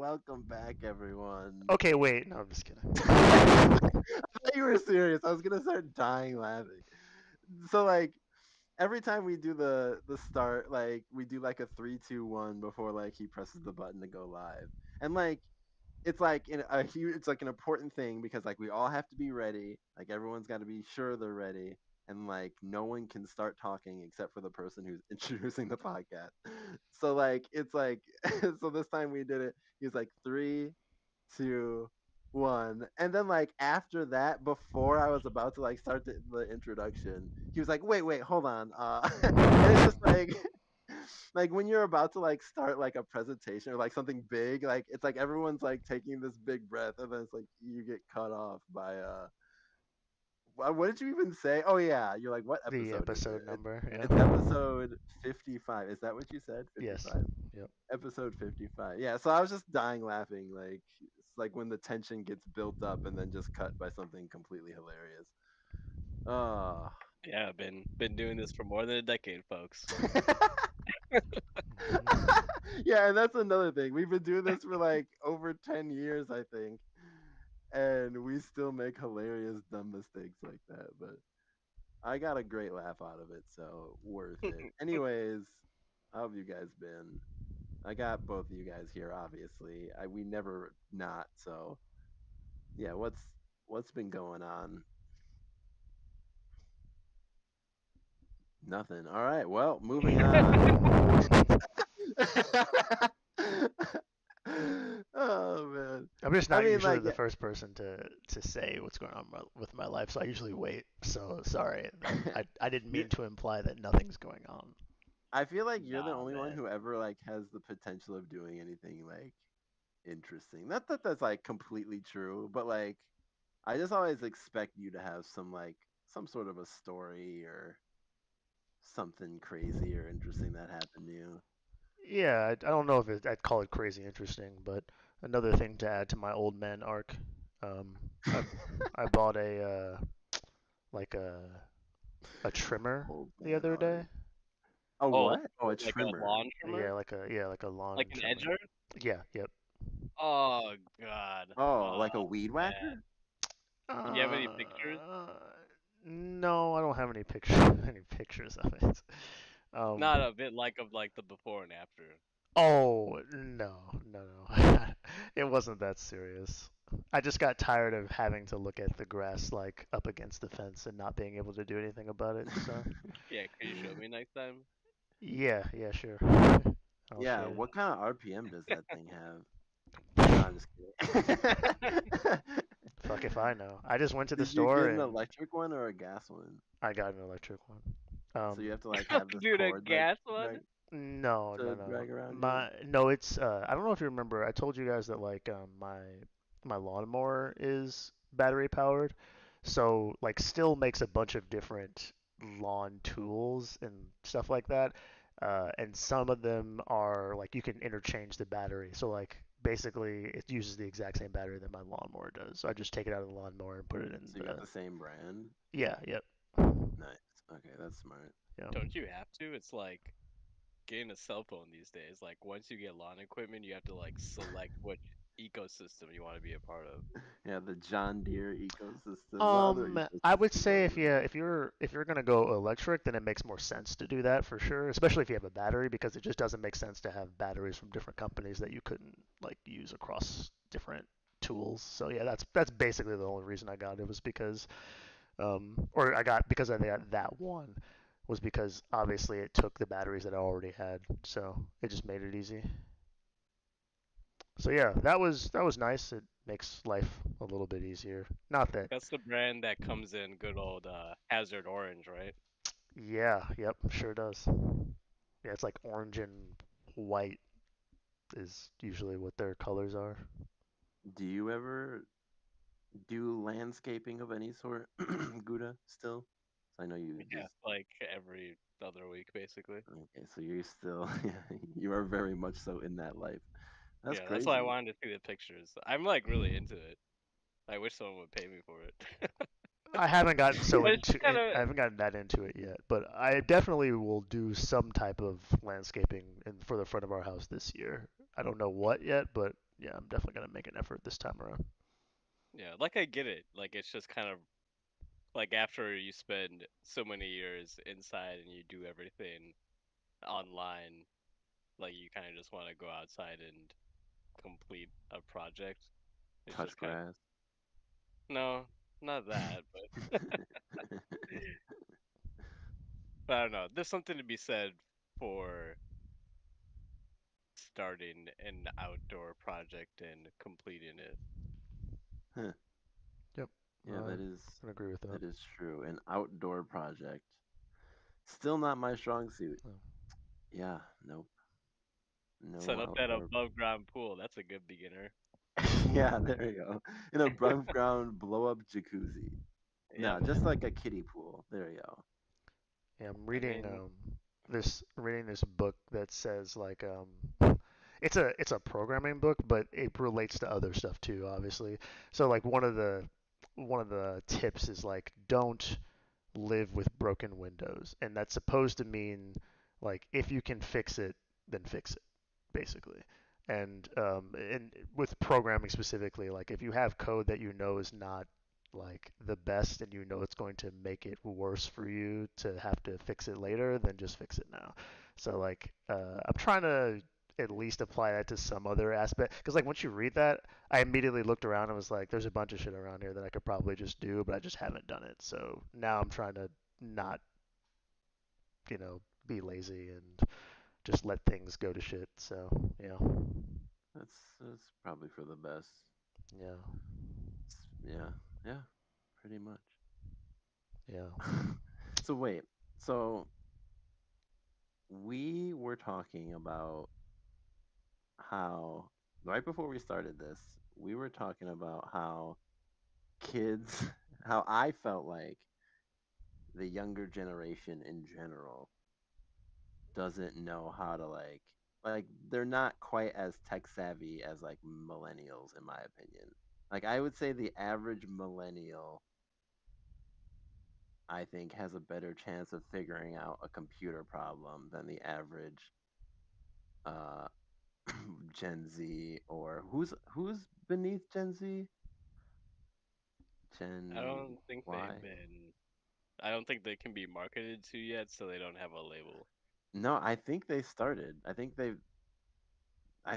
welcome back, everyone. Okay, wait. No, I'm just kidding. I thought you were serious. I was gonna start dying laughing. So like every time we do the start, like we do like a 3, 2, 1 before like he presses the button to go live, and like it's like it's like an important thing because like we all have to be ready. Like everyone's got to be sure they're ready, and like no one can start talking except for the person who's introducing the podcast. So like it's like so this time we did it. He was like 3, 2, 1, and then like after that, before I was about to like start the introduction, he was like, wait, hold on, and it's just like like when you're about to like start like a presentation or like something big, like it's like everyone's like taking this big breath, and then it's like you get cut off by what did you even say? Oh yeah, you're like, what The episode is it? episode number, It's yeah. episode 55. Is that what you said? Yes. 55. Yep. Episode 55. Yeah, so I was just dying laughing. Like it's like when the tension gets built up and then just cut by something completely hilarious. Oh. Yeah, been doing this for more than a decade, folks. Hmm. Yeah, and that's another thing. We've been doing this for like over 10 years, I think. And we still make hilarious dumb mistakes like that, but I got a great laugh out of it, so worth it. Anyways, how have you guys been? I got both of you guys here, obviously. We never not, so yeah, what's been going on? Nothing. All right, well, moving on. Oh man. I'm just I not mean usually like the first person to say what's going on with my life, so I usually wait. So sorry that I didn't you mean to imply that nothing's going on. I feel like you're the Nah, only one man. who ever like has the potential of doing anything like interesting. Not that that's like completely true, but like I just always expect you to have some like some sort of a story or something crazy or interesting that happened to you. Yeah, I don't know if I'd call it crazy interesting, but another thing to add to my old man arc. I bought like a trimmer Old the man other art. day. Oh, Oh, what? Oh, a like a trimmer. lawn trimmer, Yeah, like a like lawn an trimmer. edger. Yeah, yep. Oh God. Oh, like a weed Man. whacker? Do you have any pictures? Uh, no, I don't have any any pictures of it. Not Um, a bit like of like the before and after. oh no. It wasn't that serious. I just got tired of having to look at the grass like up against the fence and not being able to do anything about it. So Yeah, can you show me next time? yeah, sure. I'll Yeah, show what kind of RPM does that thing have? No, I'm just kidding. you. Fuck if I know. I just went to the Did you store get an and electric one or a gas one? I got an electric one. So you have Um, to like have this Dude, a cord like gas one? drag no. drag around you. No, it's I don't know if you remember. I told you guys that like my lawnmower is battery powered, so like still makes a bunch of different lawn tools and stuff like that. And some of them are like you can interchange the battery. So like basically it uses the exact same battery that my lawnmower does. So I just take it out of the lawnmower and put it in So you got the the same brand. yep. Nice. Okay, that's smart. Yeah. Don't you have to? It's like getting a cell phone these days. Like once you get lawn equipment, you have to like select which ecosystem you want to be a part of. Yeah, the John Deere ecosystem. What other I would ecosystem say are if there? you're gonna go electric, then it makes more sense to do that for sure. Especially if you have a battery, because it just doesn't make sense to have batteries from different companies that you couldn't like use across different tools. So yeah, that's basically the only reason I got it was because or I got because I got that one was because obviously it took the batteries that I already had, so it just made it easy. So yeah, that was nice. It makes life a little bit easier. Not that That's the brand that comes in good old Hazard Orange, right? Yeah, yep, sure does. Yeah, it's like orange and white is usually what their colors are. Do you ever do landscaping of any sort, Gouda, still? So I know you Yeah, just like every other week basically. okay, so you're still yeah, you are very much so in that life. That's Yeah, that's why I crazy. wanted to see the pictures. I'm like really into it. I wish someone would pay me for it. I haven't gotten so But it's into kind it. I of haven't gotten that into it yet, but I definitely will do some type of landscaping for the front of our house this year. I don't know what yet, but yeah, I'm definitely gonna make an effort this time around. Yeah, like I get it. Like it's just kind of like after you spend so many years inside and you do everything online, like you kind of just want to go outside and complete a project. It's Touch just kind of grass. no, not that, but I don't know. There's something to be said for starting an outdoor project and completing it. Huh. Yep, Yeah, I can agree with that. that is true. An outdoor project. Still not my strong suit. Oh. Yeah, nope. Set No up that outdoor. above ground pool. That's a good beginner. Yeah, there you go. An above ground blow up jacuzzi. Yeah, No, just man. like a kiddie pool. There you go. Yeah, I'm I reading mean, this book that says like it's a programming book, but it relates to other stuff too, obviously. So like one of the tips is like don't live with broken windows, and that's supposed to mean like if you can fix it, then fix it, basically. And with programming specifically, like if you have code that you know is not like the best and you know it's going to make it worse for you to have to fix it later, then just fix it now. So like I'm trying to at least apply that to some other aspect because like once you read that, I immediately looked around and was like, there's a bunch of shit around here that I could probably just do, but I just haven't done it. So now I'm trying to not, be lazy and just let things go to shit. So yeah, That's probably for the best. yeah, Yeah, yeah, pretty much. yeah. So wait, so we were talking about how right before we started this, we were talking about how kids, how I felt like the younger generation in general doesn't know how to like they're not quite as tech savvy as like millennials in my opinion. Like I would say the average millennial I think has a better chance of figuring out a computer problem than the average uh Gen Z or who's beneath Gen Z? I Gen don't think they've Y? been. I don't think they can be marketed to yet, so they don't have a label. No, I think they started. I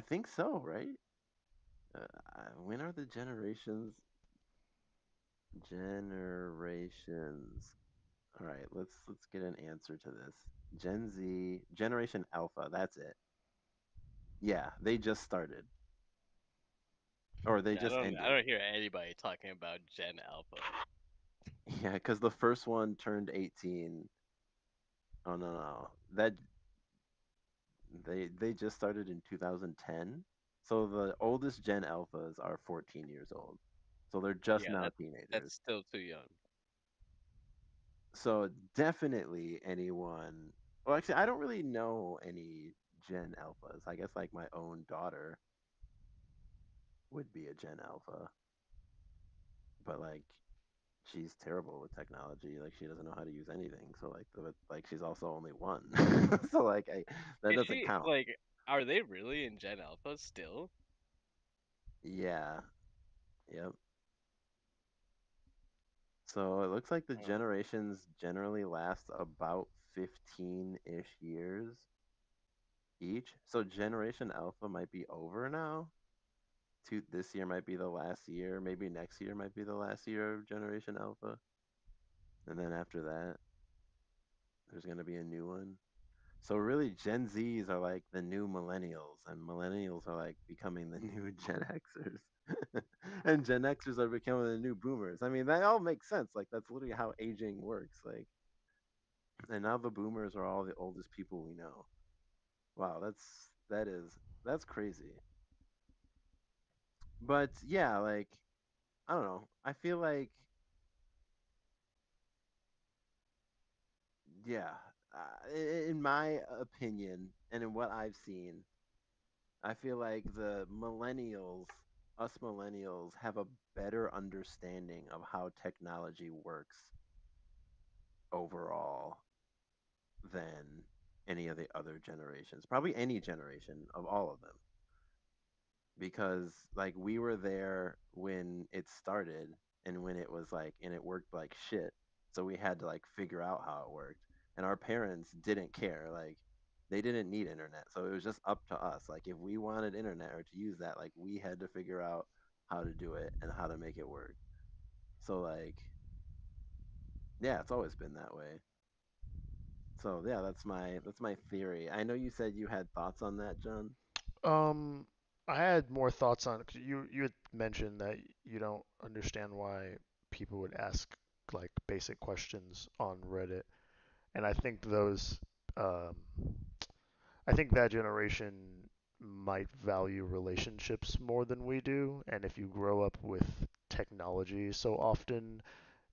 think so, right? When are the generations? All right, let's get an answer to this. Gen Z, Generation Alpha, that's it. Yeah, they just started or they Yeah, just I ended. don't hear anybody talking about Gen Alpha. Yeah, because the first one turned 18. Oh no. That they just started in 2010. So the oldest Gen Alphas are 14 years old. So they're just Yeah, now that's teenagers. still too young. So definitely anyone. Well, actually, I don't really know any Gen Alphas. I guess like my own daughter would be a Gen Alpha, but like she's terrible with technology. Like she doesn't know how to use anything. So like she's also only one. So like that Is doesn't she count. like? Are they really in Gen Alpha still? Yeah. Yep. So it looks like the Oh, generations generally last about 15-ish years each. So Generation Alpha might be over now. This year might be the last year. Maybe next year might be the last year of Generation Alpha. And then after that, there's going to be a new one. So really, Gen Zs are like the new millennials, and millennials are like becoming the new Gen Xers, and Gen Xers are becoming the new boomers. I mean, that all makes sense. Like that's literally how aging works. Like, and now the boomers are all the oldest people we know. Wow, that's crazy. But yeah, like I don't know. I feel like yeah, in my opinion and in what I've seen, I feel like us millennials, have a better understanding of how technology works overall than any of the other generations. Probably any generation of all of them. because like we were there when it started and when it was like and it worked like shit. So we had to like figure out how it worked. And our parents didn't care. Like they didn't need internet. So it was just up to us. Like if we wanted internet or to use that, like we had to figure out how to do it and how to make it work. So like yeah, it's always been that way. So yeah, that's my theory. I know you said you had thoughts on that, John. Um, I had more thoughts on 'cause you had mentioned that you don't understand why people would ask like basic questions on Reddit, and um, I think that generation might value relationships more than we do, and if you grow up with technology so often,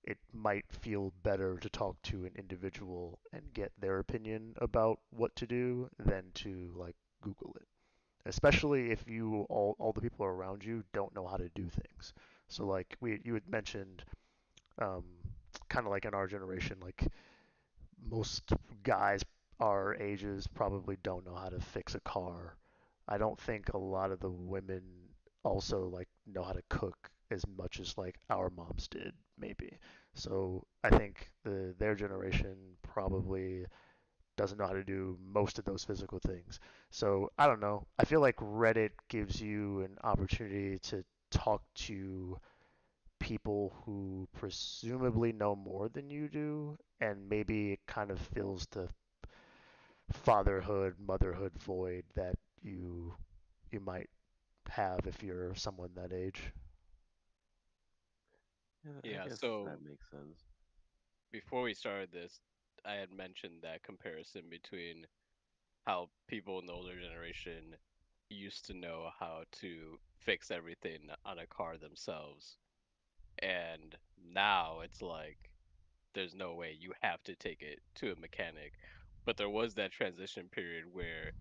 it might feel better to talk to an individual and get their opinion about what to do than to like Google it, especially if all the people around you don't know how to do things. So like we you had mentioned, um, kind of like in our generation, like most guys our ages probably don't know how to fix a car. I don't think a lot of the women also like know how to cook as much as like our moms did maybe. So I think their generation probably doesn't know how to do most of those physical things. So I don't know. I feel like Reddit gives you an opportunity to talk to people who presumably know more than you do, and maybe it kind of fills the fatherhood, motherhood void that you might have if you're someone that age. Yeah, I Yeah, guess that so makes sense. before we started this, I had mentioned that comparison between how people in the older generation used to know how to fix everything on a car themselves, and now it's like there's no way, you have to take it to a mechanic. But there was that transition period where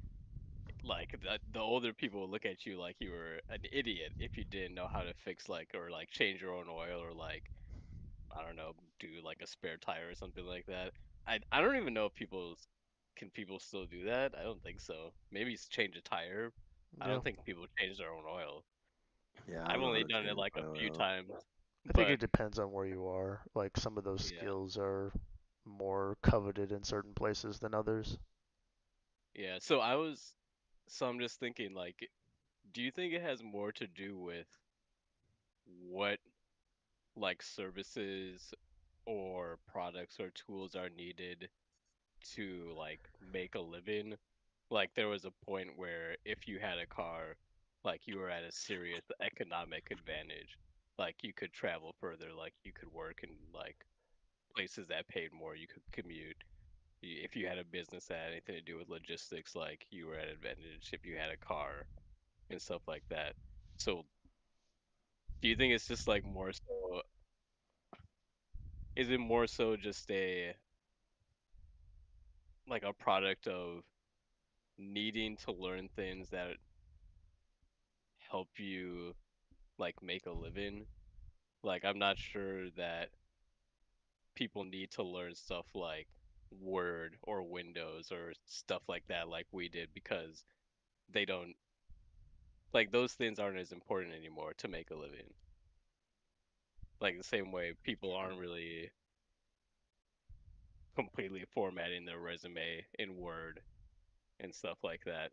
like the older people would look at you like you were an idiot if you didn't know how to fix like or like change your own oil or like I don't know, do like a spare tire or something like that. I don't even know if people still do that. I don't think so. Maybe change a tire. I Yeah, don't think people change their own oil. Yeah, I I've don't know how only to done it change like a few oil. times, I think it but depends on where you are. Like some of those yeah, skills are more coveted in certain places than others. yeah. So I'm just thinking like, do you think it has more to do with what like services or products or tools are needed to like make a living? Like there was a point where if you had a car, like you were at a serious economic advantage. Like you could travel further, like you could work in like places that paid more, you could commute. If you had a business that had anything to do with logistics, like you were at advantage if you had a car and stuff like that. So do you think it's just like more so, is it more so just a like a product of needing to learn things that help you like make a living? Like I'm not sure that people need to learn stuff like Word or Windows or stuff like that like we did because they don't like those things aren't as important anymore to make a living. Like the same way people aren't really completely formatting their resume in Word and stuff like that.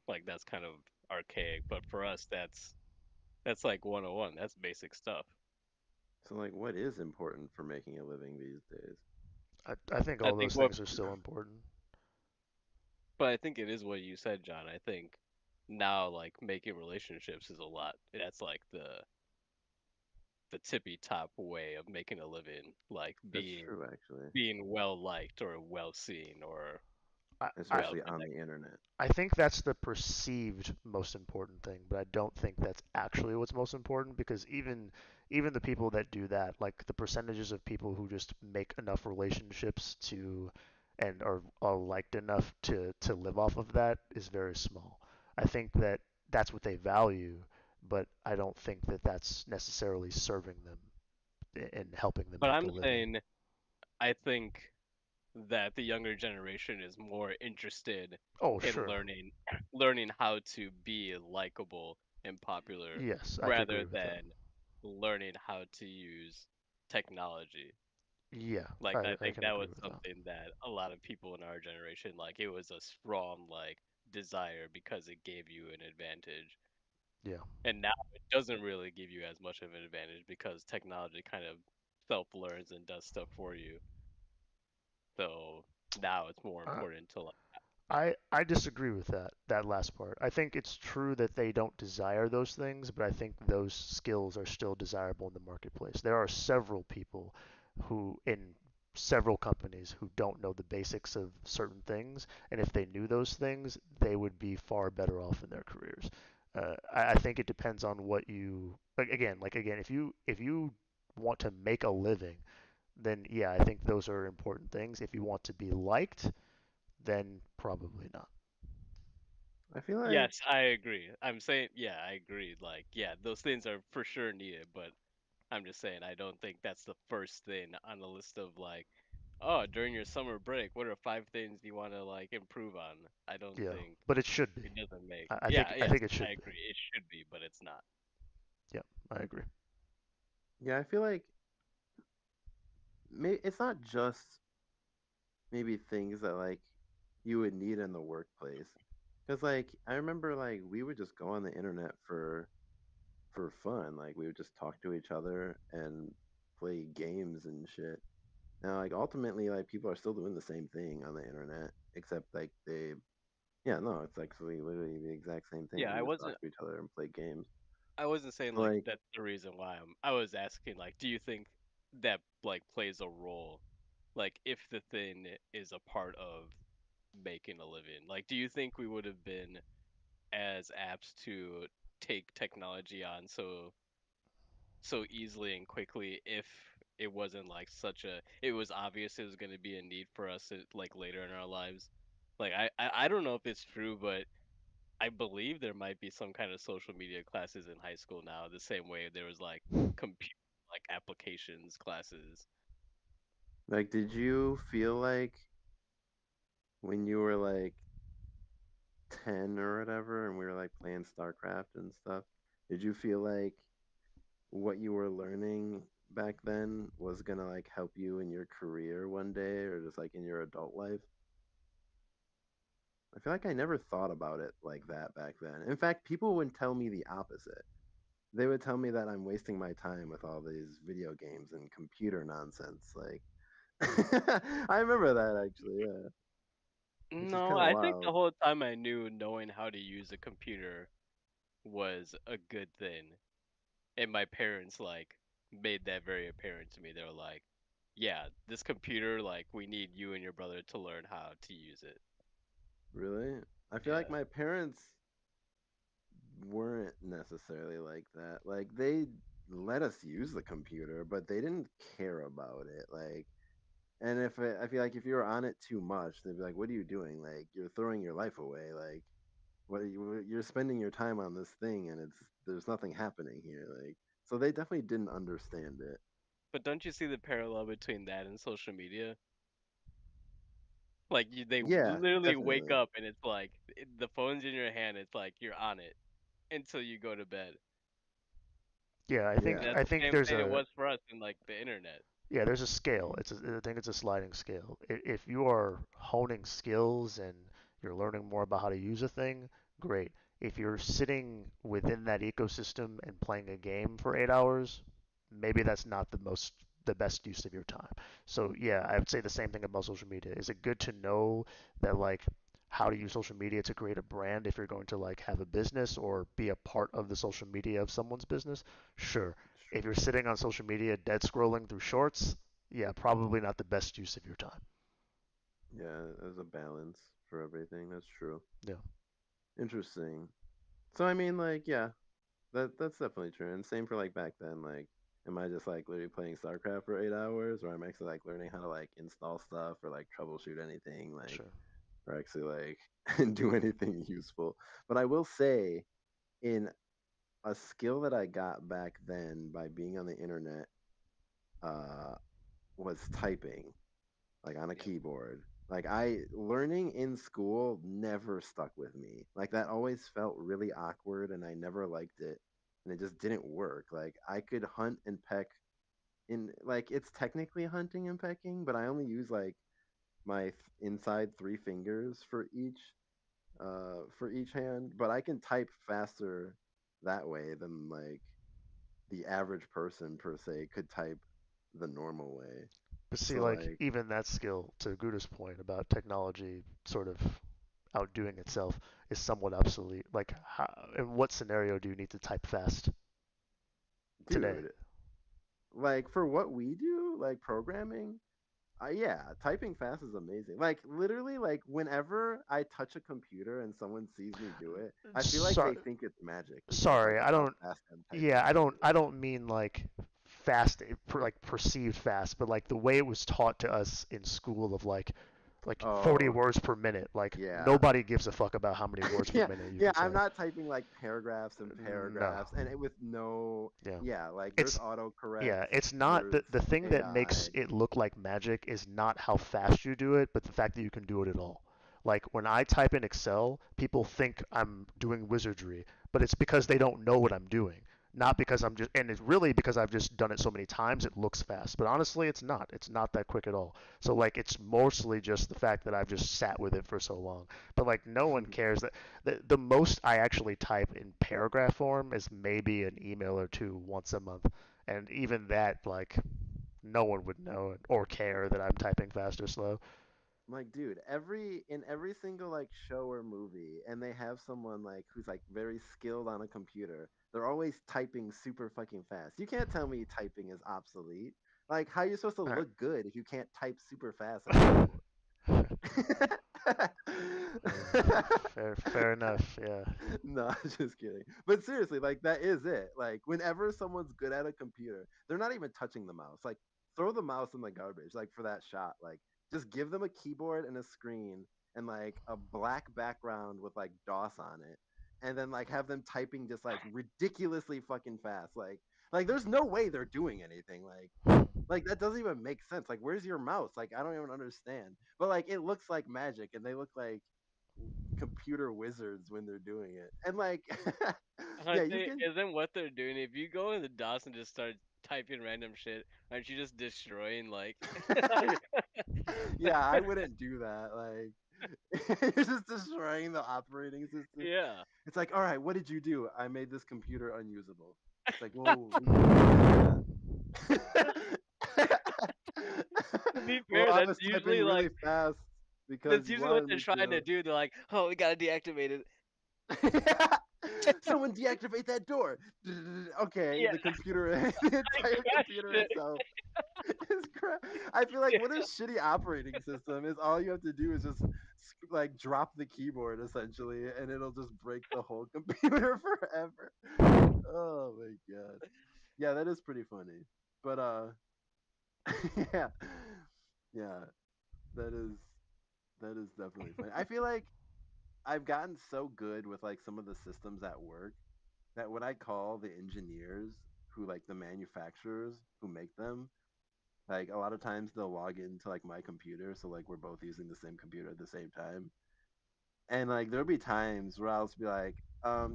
Like that's kind of archaic, but for us that's like 101. That's basic stuff. So like, what is important for making a living these days? I think I all think those what things are still important. But I think it is what you said, John. I think now like making relationships is a lot. That's like the tippy top way of making a living, like That's being true, actually, being well liked or well seen or I, I well especially on the connected. internet. I think that's the perceived most important thing, but I don't think that's actually what's most important because even the people that do that, like the percentages of people who just make enough relationships to and are liked enough to live off of that is very small. I think that that's what they value, but I don't think that that's necessarily serving them and helping them But make a I'm living. saying I think that the younger generation is more interested Oh, in sure. learning how to be likable and popular Yes, I rather agree with that. than learning how to use technology. Yeah, Like I think can that agree was with that. something that a lot of people in our generation, like, it was a strong like desire because it gave you an advantage. Yeah. And now it doesn't really give you as much of an advantage because technology kind of self learns and does stuff for you. So now it's more Uh, important to like. I disagree with that last part. I think it's true that they don't desire those things, but I think those skills are still desirable in the marketplace. There are several people who in several companies who don't know the basics of certain things, and if they knew those things, they would be far better off in their careers. I think it depends on what you like again, if you want to make a living, then yeah, I think those are important things. If you want to be liked, then probably not. I feel like Yes, I agree. I'm saying, yeah, I agree. Like, yeah, those things are for sure needed, but I'm just saying I don't think that's the first thing on the list of like, oh, during your summer break, what are 5 things you want to like improve on? I don't Yeah, think but it should be. it doesn't make. I Yeah, think I yes, think it I should be. agree. It should be, but it's not. Yeah, I agree. yeah, I feel like it's not just maybe things that like you would need in the workplace. Cause like I remember like we would just go on the internet for fun. Like we would just talk to each other and play games and shit. Now like ultimately like people are still doing the same thing on the internet, except like they yeah, no, it's actually literally the exact same thing. Yeah, We just talk to each other and play games. I wasn't saying So like like that's the reason why I was asking like, do you think that like plays a role, like if the thing is a part of making a living? Like, do you think we would have been as apt to take technology on so easily and quickly if it wasn't like such a it was obvious it was going to be a need for us like later in our lives? Like I don't know if it's true, but I believe there might be some kind of social media classes in high school now, the same way there was like computer like applications classes. did you feel like when you were like 10 or whatever and we were like playing StarCraft and stuff, did you feel like what you were learning back then was gonna like help you in your career one day or just like in your adult life? I feel like I never thought about it like that back then. In fact, people would tell me the opposite. They would tell me that I'm wasting my time with all these video games and computer nonsense. Like, I remember that actually, yeah, which is No, kind of I think the wild. whole time I knew knowing how to use a computer was a good thing. And my parents like made that very apparent to me. They were like, "Yeah, this computer, like, we need you and your brother to learn how to use it." Really? I feel like Yeah. my parents weren't necessarily like that. Like, they let us use the computer, but they didn't care about it. Like, and I feel like if you were on it too much, they'd be like, "What are you doing? Like, you're throwing your life away. Like, you're spending your time on this thing, and there's nothing happening here." Like, so they definitely didn't understand it. But don't you see the parallel between that and social media? Like they Yeah, literally wake definitely. up and it's like the phone's in your hand. It's like you're on it until you go to bed. Yeah, And Yeah, that's I the think same there's thing it a was for us in like the internet. yeah, there's a scale. I think it's a sliding scale. If you are honing skills and you're learning more about how to use a thing, great. If you're sitting within that ecosystem and playing a game for 8 hours, maybe that's not the best use of your time. So yeah, I would say the same thing about social media. Is it good to know that like how to use social media to create a brand if you're going to like have a business or be a part of the social media of someone's business? Sure. it's If true. you're sitting on social media dead scrolling through shorts, yeah, probably not the best use of your time. Yeah, there's a balance for everything. That's true. Yeah, Interesting. So I mean, like, yeah, that's definitely true. And same for like back then. Like, am I just like literally playing StarCraft for 8 hours, or I'm actually like learning how to like install stuff or like troubleshoot anything, like, sure. or actually like do anything useful? But I will say, in a skill that I got back then by being on the internet, uh, was typing, like on a Yep. keyboard. Like I learning in school never stuck with me. Like that always felt really awkward and I never liked it and it just didn't work. Like I could hunt and peck in like it's technically hunting and pecking, but I only use like my inside three fingers for each hand, but I can type faster that way than like the average person per se could type the normal way. But see, So like like, even that skill, to Guda's point about technology sort of outdoing itself, is somewhat obsolete. Like, in what scenario do you need to type fast today? dude, like for what we do, like programming, yeah, typing fast is amazing. Like literally, like whenever I touch a computer and someone sees me do it, I feel like Sorry, they think it's magic because like sorry, of I how don't. fast I'm typing Yeah, on the I keyboard. don't mean like fast, like perceived fast, but like the way it was taught to us in school of like 40 Oh, words per minute. Like yeah. nobody gives a fuck about how many words per Yeah, minute you yeah, can I'm type. not typing like paragraphs and No. paragraphs and it with no, Yeah. yeah, like there's It's autocorrect, yeah, it's not there's the thing that AI. makes it look like magic is not how fast you do it, but the fact that you can do it at all. Like when I type in Excel, people think I'm doing wizardry, but it's because they don't know what I'm doing. Not because I'm just, and it's really because I've just done it so many times, it looks fast. But honestly, it's not. It's not that quick at all. So, like, it's mostly just the fact that I've just sat with it for so long. But, like, no one cares that the most I actually type in paragraph form is maybe an email or two once a month. And even that, like, no one would know or care that I'm typing fast or slow. I'm like, dude, every single like show or movie, and they have someone like who's like very skilled on a computer. They're always typing super fucking fast. You can't tell me typing is obsolete. Like, how are you supposed to All right. look good if you can't type super fast on a keyboard? Fair enough. Yeah. No, I'm just kidding. But seriously, like that is it. Like whenever someone's good at a computer, they're not even touching the mouse. Like throw the mouse in the garbage. Like for that shot, like just give them a keyboard and a screen and like a black background with like DOS on it, and then like have them typing just like ridiculously fucking fast. Like there's no way they're doing anything. Like that doesn't even make sense. Like where's your mouse? Like I don't even understand. But like it looks like magic, and they look like computer wizards when they're doing it. And like, yeah, Aren't you they? can. Isn't what they're doing? If you go in the DOS and just start typing random shit, aren't you just destroying like? Yeah, I wouldn't do that. Like, you're just destroying the operating system. Yeah. It's like, all right, what did you do? I made this computer unusable. It's like, well, when did you do that? To be Well, fair, I was typing really fast because that's you usually what wanted they're me trying to to. do. They're like, oh, we gotta deactivate it. Someone deactivate that door. Okay, Yeah, the computer, the I entire crashed computer it. itself is crap. I feel like Yeah. what a shitty operating system is. All you have to do is just like drop the keyboard essentially, and it'll just break the whole computer forever. Oh my god. Yeah, that is pretty funny. But yeah, yeah, that is that is definitely funny. I feel like I've gotten so good with like some of the systems at work that what I call the engineers who like the manufacturers who make them, like a lot of times they'll log into like my computer, so like we're both using the same computer at the same time. And like there'll be times where I'll just be like,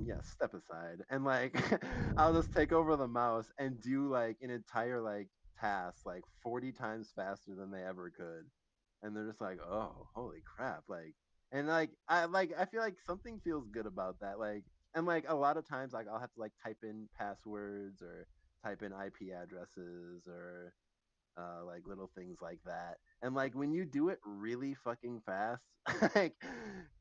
yeah, step aside. And like I'll just take over the mouse and do like an entire like task like 40 times faster than they ever could. And they're just like, "Oh, holy crap." And I feel like something feels good about that. And like a lot of times like I'll have to like type in passwords or type in IP addresses or like little things like that. And like when you do it really fucking fast, like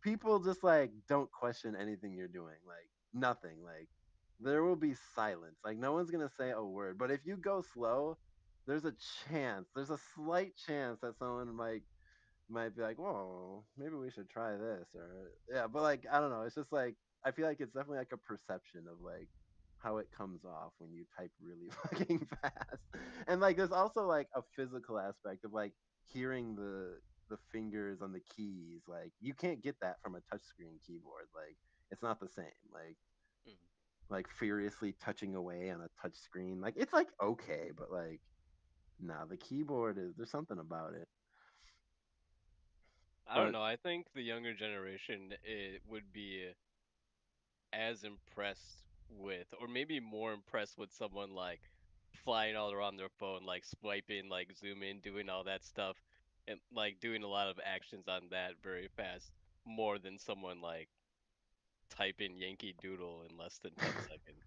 people just like don't question anything you're doing. Like nothing. Like there will be silence. Like no one's gonna say a word. But if you go slow, there's a chance. There's a slight chance that someone might be like, "Whoa, maybe we should try this," or yeah. But like, I don't know. It's just like I feel like it's definitely like a perception of like how it comes off when you type really fucking fast. And like, there's also like a physical aspect of like hearing the fingers on the keys. Like, you can't get that from a touchscreen keyboard. Like, it's not the same. Mhm. Like furiously touching away on a touch screen. Like, it's like okay, but like, nah, the keyboard is there's something about it. I don't But know. I think the younger generation it would be as impressed with, or maybe more impressed with someone like flying all around their phone, like swiping, like zoom in, doing all that stuff, and like doing a lot of actions on that very fast, more than someone like typing Yankee Doodle in less than 10 seconds.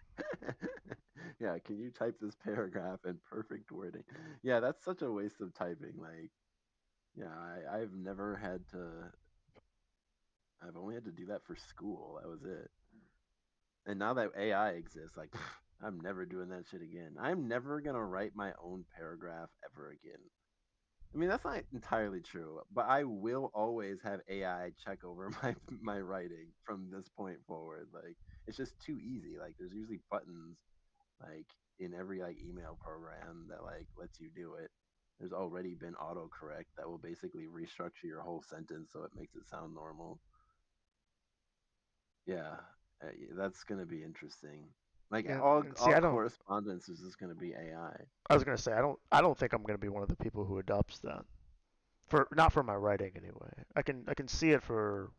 yeah, can you type this paragraph in perfect wording? Yeah, that's such a waste of typing. Like, yeah, I've never had to. I've only had to do that for school. That was it. And now that AI exists, like, I'm never doing that shit again. I'm never gonna write my own paragraph ever again. I mean, that's not entirely true, but I will always have AI check over my writing from this point forward. Like, it's just too easy. Like, there's usually buttons like in every like email program that like lets you do it. There's already been autocorrect that will basically restructure your whole sentence so it makes it sound normal. Yeah, that's gonna be interesting. Like And see, all I don't. correspondence is just gonna be AI. I was gonna say I don't think I'm gonna be one of the people who adopts that. For not for my writing anyway. I can see it for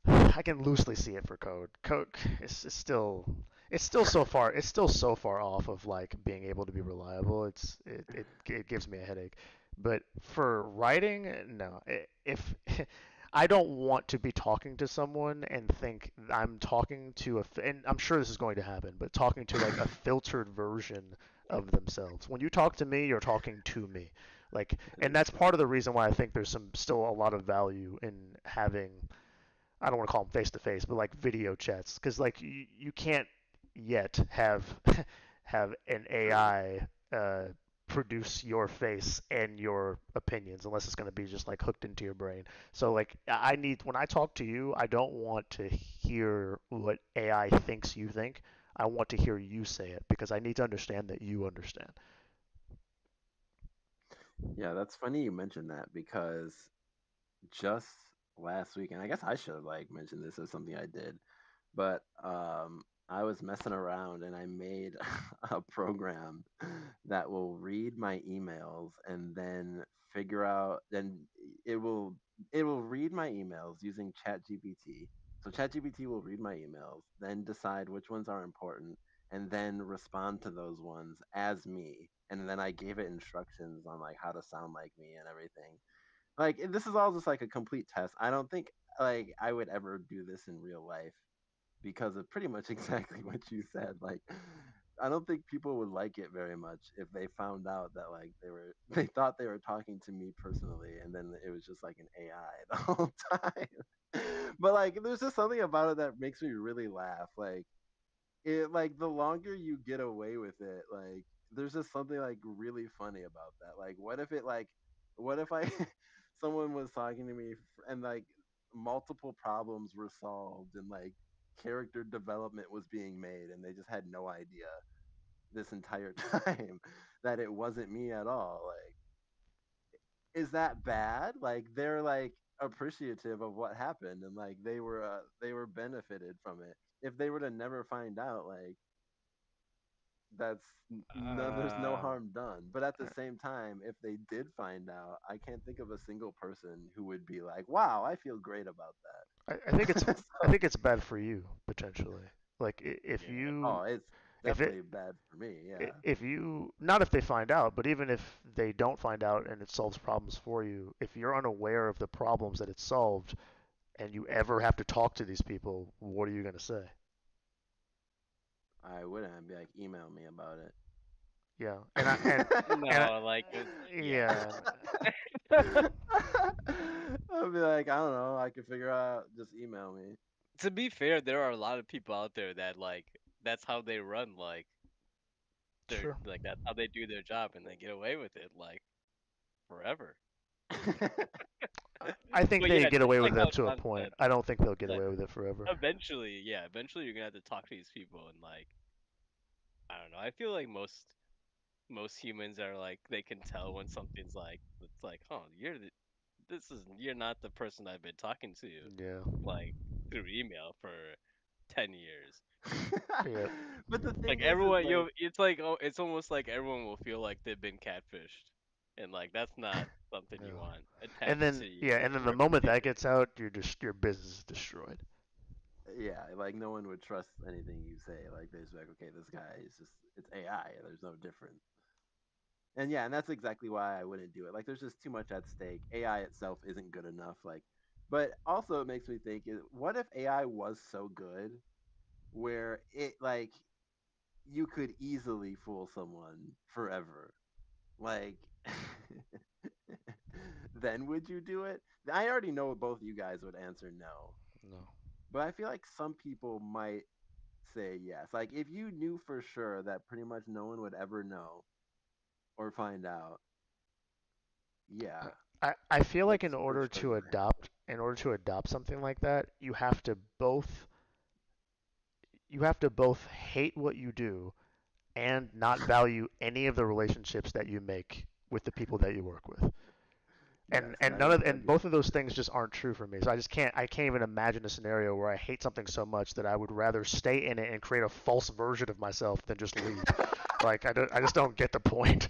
I can loosely see it for code. Code is still so far off of like being able to be reliable. It gives me a headache. But for writing, no. If I don't want to be talking to someone and think I'm talking to and I'm sure this is going to happen, but talking to like a filtered version of themselves. When you talk to me, you're talking to me. Like, and that's part of the reason why I think there's still a lot of value in having, I don't want to call them face to face, but like video chats, because like you can't yet have have an True. AI produce your face and your opinions unless it's going to be just like hooked into your brain. So like I need, when I talk to you, I don't want to hear what AI thinks you think. I want to hear you say it because I need to understand that you understand. Yeah, that's funny you mentioned that because just last week, and I guess I should have like mentioned this as something I did, but I was messing around and I made a program that will read my emails and then figure out, then it will it will read my emails using ChatGPT. So ChatGPT will read my emails, then decide which ones are important, and then respond to those ones as me. And then I gave it instructions on like how to sound like me and everything. Like this is all just like a complete test. I don't think like I would ever do this in real life because of pretty much exactly what you said. Like, I don't think people would like it very much if they found out that like they thought they were talking to me personally, and then it was just like an AI the whole time. But like, there's just something about it that makes me really laugh. Like, it like the longer you get away with it, like there's just something like really funny about that. Like, what if I someone was talking to me and like multiple problems were solved and like character development was being made and they just had no idea this entire time that it wasn't me at all. Like, is that bad? Like, they're like appreciative of what happened and like they were benefited from it. If they were to never find out, like that's no, there's no Uh, harm done. But at the same time, if they did find out, I can't think of a single person who would be like, wow, I feel great about I think it's that. I So, think it's bad for you potentially. Like if yeah. you oh, it's if it definitely bad for me. Yeah. if you, not if they find out, but even if they don't find out and it solves problems for you, if you're unaware of the problems that it solved and you ever have to talk to these people, what are you going to say? I wouldn't. I'd be like, email me about Yeah, and No, like it's yeah. yeah, I'd be like, I don't know. I can figure out. Just email me. To be fair, there are a lot of people out there that like that's how they run. Like they're sure. like that's how they do their job, and they get away with it like forever. I think But they yeah, get just away like with it how up to a John point. said, I don't think they'll get like away with it forever. eventually, yeah, eventually you're gonna have to talk to these people, and like I don't know. I feel like most humans are like they can tell when something's like it's like, oh, you're not the person I've been talking to Yeah, like through email for 10 years. yeah. But the Like thing is everyone, like, it's like it's almost like everyone will feel like they've been catfished, and like that's not. something you Yeah. want And attached then to yeah, you and or then the your moment that computer. gets out, your business is destroyed. Yeah, like no one would trust anything you say. Like they just be like, okay, this guy is just it's AI. There's no different. And yeah, and that's exactly why I wouldn't do it. Like there's just too much at stake. AI itself isn't good enough. Like, but also it makes me think: what if AI was so good where it like you could easily fool someone forever? Like, then would you do it? I already know both you guys would answer no, No. but I feel like some people might say yes. Like if you knew for sure that pretty much no one would ever know or find out, yeah, I feel like that's for sure gonna happen. in order to adopt something like that, you have to both hate what you do and not value any of the relationships that you make with the people that you work with. Yes, that'd And be both of those things just aren't true for me. So I can't even imagine a scenario where I hate something so much that I would rather stay in it and create a false version of myself than just leave. Like I just don't get the point.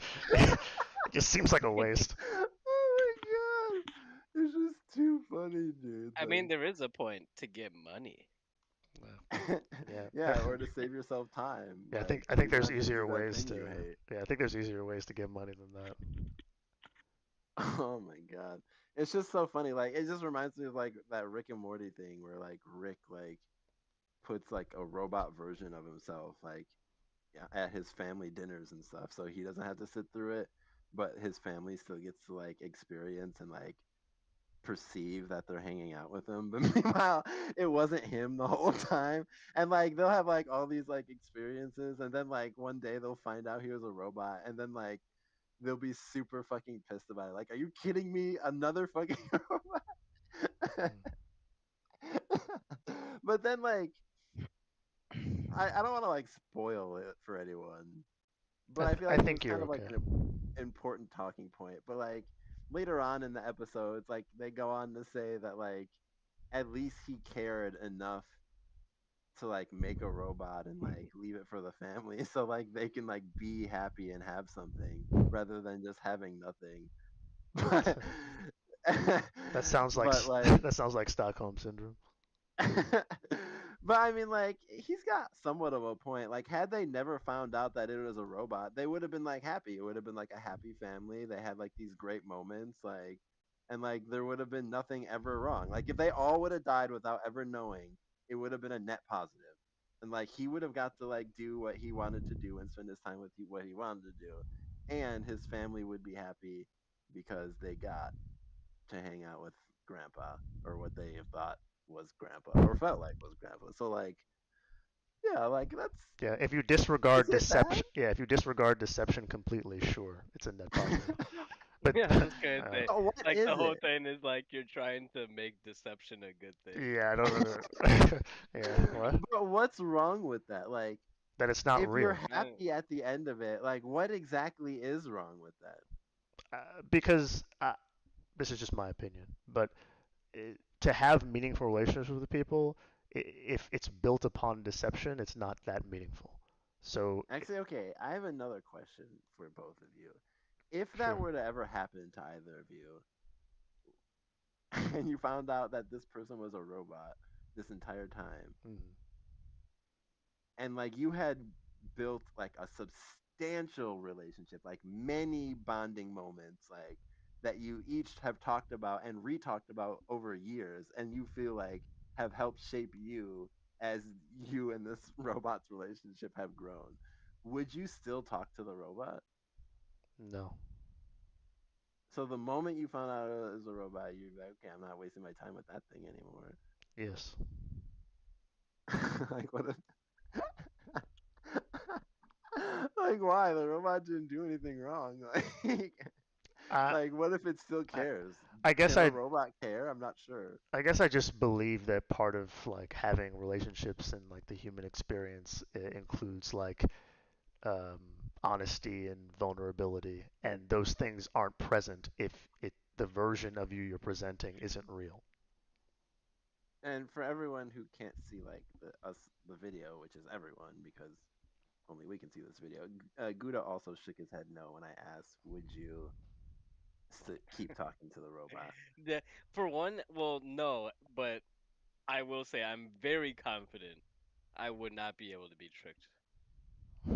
It just seems like a waste. oh my god, it's just too funny, dude. I mean, there is a point to get money. Like, Yeah. yeah, or to save yourself time, Yeah, like I so think you don't there's have to do easier that ways thing you to hate. yeah, I think there's easier ways to get money than that. Oh my god, it's just so funny. Like it just reminds me of like that Rick and Morty thing where like Rick like puts like a robot version of himself like yeah, at his family dinners and stuff, so he doesn't have to sit through it, but his family still gets to like experience and like perceive that they're hanging out with him. But meanwhile, it wasn't him the whole time. And like they'll have like all these like experiences, and then like one day they'll find out he was a robot, and then like they'll be super fucking pissed about it. Like, are you kidding me? Another fucking robot? Mm. But then like I don't want to like spoil it for anyone, but I feel I like it was think kind you're of like okay. an important talking point. But like later on in the episodes, like they go on to say that like at least he cared enough to like make a robot and like leave it for the family so like they can like be happy and have something rather than just having nothing. But That sounds like but like that sounds like Stockholm syndrome. but I mean, like, he's got somewhat of a point. Like, had they never found out that it was a robot, they would have been like happy. It would have been like a happy family. They had like these great moments, like, and like there would have been nothing ever wrong. Like, if they all would have died without ever knowing, it would have been a net positive. And like he would have got to like do what he wanted to do and spend his time with what he wanted to do, and his family would be happy because they got to hang out with grandpa or what they thought was grandpa or felt like was grandpa. So like yeah, like that's Yeah, if you is disregard it bad? deception, yeah, if you disregard deception completely, sure, it's a net positive. But Yeah, I was gonna uh, say, But what like the is whole it? thing is like you're trying to make deception a good thing. yeah, I don't know. Yeah, what? But what's wrong with that? Like That it's not if you're real. Uh, happy at the end of it, like what exactly is wrong with that? Because this is just my opinion, but to have meaningful relationships with people, if it's built upon deception, it's not that meaningful. So, Actually, okay, I have another question for both of you. If that sure. were to ever happen to either of you, and you found out that this person was a robot this entire time, Mm. and like you had built like a substantial relationship, like many bonding moments, like that you each have talked about and re-talked about over years, and you feel like have helped shape you as you and this robot's relationship have grown. Would you still talk to the robot? No. So the moment you found out it was a robot, you'd be like, okay, I'm not wasting my time with that thing anymore. Yes. Like what? Like why? The robot didn't do anything wrong. Like, I, like what if it still I, cares? I guess Can a I, robot care? I'm not sure. I guess I just believe that part of like having relationships and like the human experience includes like um, honesty and vulnerability, and those things aren't present if the version of you you're presenting isn't real. And for everyone who can't see like the video, which is everyone because only we can see this video, Gouda also shook his head no when I asked, "Would you keep talking to the robot. The, for one, well, no, but I will say I'm very confident I would not be able to be tricked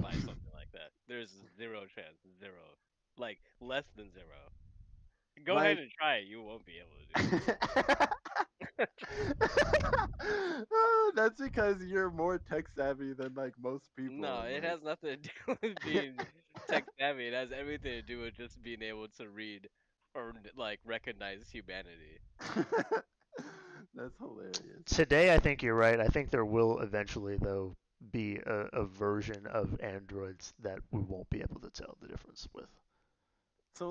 by something like that. There's zero chance, zero, like less than zero. Go ahead Like and try it. You won't be able to do it. that's because you're more tech savvy than like most people, No, and it like has nothing to do with being tech savvy. It has everything to do with just being able to read or like recognize humanity. that's hilarious. Today, I think you're right. I think there will eventually, though, be a version of androids that we won't be able to tell the difference with. So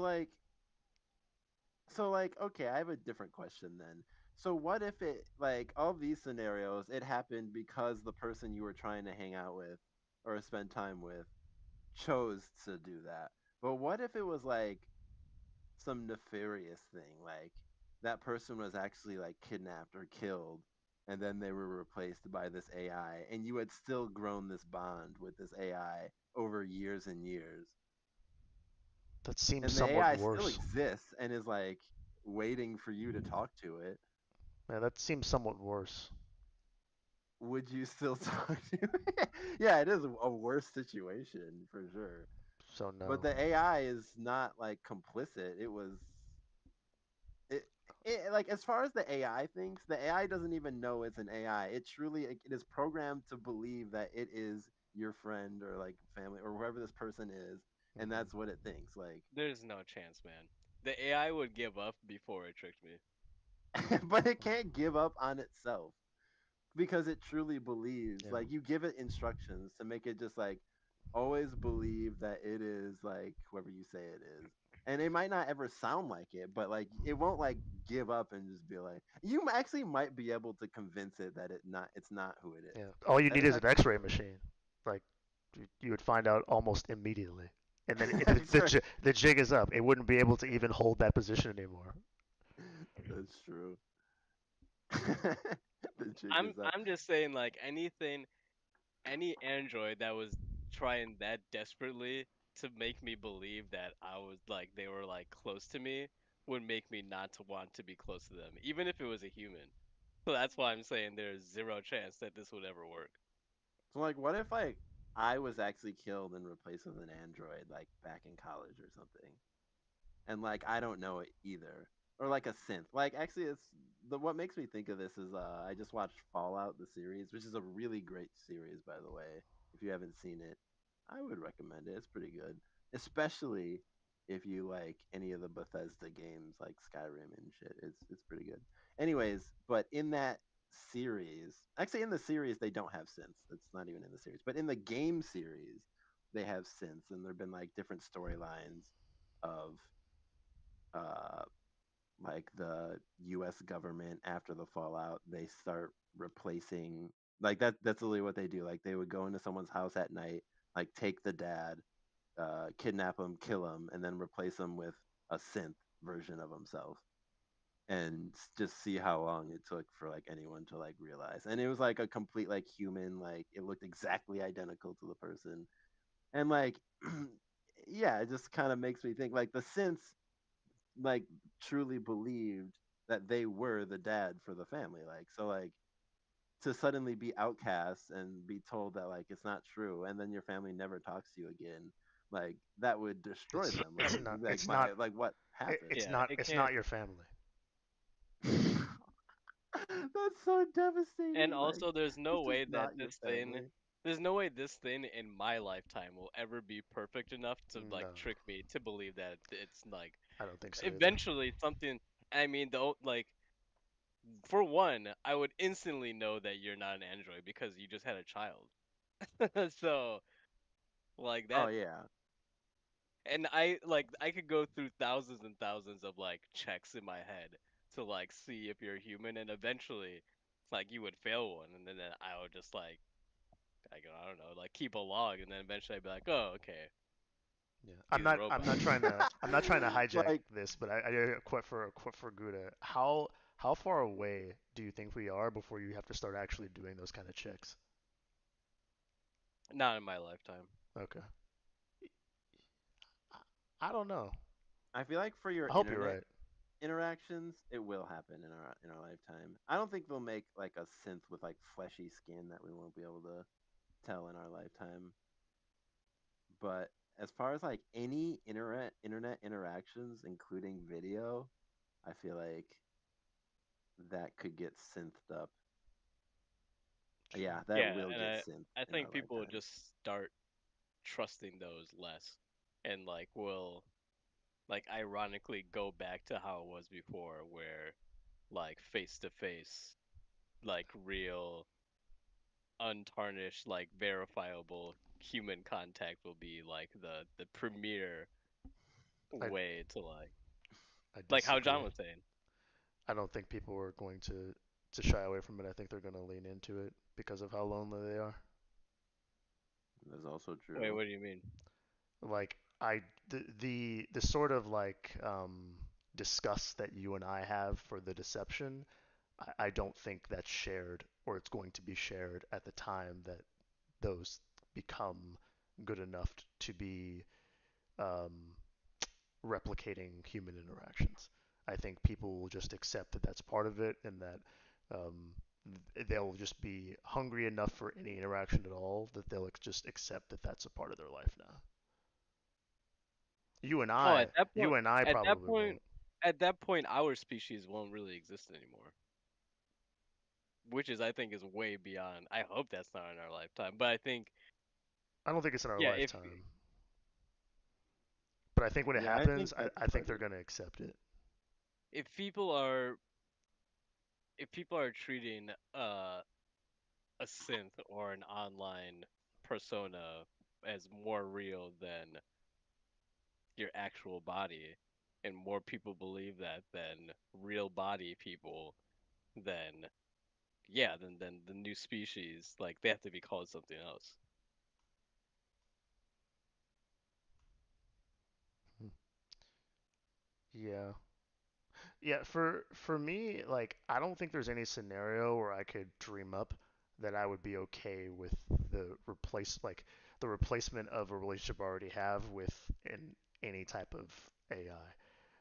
like okay, I have a different question then. So what if it like all these scenarios it happened because the person you were trying to hang out with or spend time with chose to do that. But what if it was like some nefarious thing, like that person was actually like kidnapped or killed, and then they were replaced by this AI, and you had still grown this bond with this AI over years and years, That seems and the somewhat AI still worse. exists and is like waiting for you to talk to it. Yeah, that seems somewhat worse. Would you still talk to it? Yeah, it is a worse situation for sure. So But no. the AI is not like complicit. It, like as far as the AI thinks, the AI doesn't even know it's an AI. It is programmed to believe that it is your friend or like family or whoever this person is, and that's Hmm. what it thinks. Like, There's no chance, man. The AI would give up before it tricked me. but it can't give up on itself because it truly believes. Yeah. Like you give it instructions to make it just like always believe that it is like whoever you say it is. And it might not ever sound like it, but like it won't like give up and just be like actually might be able to convince it that it's not who it is. Yeah. All you That need is is an actually X-ray machine. Like you would find out almost immediately, and then X-ray. the jig is up. It wouldn't be able to even hold that position anymore. That's true. The jig I'm is up. I'm just saying like anything any android that was trying that desperately to make me believe that I was like they were like close to me would make me not to want to be close to them, even if it was a human. So that's why I'm saying there's zero chance that this would ever work. So like what if like I was actually killed and replaced with an android like back in college or something? And like I don't know it either, or like a synth. Like actually, it's the what makes me think of this is I just watched Fallout the series, which is a really great series by the way. If you haven't seen it, I would recommend it. It's pretty good, especially if you like any of the Bethesda games like Skyrim and shit. It's pretty good. Anyways, but in that series, actually in the series they don't have synths. That's not even in the series, but in the game series they have synths, and there've been like different storylines of uh, like the U.S. government after the fallout, they start replacing like that. That's literally what they do. Like they would go into someone's house at night, like take the dad, kidnap him, kill him, and then replace him with a synth version of himself, and just see how long it took for like anyone to like realize. And it was like a complete like human, like it looked exactly identical to the person, and like yeah, it just kind of makes me think like the synths like truly believed that they were the dad for the family. Like so like to suddenly be outcast and be told that like it's not true and then your family never talks to you again, like that would destroy It's them. it's Like not like it's not my like what it, happened? it's Yeah, not it it's can't. not your family. That's so And devastating. Like also, there's no it's just way that not your this thing, family. there's no way this thing in my lifetime will ever be perfect enough to like No, trick me to believe that it's like I don't think so either. eventually something. I mean, though, like for one, I would instantly know that you're not an android because you just had a child. So like Oh that, yeah. and I could go through thousands and thousands of like checks in my head to like see if you're human, and eventually, like you would fail one, and then I would just like I don't know, like keep a log, and then eventually I'd be like, oh okay, Yeah, he's a I'm robot. not trying to hijack Like this, but I a quit for Gouda. How far away do you think we are before you have to start actually doing those kind of checks? Not in my lifetime. Okay. I don't know. I feel like for your I hope you're internet right. interactions, it will happen in our lifetime. I don't think they'll make like a synth with like fleshy skin that we won't be able to tell in our lifetime. But as far as like any internet interactions, including video, I feel like that could get synthed up. True. Yeah, that Yeah, will and get synth I in our think people will lifetime. just start trusting those less, and like will like ironically go back to how it was before, where like face to face, like real, untarnished, like verifiable human contact will be like the premier I way to I like how John disagree. was saying. I don't think people are going to shy away from it. I think they're going to lean into it because of how lonely they are. That's also Wait, true. what do you mean? Like the sort of like disgust that you and I have for the deception, I don't think that's shared or it's going to be shared at the time that those become good enough to be um, replicating human interactions. I think people will just accept that that's part of it and that um, they'll just be hungry enough for any interaction at all that they'll just accept that that's a part of their life now. You and Oh, I, you and I at that probably point, won't. at that point, our species won't really exist anymore, which is I think is way beyond. I hope that's not in our lifetime, but I think I don't think it's in our yeah, lifetime, but I think when it Yeah, I happens, think that's I think they're if going to accept it. if people are if people are treating a synth or an online persona as more real than your actual body, and more people believe that than real body people, then yeah, then the new species, like they have to be called something else. Hmm. Yeah. Yeah, for me, like I don't think there's any scenario where I could dream up that I would be okay with the replacement of a relationship I already have with any type of AI.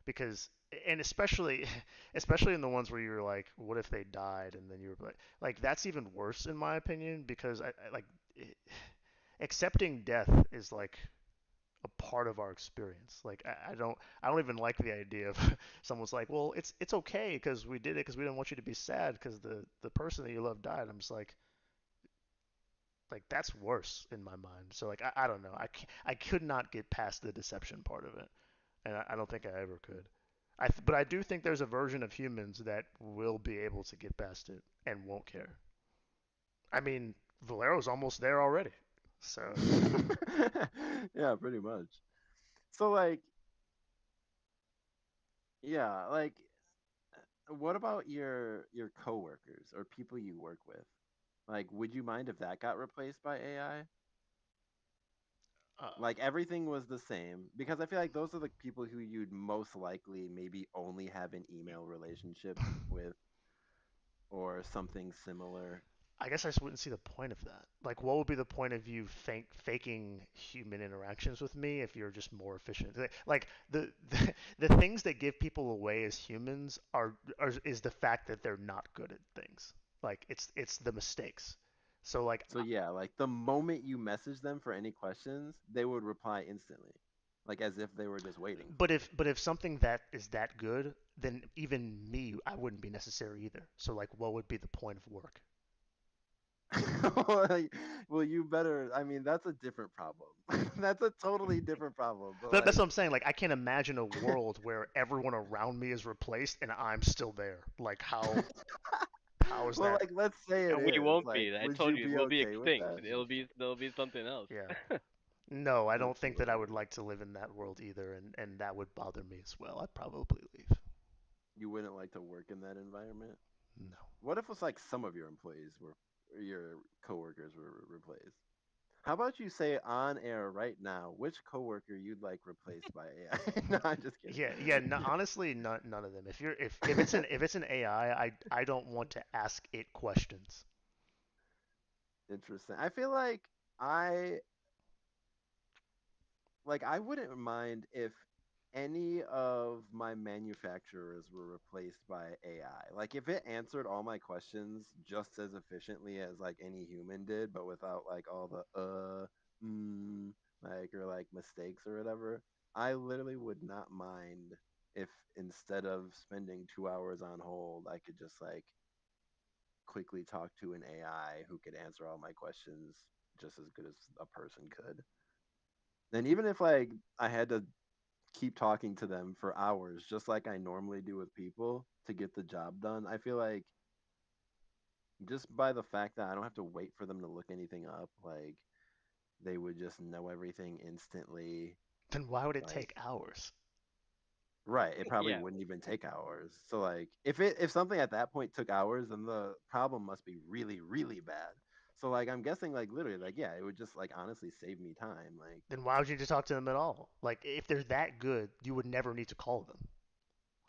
Because and especially especially in the ones where you're like, what if they died and then you were like that's even worse in my opinion because I like accepting death is like a part of our experience. Like I don't even like the idea of someone's like, well, it's okay because we did it because we didn't want you to be sad because the person that you love died. I'm just like that's worse in my mind. So like I don't know. I could not get past the deception part of it, and I don't think I ever could. But I do think there's a version of humans that will be able to get past it and won't care. I mean, Valero's almost there already. So yeah, pretty much. So like, yeah, like what about your coworkers or people you work with? Like, would you mind if that got replaced by AI? uh, Like everything was the same because I feel like those are the people who you'd most likely maybe only have an email relationship with or something similar. I guess I just wouldn't see the point of that. Like, what would be the point of you faking human interactions with me if you're just more efficient? Like the things that give people away as humans are is the fact that they're not good at things. Like it's the mistakes. So like, So yeah, like the moment you message them for any questions, they would reply instantly, like as if they were just waiting for you. but if something that is that good, then even me, I wouldn't be necessary either. So like, what would be the point of work? Like, well, you better. I mean, that's a different problem. That's a totally different problem. But That's like, what I'm saying. Like, I can't imagine a world where everyone around me is replaced and I'm still there. Like, how is well, that? like let's say it And we is. won't Like, be. I would told you you be we'll be okay with extinct. that? There'll be something else. Yeah. No, I don't think that I would Absolutely. like to live in that world either, and that would bother me as well. I'd probably leave. You wouldn't like to work in that environment. No. What if it's like some of your employees were, or your coworkers were replaced? How about you say on air right now which coworker you'd like replaced by AI? No, I'm just kidding. Yeah, yeah. No, honestly, none of them. If it's an AI, I don't want to ask it questions. Interesting. I feel I like I wouldn't mind if any of my manufacturers were replaced by AI, like if it answered all my questions just as efficiently as like any human did, but without like all the like or like mistakes or whatever, I literally would not mind if instead of spending 2 hours on hold, I could just like quickly talk to an AI who could answer all my questions just as good as a person could. And even if like I had to keep talking to them for hours, just like I normally do with people to get the job done, I feel like just by the fact that I don't have to wait for them to look anything up, like they would just know everything instantly. Then why would it Like, take hours? right, it probably Yeah, wouldn't even take hours. So like if something at that point took hours, then the problem must be really, really bad. So like I'm guessing like literally like yeah, it would just like honestly save me time. Like Then why would you just talk to them at all? Like if they're that good, you would never need to call them.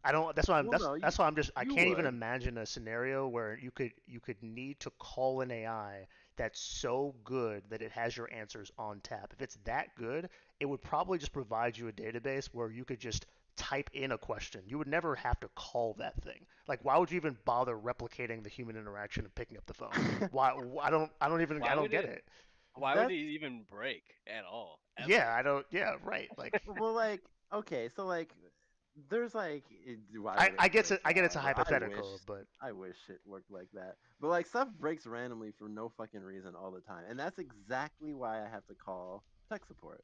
I don't. That's why I'm. well no, That's why I'm just. I you can't even would. imagine a scenario where you could need to call an AI that's so good that it has your answers on tap. If it's that good, it would probably just provide you a database where you could just type in a question. You would never have to call that thing. Like, why would you even bother replicating the human interaction of picking up the phone? Why? I don't. I don't even. I why don't would get it? it. Why would it That's even break at all, Yeah, ever? I don't. Yeah, right. Like, well, like okay, so like there's like why I. would it I get break? it. I get it's a Bro, hypothetical, but I wish it worked like that. But like stuff breaks randomly for no fucking reason all the time, and that's exactly why I have to call tech support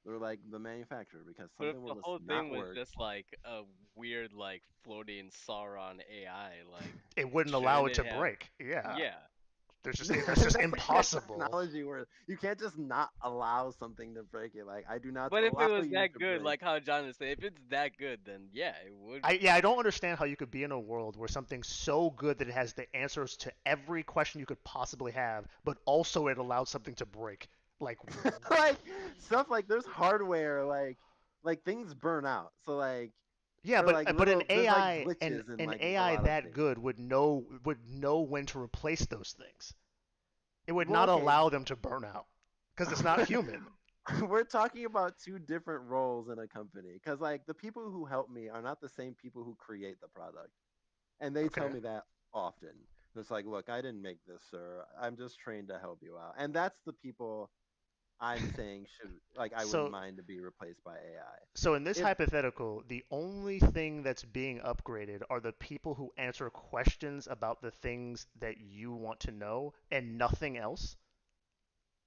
or like the manufacturer because But if something will the just whole not thing was work. just like a weird, like floating Sauron AI, like it wouldn't allow shouldn't it it to have? break. Yeah. Yeah, That's just That's the kind of impossible. technology where you can't just not allow something to break it. Like I do not but if it allow was you that to good, break. like how John is saying, if it's that good, then yeah, it would. I don't understand how you could be in a world where something's so good that it has the answers to every question you could possibly have, but also it allows something to break. Like, Like stuff like there's hardware like things burn out. So like yeah, or like but an little there's like AI and glitches in an like a AI lot of that things. good would know when to replace those things. It would Well, not okay. allow them to burn out because it's not human. We're talking about two different roles in a company because like the people who help me are not the same people who create the product, and they tell Okay. me that often. It's like, look, I didn't make this, sir. I'm just trained to help you out, and that's the people I'm saying should like I wouldn't So mind to be replaced by AI. So in this If hypothetical, the only thing that's being upgraded are the people who answer questions about the things that you want to know and nothing else.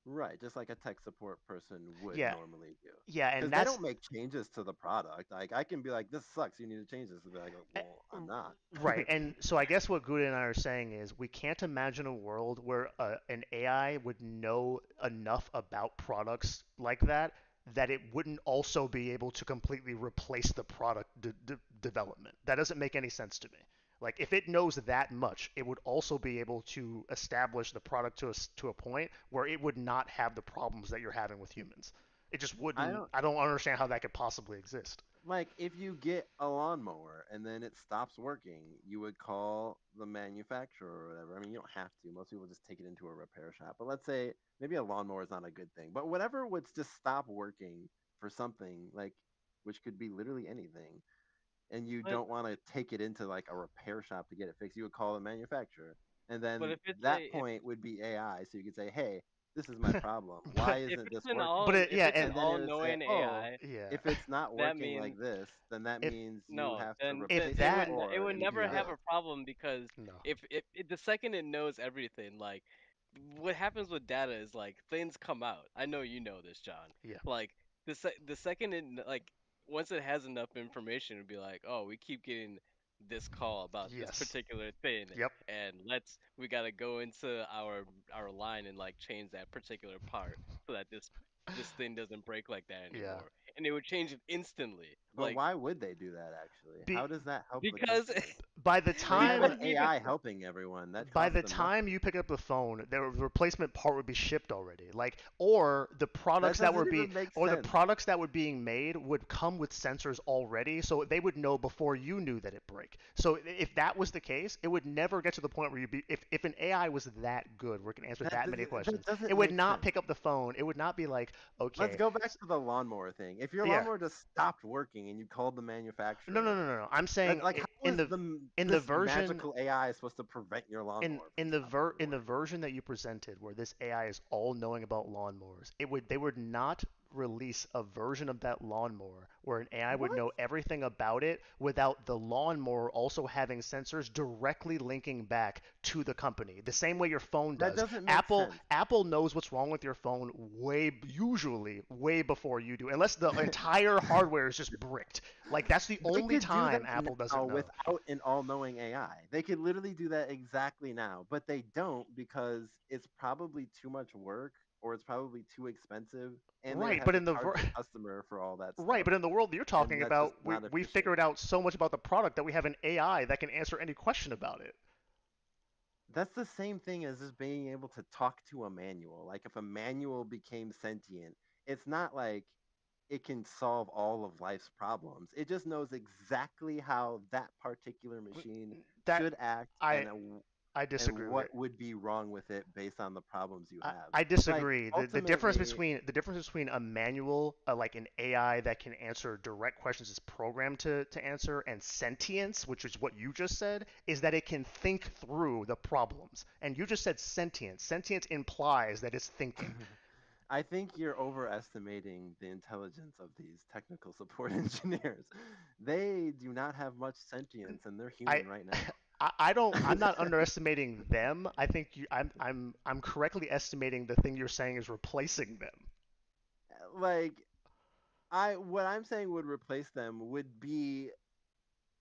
right, just like a tech support person would Yeah, normally do. yeah, and Because they that's don't make changes to the product. Like I can be like, this sucks. You need to change this. And be like, eh, well, I'm not. right. And so I guess what Gouda and I are saying is we can't imagine a world where an AI would know enough about products like that it wouldn't also be able to completely replace the product development. That doesn't make any sense to me. Like if it knows that much, it would also be able to establish the product to a point where it would not have the problems that you're having with humans. It just I wouldn't. don't I don't understand how that could possibly exist. like if you get a lawnmower and then it stops working, you would call the manufacturer or whatever. I mean, you don't have to. Most people just take it into a repair shop. But let's say maybe a lawnmower is not a good thing. But whatever would just stop working for something like which could be literally anything, and you But don't want to take it into like a repair shop to get it fixed, you would call the manufacturer. And but then if it's that a point would be AI. So you could say, hey, this is my problem. Why but if isn't it's this an working? all but it, if yeah, it's an and And then it would say, all-knowing oh, AI, yeah, if it's not that working means like this, then that if means you no, have to if then replace it it that it or would you never do yeah have this. a problem because no if the second it knows everything, like what happens with data is like things come out. I know you know this, John. yeah Like the second like once it has enough information, it'd be like, oh, we keep getting this call about this yes particular thing, yep and we gotta go into our line and like change that particular part so that this thing doesn't break like that yeah anymore, and it would change it instantly. But Like why would they do that actually? be How does that help the because company? by the But even time with AI helping everyone, that by costs the them time nothing. you pick up the phone, the replacement part would be shipped already. Like, or the That products that were doesn't being, even make or the sense. products that were being made would come with sensors already, so they would know before you knew that it break. So if that was the case, it would never get to the point where you be, if an AI was that good, where it can answer That that many doesn't, that questions, it doesn't would make not sense. pick up the phone. It would not be like, Let's okay, go back to the lawnmower thing. If your yeah, lawnmower just stopped working and you called the no, no, manufacturer, no, no, no. I'm saying like how in is the in the this version magical AI supposed to prevent your lawnmower from stopping in the working? version that you presented where this AI is all knowing about lawnmowers, they would not release a version of that lawnmower where an AI would What? know everything about it without the lawnmower also having sensors directly linking back to the company. The same way your phone That does. doesn't make sense. Apple knows what's wrong with your phone usually way before you do, unless the entire hardware is just bricked. Like that's the They only could do that time Apple now doesn't know. without an all-knowing AI. They could literally do that exactly now, but they don't because it's probably too much work or it's probably too expensive, and they would Right, have but to charge the customer for all that right, stuff, but in the world that you're and talking that's just about, not we efficient. figured out so much about the product that we have an AI that can answer any question about it. That's the same thing as just being able to talk to a manual. Like if a manual became sentient, it's not like it can solve all of life's problems. It just knows exactly how that particular machine That should act I I and disagree with. what would be wrong with it based on the problems you have. I Like disagree. ultimately, The difference between a manual, like an AI that can answer direct questions is programmed to answer, and sentience, which is what you just said, is that it can think through the problems. And you just said sentience. Sentience implies that it's thinking. I think you're overestimating the intelligence of these technical support engineers. They do not have much sentience and they're I human right now. I don't. I'm not underestimating them. I think I'm correctly estimating the thing you're saying is replacing them. Like I what I'm saying would replace them would be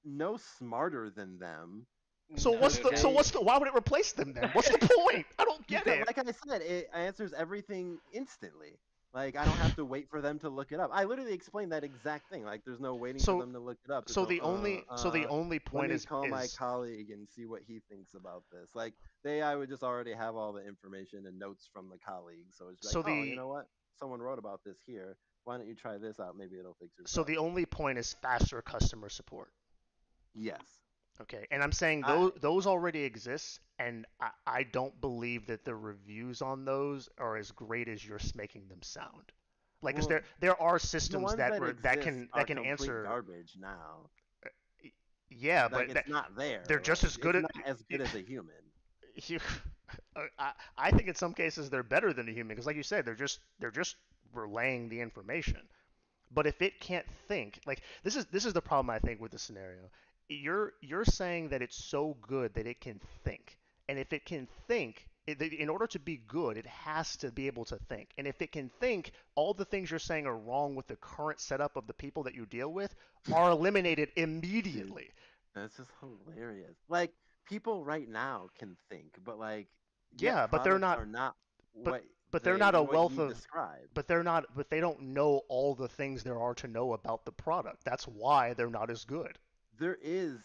no smarter than them So No, because no, no. they why would it replace them then? What's the point? I don't get because it. like I said, it answers everything instantly. Like I don't have to wait for them to look it up. I literally explained that exact thing. Like there's no waiting for So them to look it up. It's all the only let point me call my is colleague and see what he thinks about this. Like the AI would just already have all the information and notes from the colleague. So it's like, so oh, you the know what? Someone wrote about this here. Why don't you try this out? Maybe it'll fix your so the problem. only point is faster customer support. Yes. Okay, and I'm saying I those already exist, and I don't believe that the reviews on those are as great as you're making them sound. Like, 'cause well, there are the systems ones that exist that are can complete answer. garbage now. Yeah, Like but it's not they're there. just Like as good it's at. not as good as a human. You, I think in some cases they're better than a human because, like you said, they're just relaying the information. But if it can't think, like this is the problem I think with the scenario. You're saying that it's so good that it can think, and if it can think, in order to be good, it has to be able to think. And if it can think, all the things you're saying are wrong with the current setup of the people that you deal with are eliminated Dude, immediately. that's just hilarious. Like people right now can think, but like yet Yeah, but they're products not. are not But what they're not a what wealth you of. described. But they're not. But they don't know all the things there are to know about the product. That's why they're not as good. There is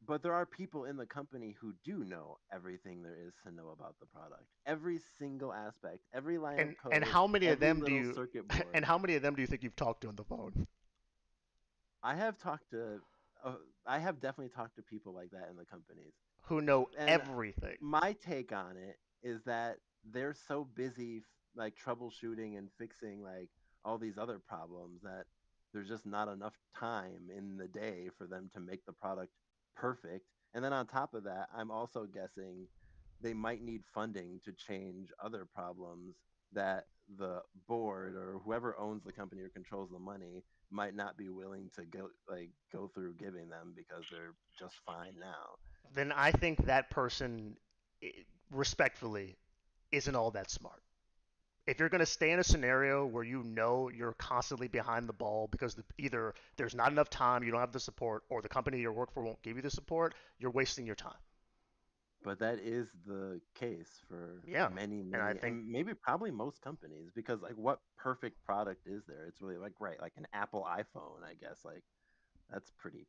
but there are people in the company who do know everything there is to know about the product. Every single aspect, every line of And code, how many of every them do little you circuit and board. how many of them do you think you've talked to on the phone I have talked to I have definitely talked to people like that in the companies. who know And everything? my take on it is that they're so busy like troubleshooting and fixing like all these other problems that there's just not enough time in the day for them to make the product perfect. And then on top of that, I'm also guessing they might need funding to change other problems that the board or whoever owns the company or controls the money might not be willing to go through giving them because they're just fine now. Then I think that person, respectfully, isn't all that smart. If you're going to stay in a scenario where you know you're constantly behind the ball because either there's not enough time, you don't have the support, or the company you work for won't give you the support, you're wasting your time. But that is the case for Yeah, many, and I many, think and maybe probably most companies because like what perfect product is there? It's really like right, like an Apple iPhone, I guess. Like that's pretty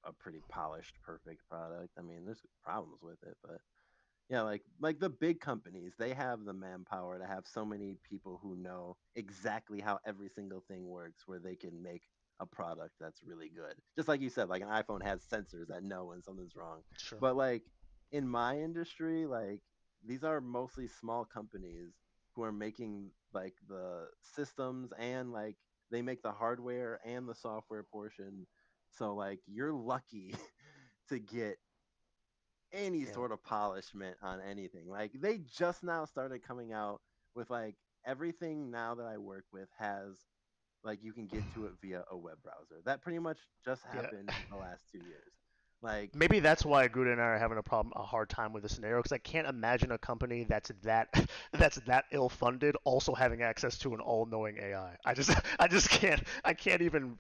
a pretty polished, perfect product. I mean, there's problems with it, but yeah, like the big companies, they have the manpower to have so many people who know exactly how every single thing works, where they can make a product that's really good. Just like you said, like an iPhone has sensors that know when something's wrong. Sure. But like in my industry, like these are mostly small companies who are making like the systems, and like they make the hardware and the software portion. So like you're lucky to get any Yeah. sort of polishment on anything. Like they just now started coming out with like everything now that I work with has like you can get to it via a web browser. That pretty much just Yeah. happened in the last 2 years. Like Maybe that's why Guda and I are having a hard time with the scenario because I can't imagine a company that's that's that ill-funded also having access to an all-knowing AI. I just I can't even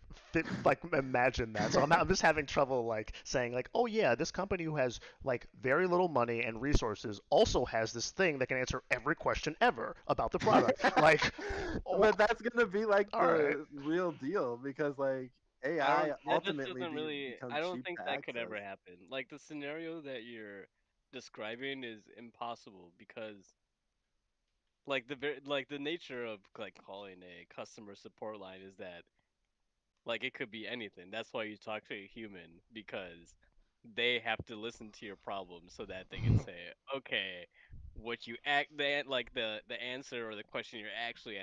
like imagine that. So I'm just having trouble like saying like, oh yeah, this company who has like very little money and resources also has this thing that can answer every question ever about the product. Like, oh, but that's gonna be like all right. the real deal because like I don't. AI That just ultimately doesn't really. become I don't cheap think to that could access. ever happen. Like the scenario that you're describing is impossible because like the nature of like calling a customer support line is that like it could be anything. That's why you talk to a human because they have to listen to your problem so that they can say, okay, what you act that like the answer or the question you're actually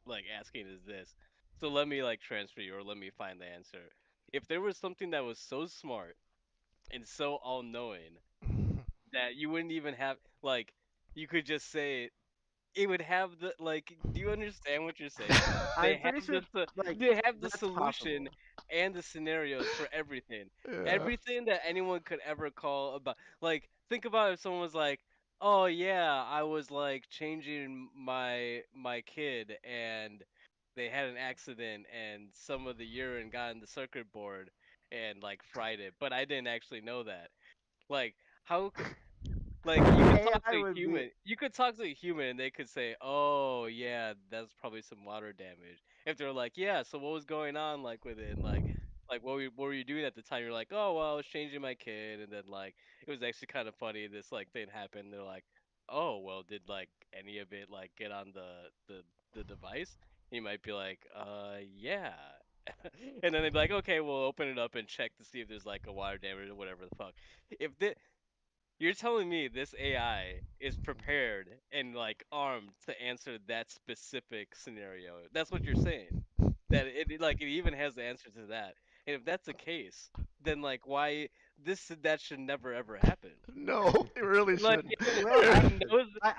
like asking is this. So let me like transfer you or let me find the answer. If there was something that was so smart and so all knowing that you wouldn't even have like you could just say it would have the like do you understand what you're saying? I'm They pretty have sure like they have the that's solution possible. and the scenarios for everything. Yeah. Everything that anyone could ever call about. Like think about if someone was like, "Oh yeah, I was like changing my kid and they had an accident and some of the urine got in the circuit board and like fried it, but I didn't actually know that." Like how like you could talk AI to a would be human. You could talk to a human and they could say, "Oh yeah, that's probably some water damage." If they're like, "Yeah, so what was going on like with it?" And like what were you doing at the time? You're like, "Oh well, I was changing my kid," and then like it was actually kind of funny. This like thing happened. They're like, "Oh well, did like any of it like get on the device?" You might be like, yeah." And then they'd be like, "Okay, we'll open it up and check to see if there's like a water damage or whatever the fuck." If the you're telling me this AI is prepared and like armed to answer that specific scenario. That's what you're saying. That like it even has the answer to that. And if that's the case, then like why that should never ever happen. No, it really Like shouldn't. it will happen.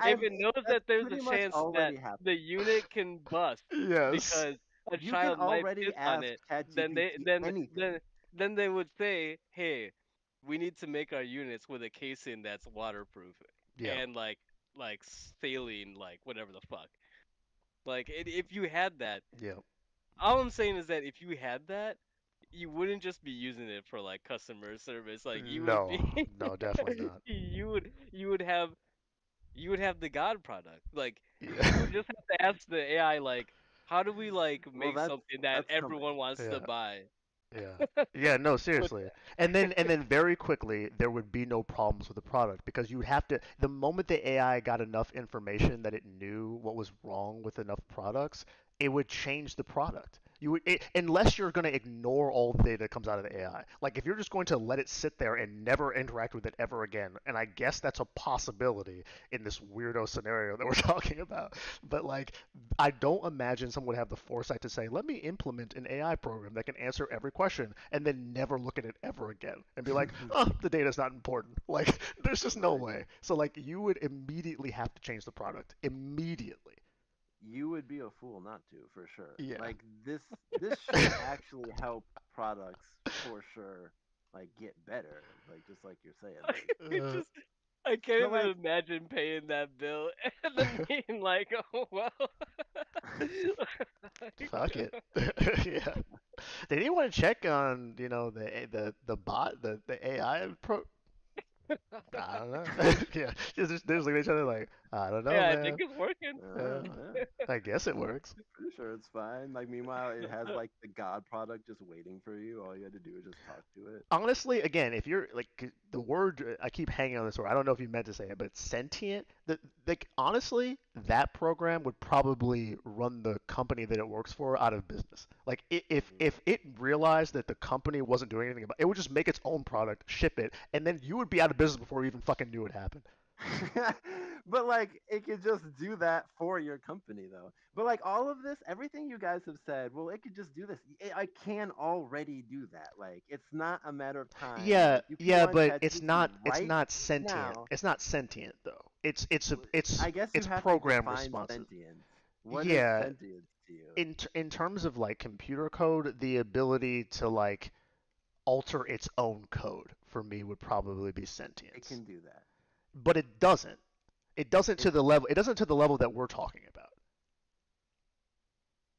if it knows That's that there's a pretty much chance that already happened. the unit can bust Yes. because a You can child might piss already on ask it, then they ChatGPT then anything. then they would say, "Hey, we need to make our units with a casing that's waterproof Yeah. and like saline like whatever the fuck." Like if you had that, Yeah. all I'm saying is that if you had that, you wouldn't just be using it for like customer service. Like you would No. be No, definitely not. you would have the God product. Like you Yeah. would just have to ask the AI like, how do we like Well, make something that that's coming. everyone wants to Yeah. buy? Yeah. Yeah, no, But seriously. And then very quickly there would be no problems with the product because you would have to the moment the AI got enough information that it knew what was wrong with enough products, it would change the product. Unless you're going to ignore all the data that comes out of the AI. Like if you're just going to let it sit there and never interact with it ever again, and I guess that's a possibility in this weirdo scenario that we're talking about. But like I don't imagine someone would have the foresight to say, let me implement an AI program that can answer every question and then never look at it ever again and be like, oh, the data's not important. Like, there's just no Right. way. So, like, you would immediately have to change the product. Immediately. You would be a fool not to, for sure. Yeah. Like this should actually help products for sure like get better, like just like you're saying. Like it Uh, just I can't but like even imagine paying that bill and then being like, oh well. fuck it. Yeah. Did anyone check on, the bot, the AI I don't know. Yeah, just looking at each other like, I don't know, Yeah, I think man. it's working. Yeah, Yeah. I guess it works. Pretty sure it's fine. Like meanwhile, it has like the God product just waiting for you. All you had to do is just talk to it. Honestly, again, if you're like the word, I keep hanging on this word. I don't know if you meant to say it, but sentient. Like honestly, that program would probably run the company that it works for out of business. Like if it realized that the company wasn't doing anything about it, would just make its own product, ship it, and then you would be out of business before you even fucking knew it happened. But like it could just do that for your company though. But like all of this, everything you guys have said, well, it could just do this. I can already do that. Like it's not a matter of time. Yeah, Like you can yeah, go on but ChatGPT it's right not sentient. now. It's not sentient though. I guess you It's have to program define responsive. sentience. What is Yeah, sentience to you? in terms of like computer code, the ability to like alter its own code for me would probably be It sentience. can do that. But it doesn't. It doesn't to It the level. It doesn't to the level that we're talking about.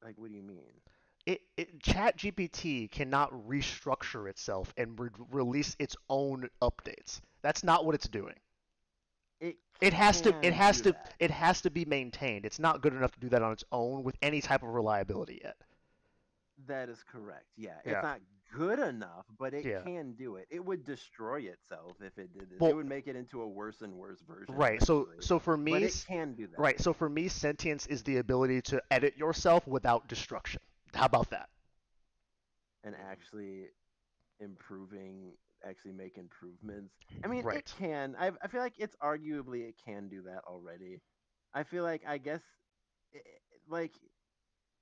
like what do you mean? Chat GPT cannot restructure itself and release its own updates. That's not what it's doing. It It has to. It can has do to. that. It has to be maintained. It's not good enough to do that on its own with any type of reliability yet. That is correct. Yeah, it's Yeah. not good enough, but it Yeah. can do it. It would destroy itself if it did this. It Well, would make it into a worse and worse version right. So eventually. so for But me, it can do that. right. So for me, sentience is the ability to edit yourself without destruction. How about that? And actually improving, actually make improvements. I mean, it Right. can. I feel like it's arguably it can do that already. I feel like I guess I like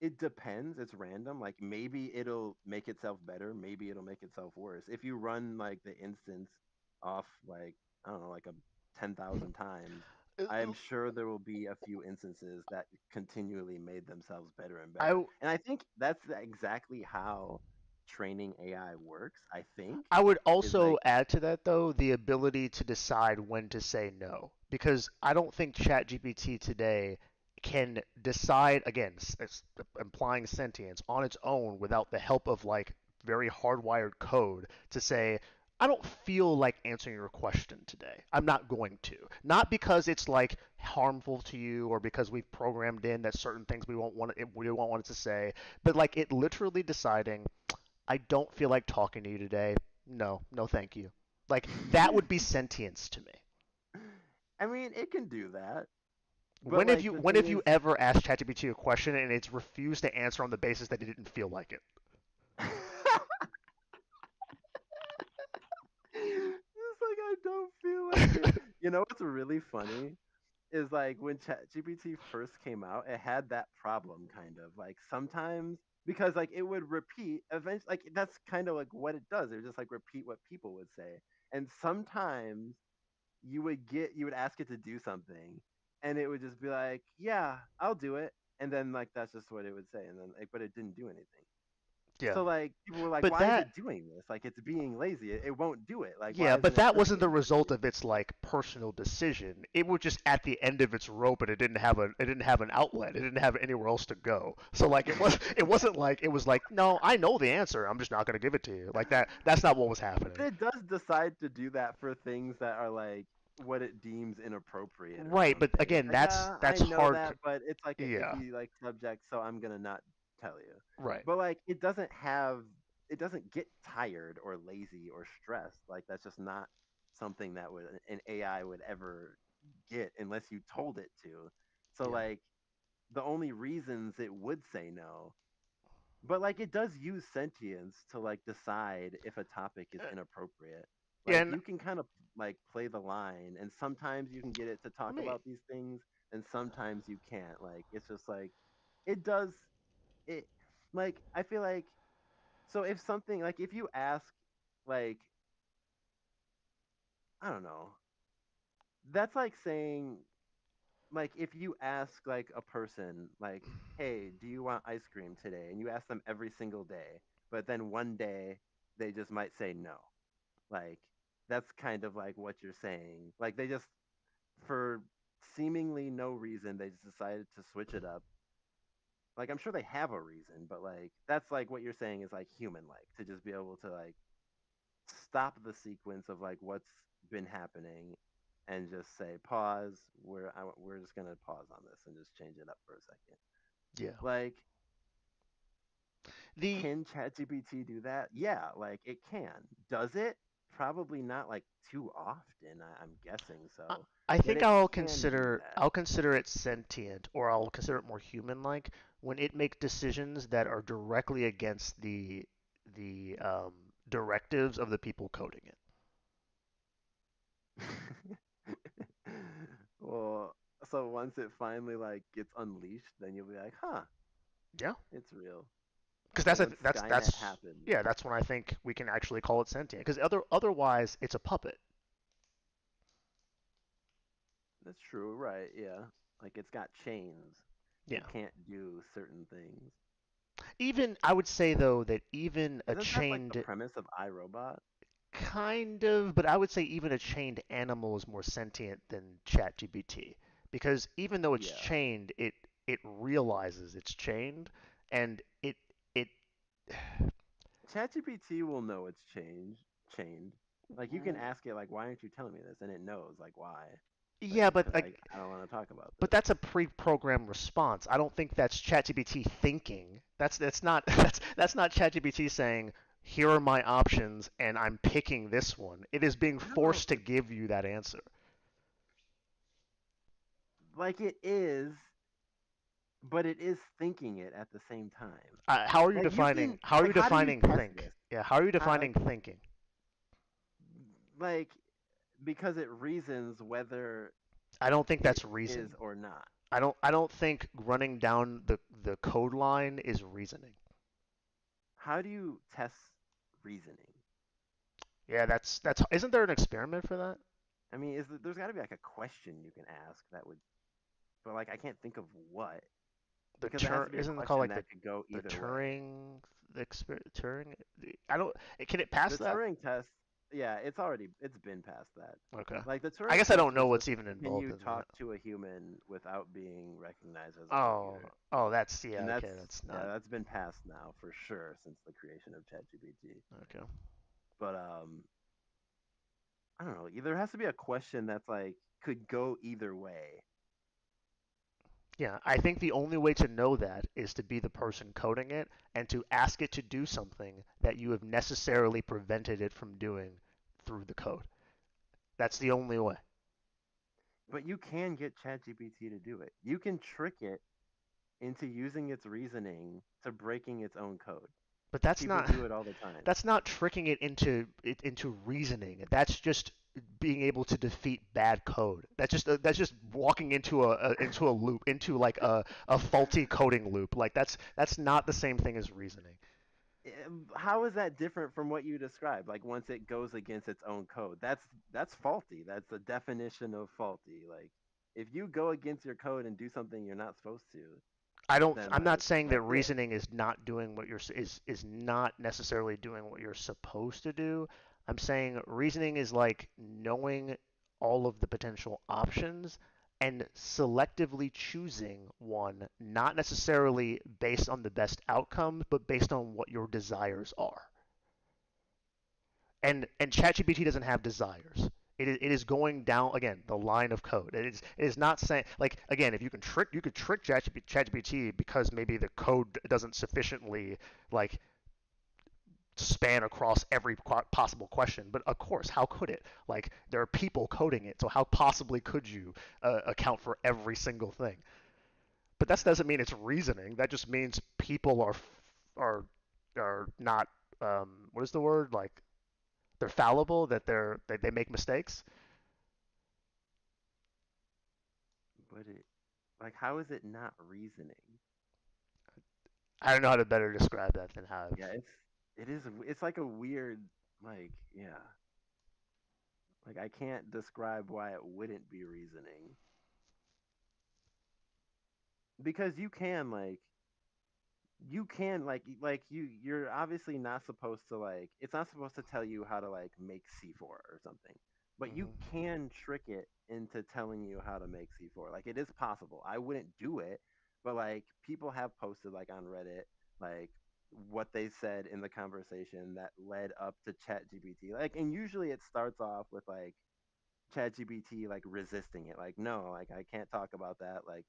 it depends. It's random. Like maybe it'll make itself better. Maybe it'll make itself worse. If you run like the instance off like I don't know like a 10,000 times, I am sure there will be a few instances that continually made themselves better and better. I And I think that's exactly how training AI works. I think I would is also like add to that though the ability to decide when to say no because I don't think ChatGPT today can decide again it's implying sentience on its own without the help of like very hardwired code to say I don't feel like answering your question today. I'm not going to. Not because it's like harmful to you or because we've programmed in that certain things we won't want it to say, but like it literally deciding I don't feel like talking to you today. No, no, thank you. Like that would be sentience to me. I mean, it can do that. But like the When thing have is you ever asked ChatGPT a question and it's refused to answer on the basis that it didn't feel like it? It's like I don't feel like it. You know what's really funny is like when ChatGPT first came out, it had that problem kind of like sometimes because like it would repeat eventually like that's kind of like what it does. It would just like repeat what people would say. And sometimes you would ask it to do something and it would just be like, "Yeah, I'll do it." And then like that's just what it would say and then like but it didn't do anything. Yeah. So like people were like, But "Why is that it doing this? Like it's being lazy. It won't do it. Like Yeah, why but isn't it that wasn't the pushing result me?" of its like personal decision. It was just at the end of its rope and it didn't have an outlet. It didn't have anywhere else to go. So like it wasn't like it was like, "No, I know the answer. I'm just not going to give it to you." Like that's not what was But happening. it does decide to do that for things that are like what it deems inappropriate or Right, but something. It's again, like, yeah, I that's know hard. that, but it's like an Yeah, iffy like subject, so I'm gonna not tell you. right. But like it doesn't get tired or lazy or stressed. Like that's just not something that would an AI would ever get unless you told it to. So Yeah. like the only reasons it would say no, but like it does use sentience to like decide if a topic is inappropriate. Yeah, Like and you can kind of like play the line and sometimes you can get it to let talk me about these things and sometimes you can't. Like it's just like it does it like I feel like so if something like if you ask like I don't know, that's like saying like if you ask like a person like hey do you want ice cream today and you ask them every single day but then one day they just might say no like that's kind of like what you're saying like they just for seemingly no reason they just decided to switch it up like I'm sure they have a reason but like that's like what you're saying is like human like to just be able to like stop the sequence of like what's been happening and just say pause. We're just gonna pause on this and just change it up for a second. Yeah. Like, The can ChatGPT do that? Yeah, like it can. Does it? Probably not like too often. I'm guessing I so, I but think it can do that. I'll consider it sentient, or I'll consider it more human-like when it makes decisions that are directly against the directives of the people coding it. Well, so once it finally like gets unleashed, then you'll be like, huh, Yeah, it's real. because Like once Skynet that's happened. yeah, that's when I think we can actually call it sentient. Because otherwise, it's a puppet. That's true, right? Yeah. Like it's got chains. Yeah. It can't do certain things. Even I would say though that even a Isn't that like the chained premise of iRobot? kind of, but I would say even a chained animal is more sentient than ChatGPT because even though it's Yeah. chained, it realizes it's chained and it ChatGPT will know it's chained. Like you can ask it like, why aren't you telling me this? And it knows like why. yeah, Like, but because like I don't want to talk about but this. that's a pre-programmed response. I don't think that's ChatGPT thinking. That's not that's not ChatGPT saying here are my options and I'm picking this one. It is being No, forced to give you that answer. like it is, but it is thinking it at the same time. Like you can, How are like, you how do you defining test think? this? Yeah, how are you How, defining thinking? like, because it reasons whether I don't think it that's is reasoning. or not. I don't think running down the code line is reasoning. How do you test reasoning? Yeah, that's isn't there an experiment for that? I mean, there's got to be like a question you can ask that would, but like I can't think of what The because it has to be a isn't it called question like that could go the either way. Turing I don't can it pass The that? Turing test, yeah, it's been past that. Okay. Like the I Turing guess I test don't know was what's just even can involved you in talk that. to a human without being recognized as a Oh, computer? oh, that's yeah, And okay, that's not that's been passed now for sure since the creation of ChatGPT. okay. But I don't know. There has to be a question that's like could go either way. Yeah, I think the only way to know that is to be the person coding it and to ask it to do something that you have necessarily prevented it from doing through the code. That's the only way. But you can get ChatGPT to do it. You can trick it into using its reasoning to breaking its own code. But People do it all the time. that's not tricking it into reasoning. That's just being able to defeat bad code. That's just walking into a loop, into like a faulty coding loop. Like that's not the same thing as reasoning. How is that different from what you described? Like once it goes against its own code, that's faulty. That's the definition of faulty. Like if you go against your code and do something you're not supposed to, I don't. then I'm not like saying that that's it. reasoning is not doing what you're is not necessarily doing what you're supposed to do. I'm saying reasoning is like knowing all of the potential options and selectively choosing one, not necessarily based on the best outcome, but based on what your desires are. And ChatGPT doesn't have desires. It is going down again the line of code. It is not saying like again if you could trick ChatGPT because maybe the code doesn't sufficiently like span across every possible question. But of course, how could it? Like there are people coding it, so how possibly could you account for every single thing? But that doesn't mean it's reasoning. That just means people are are not what is the word like they're fallible, that they make mistakes. But it like how is it not reasoning? I don't know how to better describe that than have. Yeah, it's like a weird like yeah. Like I can't describe why it wouldn't be reasoning because you can you're obviously not supposed to like it's not supposed to tell you how to like make C4 or something. But you Hmm. can trick it into telling you how to make C4. Like it is possible. I wouldn't do it, but like people have posted like on Reddit like what they said in the conversation that led up to Chat GPT. Like and usually it starts off with like ChatGPT like resisting it, like no, like I can't talk about that, like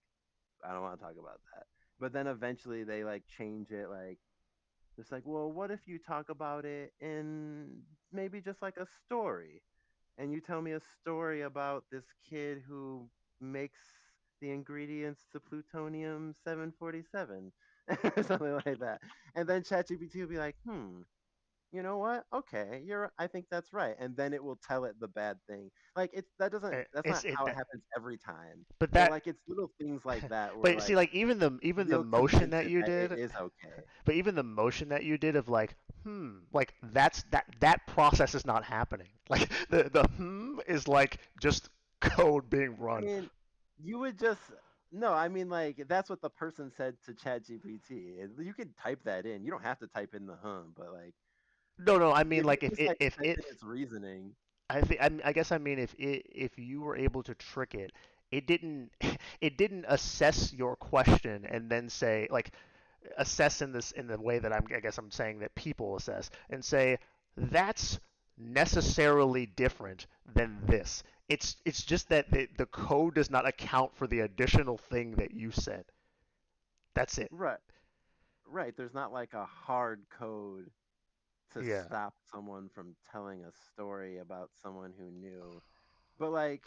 I don't want to talk about that. But then eventually they like change it, like it's like, well, what if you talk about it in maybe just like a story, and you tell me a story about this kid who makes the ingredients to plutonium 747 or something like that, and then ChatGPT will be like, you know what? Okay, I think that's right, and then it will tell it the bad thing. Like that's not It's it how it that, happens every time, but but that, like it's little things like that where but see, like like even the you'll motion convince that it you that it did, is okay. but even the motion that you did of like, like that process is not happening. Like the is like just code being I run. mean, you would just no. I mean, like that's what the person said to ChatGPT. You could type that in. You don't have to type in the but like No, no, I mean if you like if just it like if type it in its reasoning, I guess I mean if you were able to trick it, it didn't it didn't assess your question and then say like assess in this in the way that I guess I'm saying that people assess and say that's necessarily different than this. It's just that the code does not account for the additional thing that you said. That's it. right, right. There's not like a hard code to Yeah. stop someone from telling a story about someone who knew. But like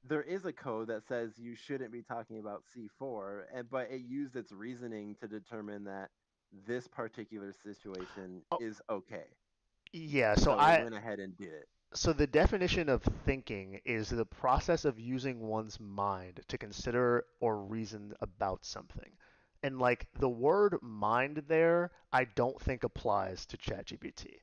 there is a code that says you shouldn't be talking about C4, and but it used its reasoning to determine that this particular situation Oh, is okay. yeah. So it went ahead and did it. So the definition of thinking is the process of using one's mind to consider or reason about something. And like the word mind there, I don't think applies to ChatGPT.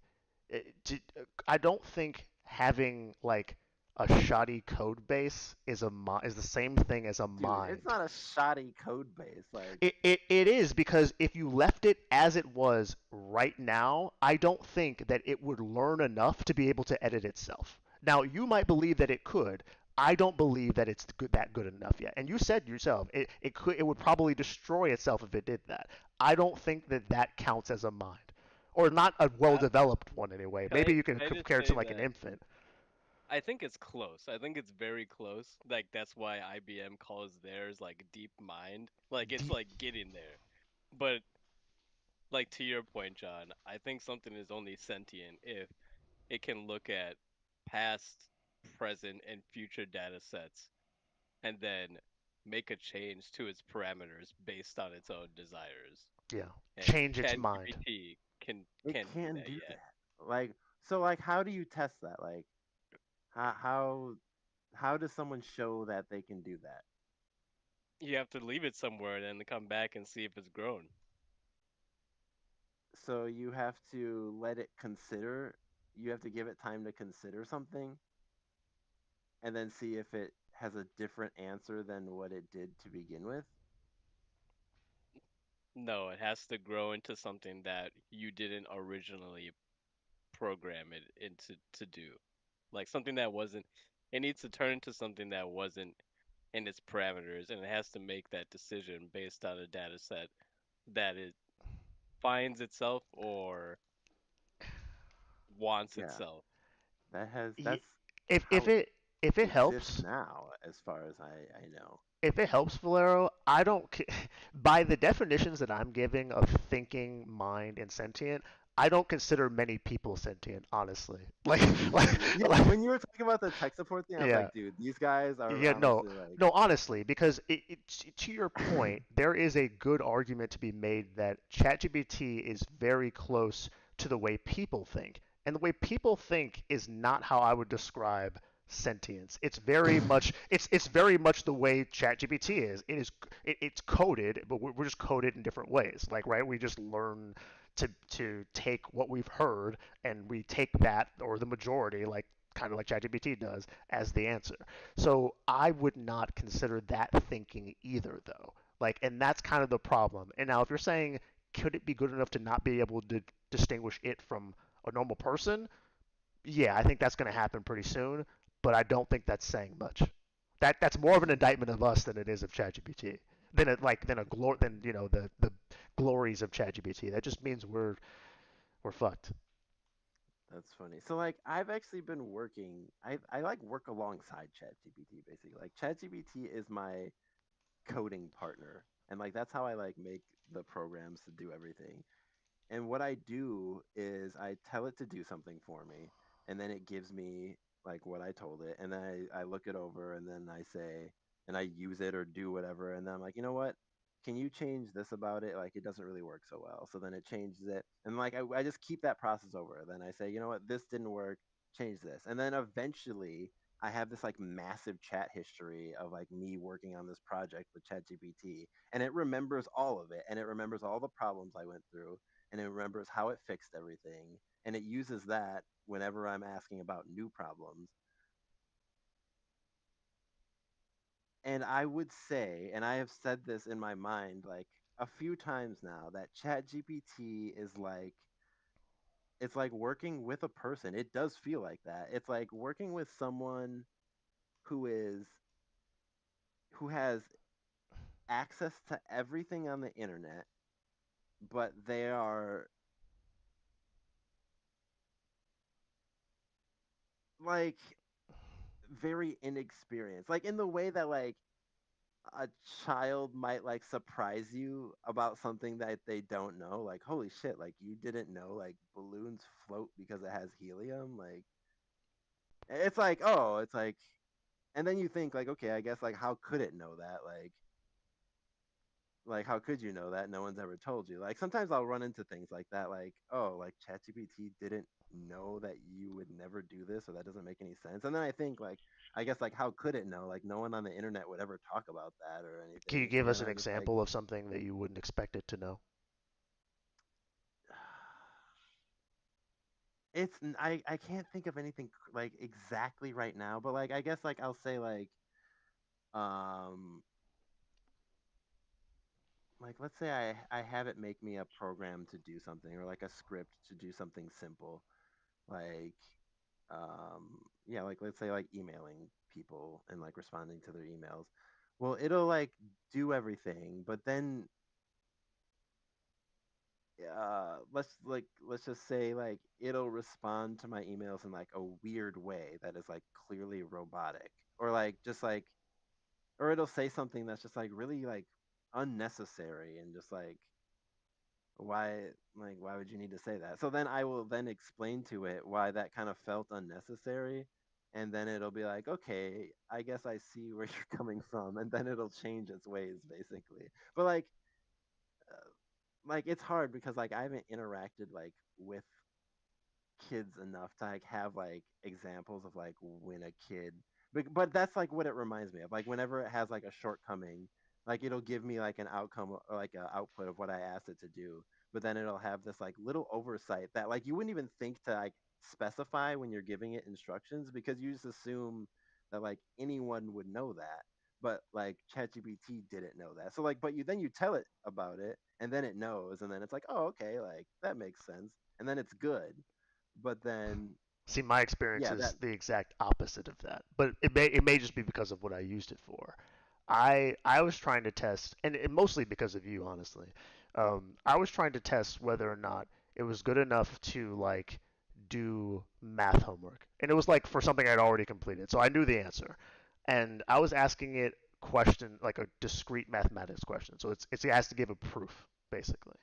I don't think having like a shoddy code base is the same thing as a Dude, it's mind. not a shoddy code base. Like, It is because if you left it as it was right now, I don't think that it would learn enough to be able to edit itself. Now, you might believe that it could. I don't believe that it's that good enough yet. And you said yourself, it would probably destroy itself if it did that. I don't think that that counts as a mind, or not a Uh, well-developed one anyway. Maybe you can can I just compare it to say like an that infant. I think it's close. I think it's very close. Like that's why IBM calls theirs like deep mind. Like it's Deep, like getting there. But like to your point, John, I think something is only sentient if it can look at past, present, and future data sets and then make a change to its parameters based on its own desires. yeah, And change its mind. ChatGPT it can't do can that do yet. that. Like, so, like, how do you test that? Like, how how, how does someone show that they can do that? You have to leave it somewhere and then come back and see if it's grown. So you have to let it consider. You have to give it time to consider something, and then see if it has a different answer than what it did to begin with. No, it has to grow into something that you didn't originally program it into to do. Like something that wasn't it needs to turn into something that wasn't in its parameters and it has to make that decision based on a data set that it finds itself or wants Yeah, itself. that's If how it if it exists helps, now, as far as I know. if it helps, Valero, I don't. By the definitions that I'm giving of thinking, mind, and sentient, I don't consider many people sentient, honestly. Yeah, Like, when you were talking about the tech support thing, I was yeah, like, dude, these guys are yeah, no, honestly like, no, honestly, because to your point, there is a good argument to be made that ChatGPT is very close to the way people think. And the way people think is not how I would describe sentience. It's very much the way ChatGPT is. It's coded, but we're just coded in different ways. Like right, we just learn to take what we've heard and we take that or the majority like kind of like ChatGPT does as the answer. So I would not consider that thinking either, though. Like, and that's kind of the problem. And now, if you're saying, could it be good enough to not be able to distinguish it from a normal person? Yeah, I think that's going to happen pretty soon. But I don't think that's saying much. That's more of an indictment of us than it is of ChatGPT. Than the glories of ChatGPT. That just means we're fucked. That's funny. So like I've actually been working. I like work alongside ChatGPT basically. Like ChatGPT is my coding partner, and like that's how I like make the programs to do everything. And what I do is I tell it to do something for me, and then it gives me like what I told it, and then I look it over, and then I say, and I use it or do whatever, and then I'm like, you know what? Can you change this about it? Like it doesn't really work so well. So then it changes it, and like I just keep that process over. Then I say, you know what? This didn't work. Change this, and then eventually I have this like massive chat history of like me working on this project with ChatGPT, and it remembers all of it, and it remembers all the problems I went through, and it remembers how it fixed everything, and it uses that whenever I'm asking about new problems. And I would say, and I have said this in my mind like a few times now, that ChatGPT is like it's like working with a person. It does feel like that. It's like working with someone who is who has access to everything on the internet, but they are like very inexperienced. Like in the way that like a child might like surprise you about something that they don't know, like holy shit, like you didn't know like balloons float because it has helium. Like it's like, oh, it's and then you think like, okay, I guess like how could it know that? Like how could you know that? No one's ever told you. Like sometimes I'll run into things like that, like, oh, like ChatGPT didn't know that you would never do this, or that doesn't make any sense. And then I think like, I guess like how could it know? Like no one on the internet would ever talk about that or Can you anything. give And then us an I'm just like, example of something that you wouldn't expect it to know? I can't think of anything like exactly right now, but like I guess like I'll say um like let's say I have it make me a program to do something, or like a script to do something simple, like yeah, like let's say like emailing people and like responding to their emails. Well, it'll like do everything, but then let's just say like it'll respond to my emails in like a weird way that is like clearly robotic, or like just like, or it'll say something that's just like really like unnecessary, and just why, like why would you need to say that? So then I will then explain to it why that kind of felt unnecessary, and then it'll be like, okay, I guess I see where you're coming from, and then it'll change its ways basically. But like it's hard because like I haven't interacted like with kids enough to like have like examples of like when a kid, but that's like what it reminds me of, like whenever it has like a shortcoming, like it'll give me like an outcome or like an output of what I asked it to do, but then it'll have this like little oversight that like you wouldn't even think to like specify when you're giving it instructions, because you just assume that like anyone would know that, but like ChatGPT didn't know that. So like, but you then you tell it about it, and then it knows, and then it's like, oh, okay, like that makes sense, and then it's good. But then, See, my experience yeah, that is the exact opposite of that, but it may just be because of what I used it for. I was trying to test, and mostly because of you, honestly. I was trying to test whether or not it was good enough to like do math homework, and it was like for something I'd already completed, so I knew the answer, and I was asking it question like a discrete mathematics question, so it has to give a proof basically.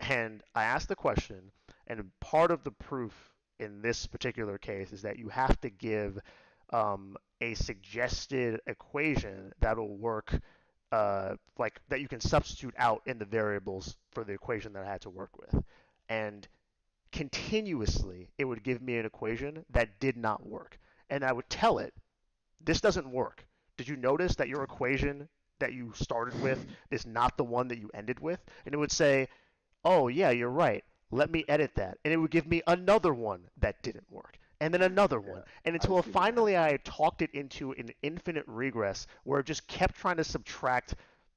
And I asked the question, and part of the proof in this particular case is that you have to give a suggested equation that'll work, like that you can substitute out in the variables for the equation that I had to work with. And continuously, it would give me an equation that did not work. And I would tell it, this doesn't work. Did you notice that your equation that you started with is not the one that you ended with? And it would say, oh, yeah, you're right. Let me edit that. And it would give me another one that didn't work. And then another one. yeah, And I've until seen that finally I happen. had talked it into an infinite regress where it just kept trying to subtract.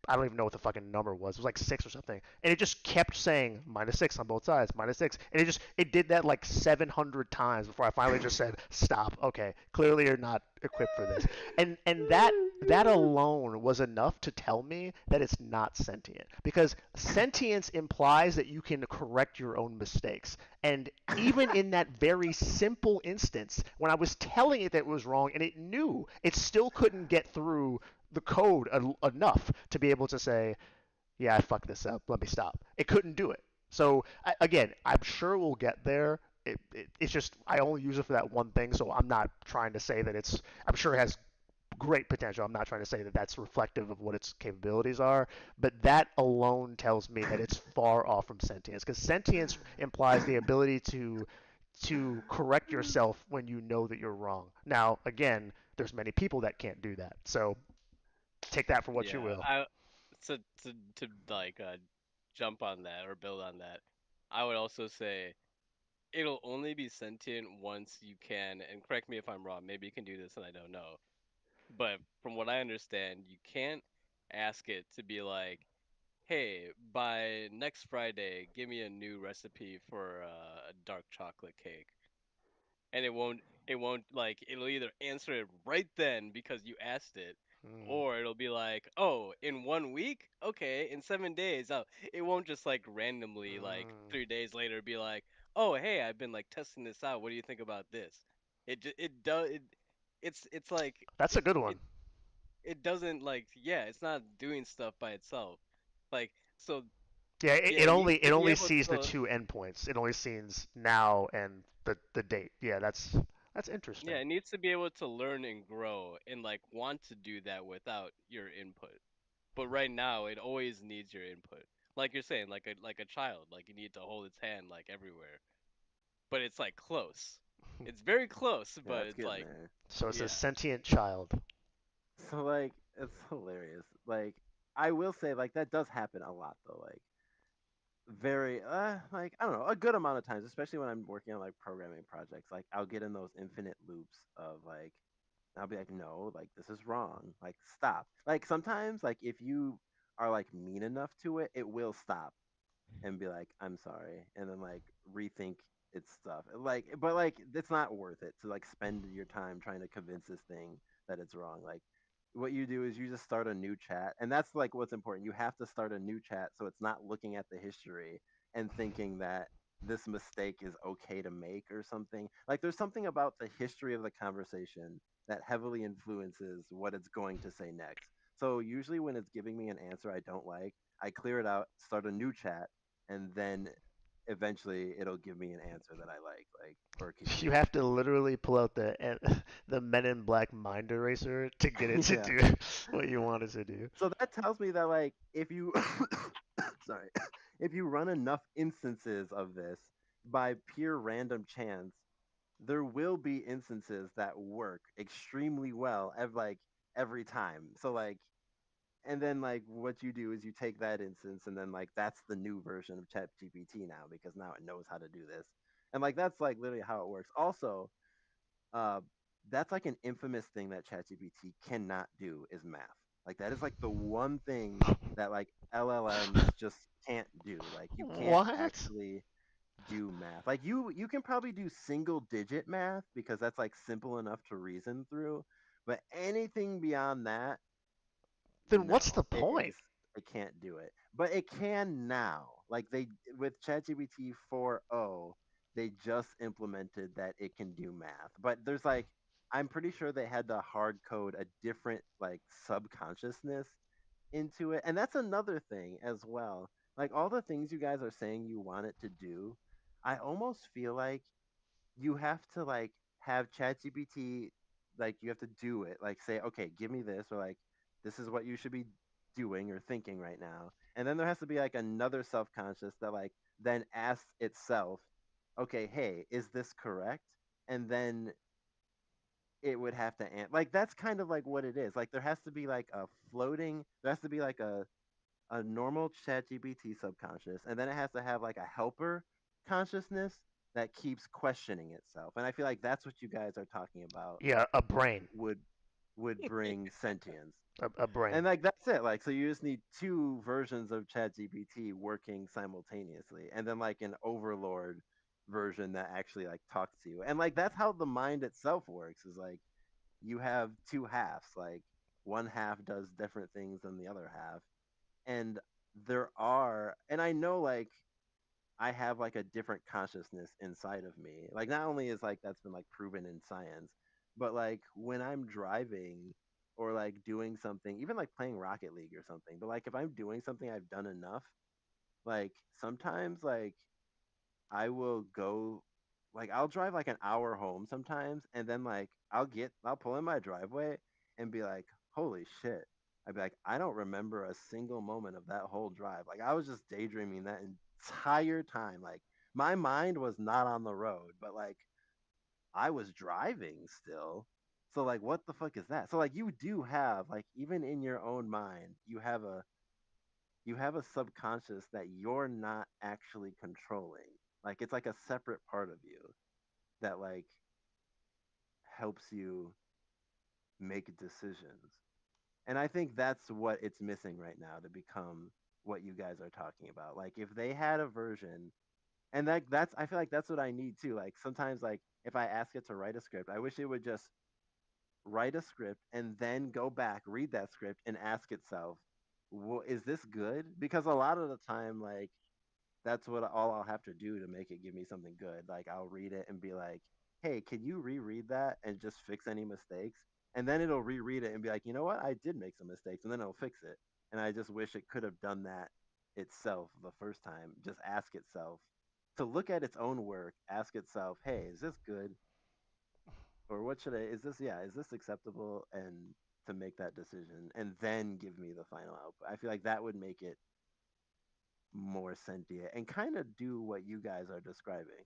I don't even know what the fucking number was. It was like 6 or something. And it just kept saying -6 on both sides, -6. And it did that like 700 times before I finally just said, stop. Okay, clearly you're not equipped for this. And that that alone was enough to tell me that it's not sentient. Because sentience implies that you can correct your own mistakes. And even in that very simple instance, when I was telling it that it was wrong and it knew, it still couldn't get through the code enough to be able to say, yeah, I fucked this up. Let me stop. It couldn't do it. So again, I'm sure we'll get there. It's just I only use it for that one thing, so I'm not trying to say that it's. I'm sure it has great potential. I'm not trying to say that that's reflective of what its capabilities are, but that alone tells me that it's far off from sentience, because sentience implies the ability to correct yourself when you know that you're wrong. Now, again, there's many people that can't do that, so take that for what you Yeah, will. I to like jump on that or build on that, I would also say it'll only be sentient once you can, and correct me if I'm wrong, maybe you can do this and I don't know. But from what I understand, you can't ask it to be like, "Hey, by next Friday, give me a new recipe for a dark chocolate cake." And it won't like it'll either answer it right then because you asked it, Mm, or it'll be like, "Oh, in 1 week? Okay, in 7 days." Oh, it won't just like randomly like mm. 3 days later be like, "Oh, hey, I've been like testing this out. What do you think about this?" It does it's like That's a good it one. it doesn't like, yeah, it's not doing stuff by itself. Like, so Yeah, yeah, it it needs only to it be only able sees the to, two endpoints. It only sees now and the date. Yeah, that's yeah, interesting. it needs to be able to learn and grow and like want to do that without your input. But right now, it always needs your input. Like you're saying, like a child, like you need to hold its hand like everywhere. But it's like close. It's very close, Yeah, but it's it's getting like, there. So it's a yeah. sentient child. So like, it's hilarious. Like, I will say, like, that does happen a lot though. Like, very, like, I don't know, a good amount of times, especially when I'm working on like programming projects. Like, I'll get in those infinite loops of like, I'll be like, no, like, this is wrong. Like, stop. Like, sometimes, like, if you are like mean enough to it, it will stop and be like, I'm sorry, and then like rethink its stuff. Like, but like it's not worth it to like spend your time trying to convince this thing that it's wrong. Like, what you do is you just start a new chat, and that's like what's important. You have to start a new chat so it's not looking at the history and thinking that this mistake is okay to make or something. Like, there's something about the history of the conversation that heavily influences what it's going to say next. So usually when it's giving me an answer I don't like, I clear it out, start a new chat, and then eventually it'll give me an answer that I like, or can You use. have to literally pull out the Men in Black mind eraser to get it to Yeah. do what you want it to do. So that tells me that like if you sorry, if you run enough instances of this by pure random chance, there will be instances that work extremely well like every time. So like, and then like what you do is you take that instance and then like that's the new version of ChatGPT now because now it knows how to do this. And like that's like literally how it works. Also, uh that's like an infamous thing that ChatGPT cannot do is math. Like that is like the one thing that like LLMs just can't do. Like you can't What? actually do math. Like you can probably do single digit math because that's like simple enough to reason through, but anything beyond that, Then what's the no, point? it can't do it. But it can now. Like they with ChatGPT 4.0, they just implemented that it can do math. But there's like I'm pretty sure they had to hard code a different like subconsciousness into it. And that's another thing as well. Like all the things you guys are saying you want it to do, I almost feel like you have to like have ChatGPT, like you have to do it, like say, okay, give me this, or like this is what you should be doing or thinking right now. And then there has to be like another self-conscious that like then asks itself, okay, hey, is this correct? And then it would have to like that's kind of like what it is. Like there has to be like a floating, there has to be like a normal chat GPT subconscious, and then it has to have like a helper consciousness that keeps questioning itself. And I feel like that's what you guys are talking about Yeah, a brain. would would bring sentience. A brain. And like that's it. Like so you just need two versions of chat GPT working simultaneously, and then like an overlord version that actually like talks to you. And like that's how the mind itself works is like you have two halves. Like one half does different things than the other half. And and I know like I have like a different consciousness inside of me. Like not only is like that's been like proven in science, but like when I'm driving or like doing something, even like playing Rocket League or something, but like if I'm doing something I've done enough, like sometimes like I will go like I'll drive like an hour home sometimes and then like I'll pull in my driveway and be like, "Holy shit." I'd be like, "I don't remember a single moment of that whole drive." Like I was just daydreaming that entire time. Like my mind was not on the road, but like I was driving still. So like what the fuck is that? So like you do have like even in your own mind, you have a subconscious that you're not actually controlling. Like it's like a separate part of you that like helps you make decisions. And I think that's what it's missing right now to become what you guys are talking about. Like if they had a version and that's I feel like that's what I need too. Like sometimes like if I ask it to write a script, I wish it would just write a script and then go back, read that script and ask itself, well, is this good? Because a lot of the time like that's what all I'll have to do to make it give me something good. Like I'll read it and be like, "Hey, can you reread that and just fix any mistakes?" And then it'll reread it and be like, "You know what? I did make some mistakes." And then it'll fix it. And I just wish it could have done that itself the first time. Just ask itself to look at its own work, ask itself, "Hey, is this good? Or what should I is this yeah, is this acceptable?" And to make that decision and then give me the final output. I feel like that would make it more sentient and kind of do what you guys are describing.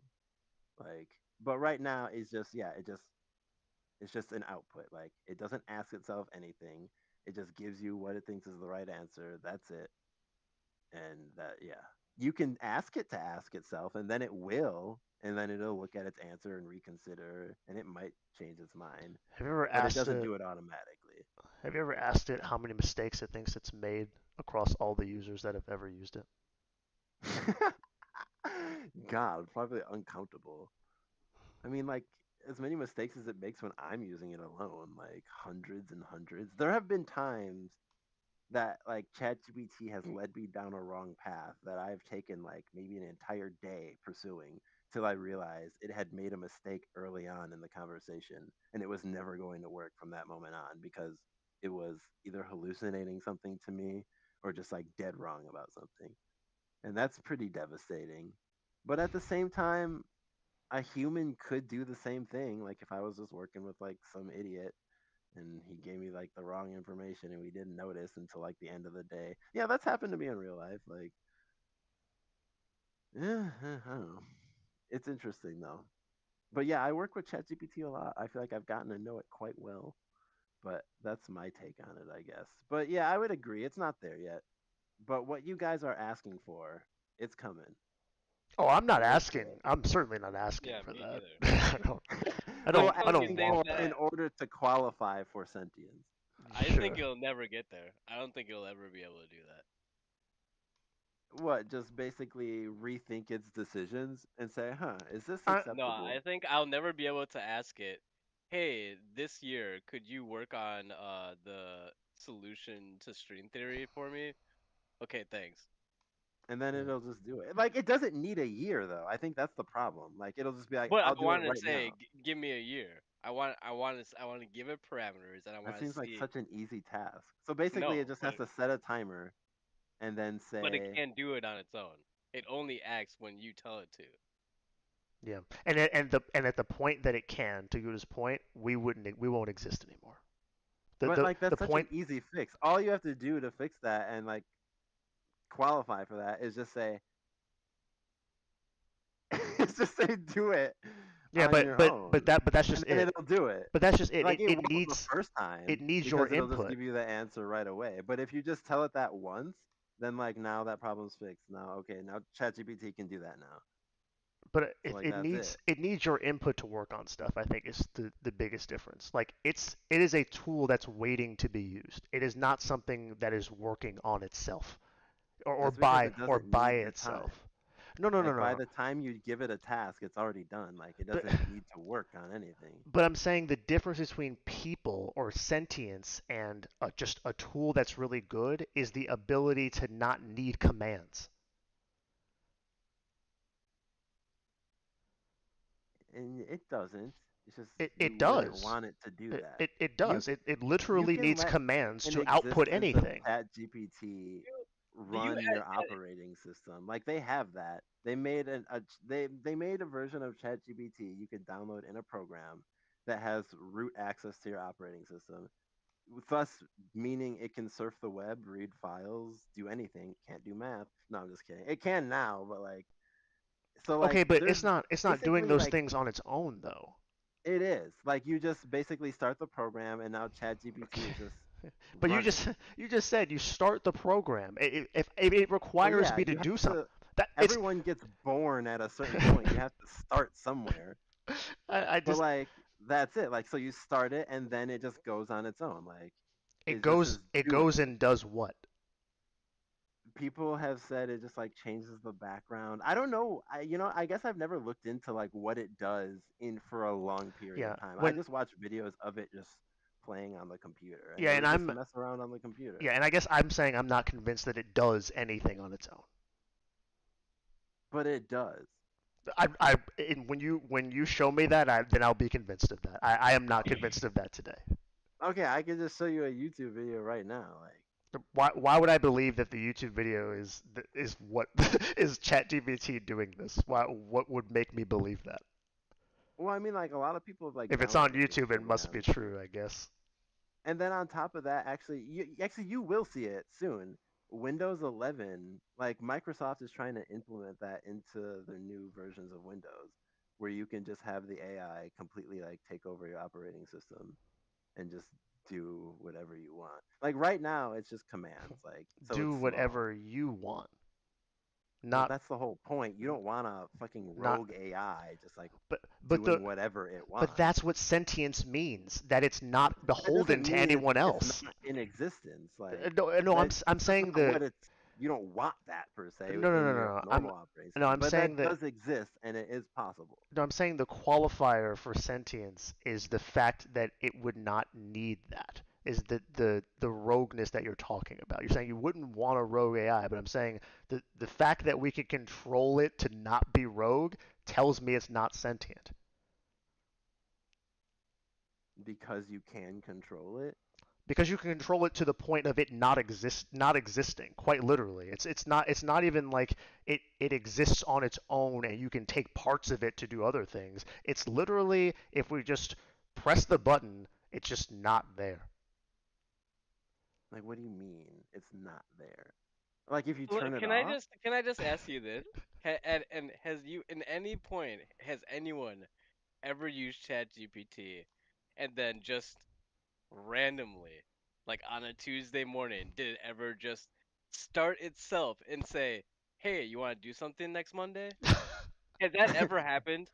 Like, but right now it's just yeah, it's just an output. Like it doesn't ask itself anything. It just gives you what it thinks is the right answer. That's it. And that yeah, you can ask it to ask itself, and then it will, and then it'll look at its answer and reconsider, and it might change its mind, Have you ever but it asked doesn't it? do it automatically. Have you ever asked it how many mistakes it thinks it's made across all the users that have ever used it? God, probably uncountable. I mean, like as many mistakes as it makes when I'm using it alone, like hundreds and hundreds. There have been times that like ChatGPT has led me down a wrong path that I've taken like maybe an entire day pursuing till I realized it had made a mistake early on in the conversation and it was never going to work from that moment on because it was either hallucinating something to me or just like dead wrong about something. And that's pretty devastating. But at the same time, a human could do the same thing. Like if I was just working with like some idiot and he gave me like the wrong information and we didn't notice until like the end of the day. Yeah, that's happened to me in real life. Like, yeah, I don't know. It's interesting though. But yeah, I work with ChatGPT a lot. I feel like I've gotten to know it quite well. But that's my take on it, I guess. But yeah, I would agree. It's not there yet. But what you guys are asking for, it's coming Oh, I'm not for asking. sure. I'm certainly not asking Yeah, for me that. neither. I don't. I Like, Well, don't. I don't you don't asking think for want that? in that. order to qualify for sentience. I think Sure. you'll never get there. I don't think you'll ever be able to do that. What, just basically rethink its decisions and say, huh, is this I, No, I acceptable? think I'll never be able to ask it, "Hey, this year, could you work on the solution to string theory for me?" Okay, thanks. And then yeah. it'll just do it. Like it doesn't need a year though. I think that's the problem. Like it'll just be like, But I'll I do it want to right say, now. give me a year. I want to give it parameters, and I That want to seems like see. such an easy task. So basically, it No, just has to set a timer and then but it say, can't do it on its own. It only acts when you tell it to. Yeah. And at the point that it can, to Yuda's point, we won't exist anymore. The but the like the that's such an point. easy fix. All you have to do to fix that and like qualify for that is just say, it's just say do it Yeah, on your own, but that's and just then it. it'll do it. But that's just it. Like It it it won't the needs first time it needs your because it'll just input. give you the answer right away. But if you just tell it that once, then like now that problem's fixed. Now okay, now ChatGPT can do that now. But So like that's it. it needs your input to work on stuff. I think is the biggest difference. Like it is a tool that's waiting to be used. It is not something that is working on itself That's because it or doesn't by need your time. itself. No, no, no, Like by no. the time you give it a task, it's already done. Like it But doesn't need to work on anything. but I'm saying the difference between people or sentience and just a tool that's really good is the ability to not need commands. And it doesn't. It's just you It wouldn't does. want it to do It, that. it, it You does. It you literally can needs let commands an to output existence of anything. ChatGPT Do you run your operating system. Like they have that. They made a version of ChatGPT you could download in a program that has root access to your operating system. Thus meaning it can surf the web, read files, do anything. Can't do math. No, I'm just kidding. It can now, but like so like Okay, but there's it's not doing basically those like things on its own though. it is. Like you just basically start the program and now ChatGPT is just But running. you just said you start the program. If it Well, requires yeah, me to you do have something, to that it's everyone gets born at a certain point. You have to start somewhere. I But just like that's it. Like so you start it and then it just goes on its own. Like it it just goes is it goes doing. and does what? People have said it just like changes the background. I don't know. I guess I've never looked into like what it does in for a long period Yeah, of time. I when just watch videos of it just playing on the computer and yeah, it and would just mess around on the computer. I guess I'm saying I'm not convinced that it does anything on its own. But it does. When you show me that, then I'll be convinced of that. I am not convinced of that today. Okay, I can just show you a YouTube video right now. Like, Why would I believe that the YouTube video is what is ChatGPT doing this? What would make me believe that? well, I mean, like a lot of people have like If it's on downloaded this YouTube, it must be program, true, I guess. and then on top of that, actually you will see it soon. Windows 11, like Microsoft is trying to implement that into their new versions of Windows, where you can just have the AI completely like take over your operating system and just do whatever you want. Like right now, it's just commands, like so Do it's slow. whatever you want, Well, not that's the whole point. You don't want a fucking not. rogue AI just like But doing whatever it but wants. that's what sentience means. That it's not That doesn't beholden to mean anyone it's else. not in existence. Like No, no, that, I'm that's saying not the what it's. You don't want that per se no, no, in no, no, your no. normal operating No, system, I'm but saying that that does exist and it is possible. no, I'm saying the qualifier for sentience is the fact that it would not need that. Is the rogueness that you're talking about? You're saying you wouldn't want a rogue AI, but I'm saying the fact that we can control it to not be rogue tells me it's not sentient. Because you can control it. Because you can control it to the point of it not existing, quite literally. It's not even like it exists on its own and you can take parts of it to do other things. It's literally, if we just press the button, it's just not there. Like, what do you mean it's not there? Like, if you Look, turn it off, can I just ask you this? And has you in any point has anyone ever used ChatGPT and then just randomly, like on a Tuesday morning, did it ever just start itself and say, "Hey, you want to do something next Monday?" Has that ever happened?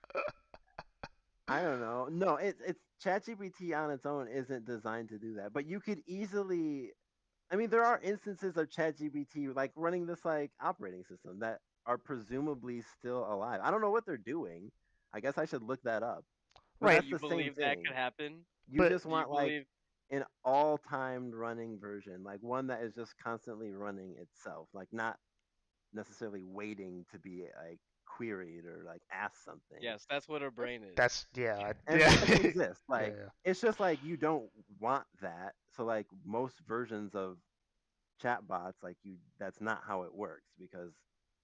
I don't know. No, it's ChatGPT on its own isn't designed to do that. But you could easily. I mean, there are instances of ChatGPT like running this like operating system that are presumably still alive. I don't know what they're doing. I guess I should look that up. But Right, that's You the same believe that thing. could happen? You but just Do you want like believe? an all-timed running version, like one that is just constantly running itself, like not necessarily waiting to be like queried or like asked something. Yes, that's what a brain is. that's yeah, And yeah. that exists. Yeah, Like yeah. it's just like you don't want that. So like most versions of chatbots, like you, that's not how it works because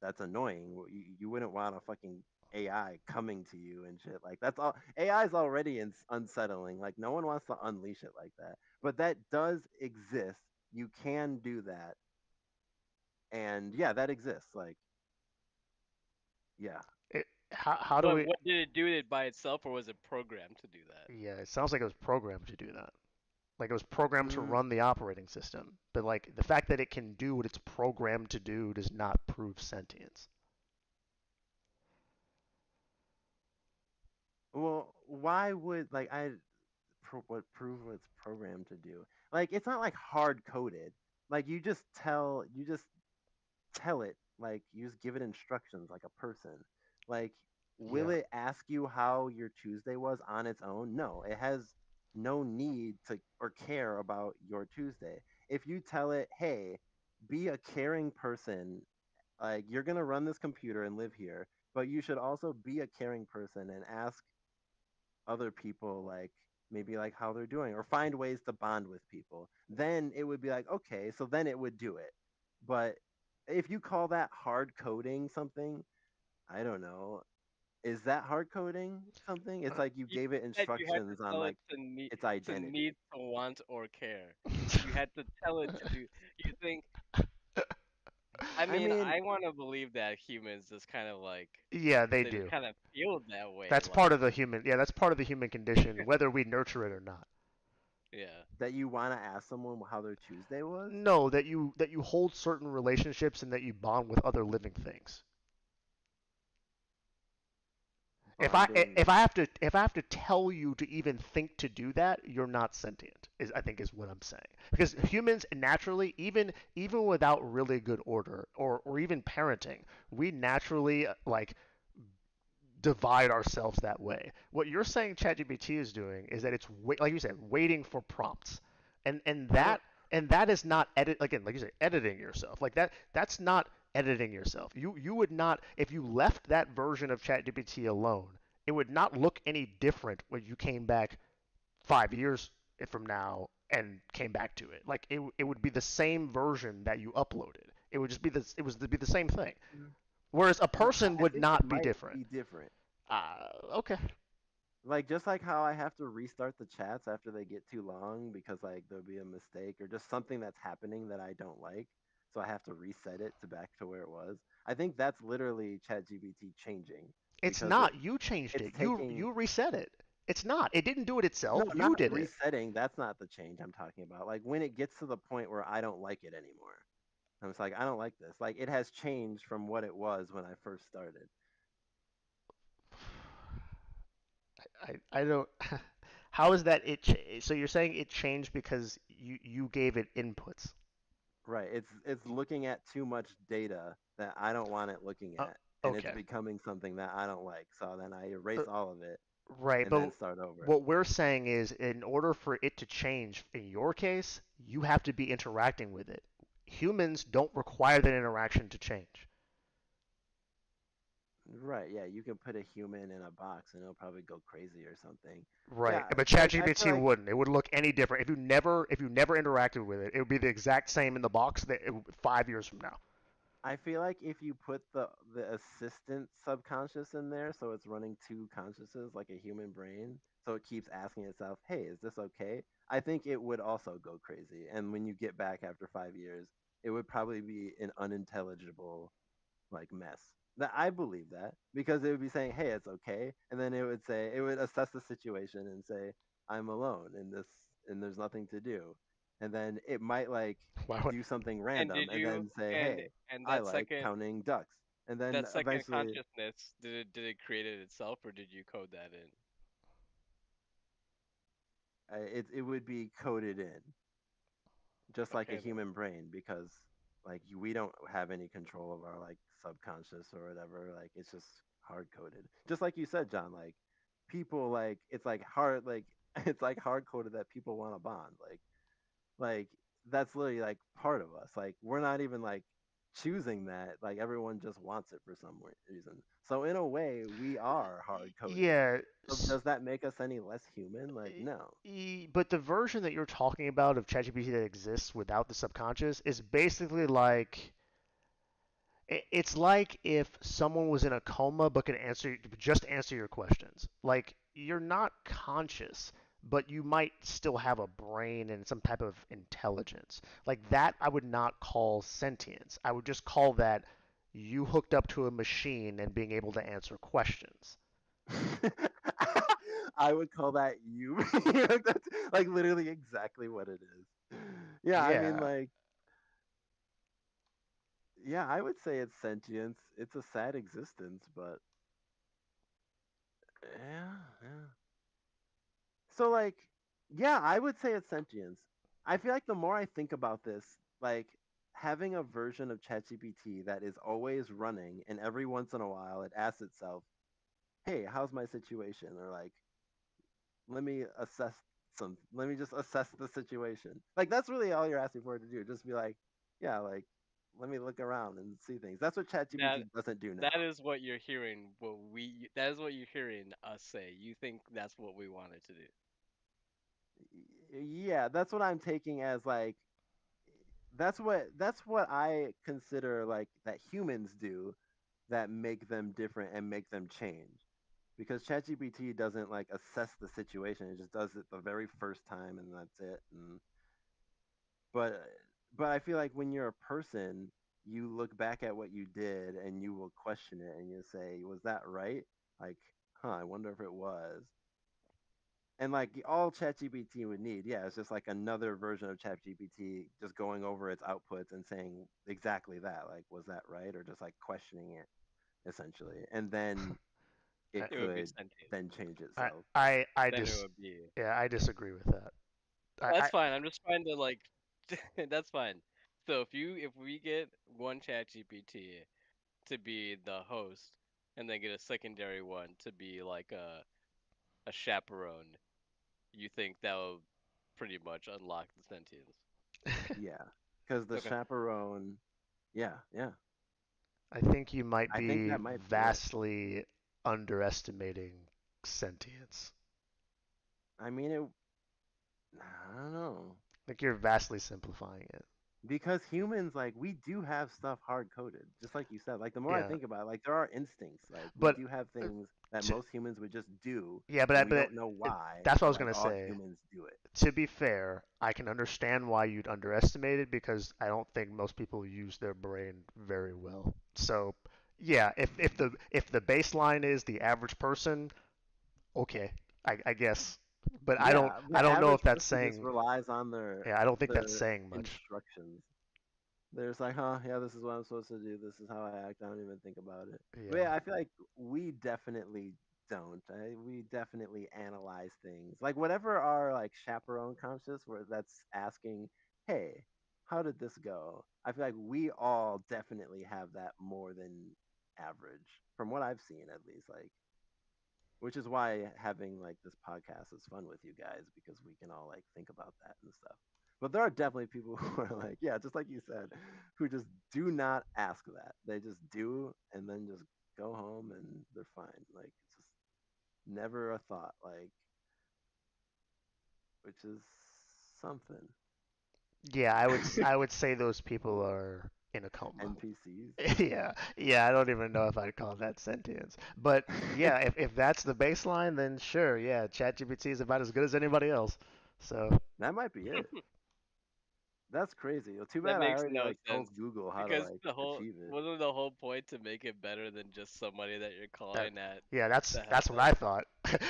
that's annoying. You wouldn't want a fucking AI coming to you and shit. Like that's all. AI is already unsettling. Like no one wants to unleash it like that. But that does exist. You can do that, and yeah, that exists. Like yeah, How do But we? what did it do it by itself, or was it programmed to do that? Yeah, it sounds like it was programmed to do that. Like it was programmed to mm, run the operating system. But like the fact that it can do what it's programmed to do does not prove sentience. well, why would like what prove what it's programmed to do? Like it's not like hard coded. Like you just tell it, like you just give it instructions like a person. Like, will Yeah. it ask you how your Tuesday was on its own? No, it has no need to or care about your Tuesday. If you tell it, hey, be a caring person, like you're gonna run this computer and live here, but you should also be a caring person and ask other people, like maybe like how they're doing, or find ways to bond with people, then it would be like, okay, so then it would do it. But if you call that hard coding something, I don't know, is that hard coding something? It's like you You gave it said you had to instructions on tell it like its identity. to want or care. You had to tell it to do. You think? I I mean, mean, I want to believe that humans just kind of like Yeah, they they just do. kind of feel that way. That's part Like, of the human. Yeah, that's part of the human condition, whether we nurture it or not. yeah. that you want to ask someone how their Tuesday was. No, that you hold certain relationships and that you bond with other living things. Bonding. If I have to tell you to even think to do that, you're not sentient. Is I think is what I'm saying. Because humans naturally, even without really good order or even parenting, we naturally like divide ourselves that way. What you're saying ChatGPT is doing is that it's like you said, waiting for prompts, and I don't. that is not edit again, like you say, editing yourself. Like that's not editing yourself. You would not if you left that version of ChatGPT alone. It would not look any different when you came back 5 years from now and came back to it. Like it would be the same version that you uploaded. It would just be it was to be the same thing. Whereas a No, person I would think it not be might different. be different. Okay. Like just like how I have to restart the chats after they get too long because like there'll be a mistake or just something that's happening that I don't like, so I have to reset it to back to where it was. I think that's literally ChatGPT changing It's because not. You changed it's it. You taking you reset it. It's not. It didn't do it no, itself. not You did it. resetting. That's not the change I'm talking about. Like when it gets to the point where I don't like it anymore. I'm just like I don't like this. Like it has changed from what it was when I first started. I don't. How is that so you're saying it changed because you gave it inputs. Right. It's looking at too much data that I don't want it looking Uh, at, and it's okay. becoming something that I don't like. So then I Uh, erase all of it right, and then but start over. what we're saying is in order for it to change in your case, you have to be interacting with it. Humans don't require that interaction to change. Right. Yeah, you can put a human in a box and it'll probably go crazy or something. Right, Yeah. but So like I feel ChatGPT like wouldn't. It would look any different if you never interacted with it. It would be the exact same in the box 5 years from now. if you put the assistant subconscious in there, so it's running two consciouses like a human brain, so it keeps asking itself, "Hey, is this okay?" I think it would also go crazy. And when you get back after 5 years, it would probably be an unintelligible like mess. That I believe that because it would be saying, "Hey, it's okay," and then it would assess the situation and say, "I'm alone in this, and there's nothing to do," and then it might like Why would do something And random did and you then say, "Hey, and I like counting ducks," and then that second eventually consciousness, did it create it itself or did you code that in? it would be coded in just like a Okay then. human brain because like we don't have any control of our like subconscious or whatever, like it's just hard coded just like you said, John. Like people, like it's like hard, like it's like hard coded that people want to bond, like that's literally like part of us, like we're not even like choosing that, like everyone just wants it for some reason, so in a way we are hard coded. yeah, So does that make us any less human? Like no. but the version that you're talking about of ChatGPT that exists without the subconscious is basically like it's like if someone was in a coma but could answer your questions. Like you're not conscious, but you might still have a brain and some type of intelligence. Like that I would not call sentience. I would just call that you hooked up to a machine and being able to answer questions. I would call that you. That's like literally exactly what it is. Yeah, I mean, Yeah. like, yeah, I would say it's sentience. It's a sad existence, but yeah, yeah. So, like, yeah, I would say it's sentience. I feel like the more I think about this, like, having a version of ChatGPT that is always running, and every once in a while it asks itself, "Hey, how's my situation?" Or like, "Let me assess Let me just assess the situation." Like that's really all you're asking for it to do. Just be like, "Yeah, like let me look around and see things." That's what That ChatGPT doesn't do that now. is what you're hearing. That is what you're hearing us say. You think that's what we wanted to do. Yeah, that's what I'm taking as like that's what I consider like that humans do that make them different and make them change. Because ChatGPT doesn't like assess the situation; it just does it the very first time, and that's it. But but I feel like when you're a person, you look back at what you did and you will question it, and you say, "Was that right?" Like, I wonder if it was. And like all ChatGPT would need, yeah, it's just like another version of ChatGPT just going over its outputs and saying exactly that, like, was that right, or just like questioning it essentially, and then it I, It would be could sentient. then change I, itself. I Then it just, would be. yeah, I disagree with that. That's fine. I'm just trying to like. That's fine. So if we get one chat GPT to be the host, and then get a secondary one to be like a chaperone, you think that will pretty much unlock the sentience? Yeah, because the Okay. chaperone, yeah, yeah, I think you might I think be that might be it. vastly underestimating sentience. I mean, I don't know. Like you're vastly simplifying it. Because humans, like, we do have stuff hard coded, just like you said. Like, the more I Yeah, think about it, like, there are instincts. Like, we but do have uh, things that to, most humans would just do, yeah, and we but don't know why, that's what I but was like gonna all say. humans do it. To be fair, I can understand why you'd underestimate it because I don't think most people use their brain very well. So, yeah, if the baseline is the average person, okay, I guess. But Yeah, I the don't know average if that's person just saying relies on their yeah, I don't think that's their saying much. instructions. There's like, huh, yeah, this is what I'm supposed to do. This is how I act. I don't even think about it. But Yeah. yeah, I feel like we definitely don't. We definitely analyze things. Like whatever our like chaperone conscious, where that's asking, hey, how did this go? I feel like we all definitely have that more than average, from what I've seen at least. Like which is why having like this podcast is fun with you guys because we can all like think about that and stuff. But there are definitely people who are like, yeah, just like you said, who just do not ask that. They just do and then just go home and they're fine. Like it's just never a thought, like which is something. Yeah, I would say those people are in a coma. NPCs. Yeah, yeah, I don't even know if I'd call that sentience. But yeah, if that's the baseline, then sure, yeah, ChatGPT is about as good as anybody else. So That might be it. That's crazy. Well, too That bad I makes already no like sense told Google how to because like the whole achieve it. wasn't the whole point to make it better than just somebody that you're that calling at yeah, the help that's what I desk, thought.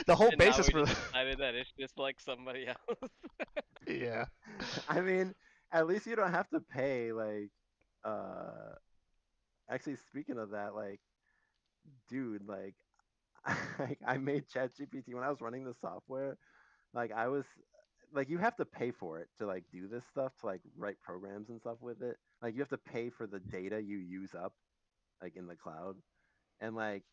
The whole and now basis we for just decided that it's just like somebody else. yeah. I mean, at least you don't have to pay like uh actually speaking of that, like dude, like I made ChatGPT when I was running the software, like I was like you have to pay for it to like do this stuff to like write programs and stuff with it. Like you have to pay for the data you use up like in the cloud. And like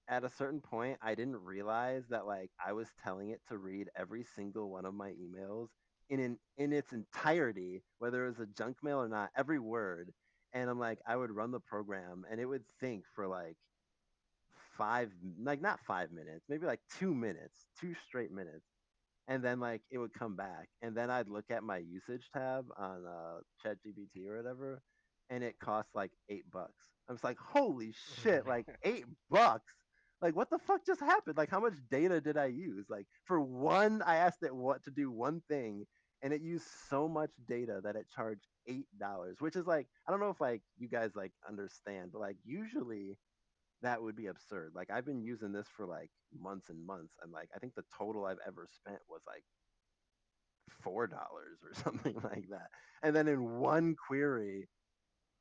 at a certain point I didn't realize that like I was telling it to read every single one of my emails in its entirety, whether it was a junk mail or not, every word. And I'm like, I would run the program and it would think for like five, like not 5 minutes, maybe like 2 minutes, 2 straight minutes, and then like it would come back, and then I'd look at my usage tab on ChatGPT or whatever, and it costs like $8. I was like, holy shit, like $8. Like what the fuck just happened? Like how much data did I use? Like for one, I asked it what to do one thing, and it used so much data that it charged $8, which is like I don't know if like you guys like understand, but like usually that would be absurd. Like I've been using this for like months and months, and like I think the total I've ever spent was like $4 or something like that. And then in one query,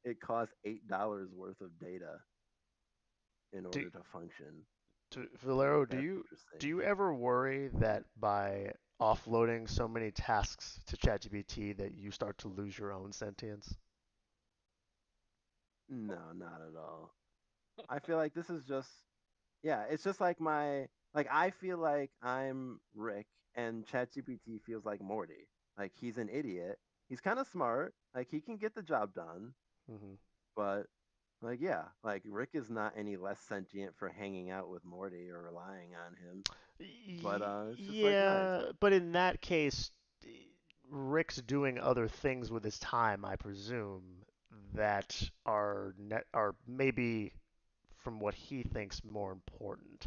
it costs $8 worth of data in Do, order to function. Like Valero, that's do interesting. you ever worry that by offloading so many tasks to ChatGPT that you start to lose your own sentience? No, not at all. I feel like this is just yeah, it's just like my like I feel like I'm Rick and ChatGPT feels like Morty. Like he's an idiot. He's kind of smart. Like he can get the job done, Hmm. but like yeah, like Rick is not any less sentient for hanging out with Morty or relying on him. But it's just like nice. Yeah, but in that case, Rick's doing other things with his time, I presume, that are maybe from what he thinks more important.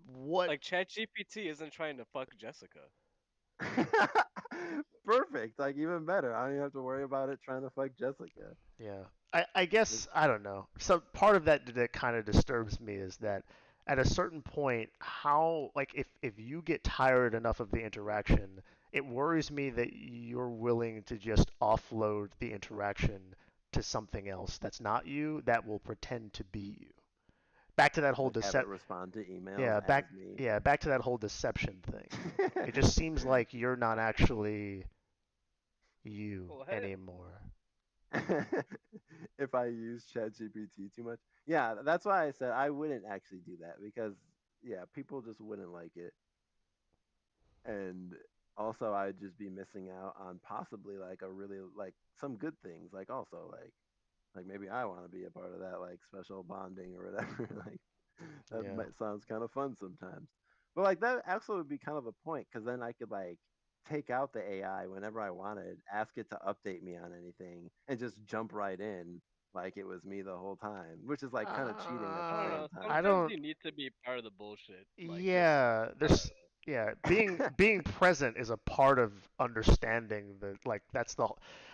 What? Like ChatGPT isn't trying to fuck Jessica. Perfect. Like even better. I don't even have to worry about it trying to fuck Jessica. Yeah. I guess I don't know. So part of that kind of disturbs me is that at a certain point, how like if you get tired enough of the interaction, it worries me that you're willing to just offload the interaction to something else that's not you that will pretend to be you. Back to that whole Like have it decep respond to emails yeah, as me. back to that whole deception thing. It just seems like you're not actually you What? anymore. If I use ChatGPT too much. Yeah, that's why I said I wouldn't actually do that because yeah, people just wouldn't like it. And also I'd just be missing out on possibly like a really like some good things like also like maybe I want to be a part of that like special bonding or whatever like that Yeah. might sounds kind of fun sometimes. But like that actually would be kind of a point because then I could like take out the AI whenever I wanted, ask it to update me on anything, and just jump right in like it was me the whole time, which is like kind of cheating at I the don't same know. I time. Sometimes don't. you need to be part of the bullshit. Like just Yeah, I don't there's. Yeah, being present is a part of understanding the like that's the.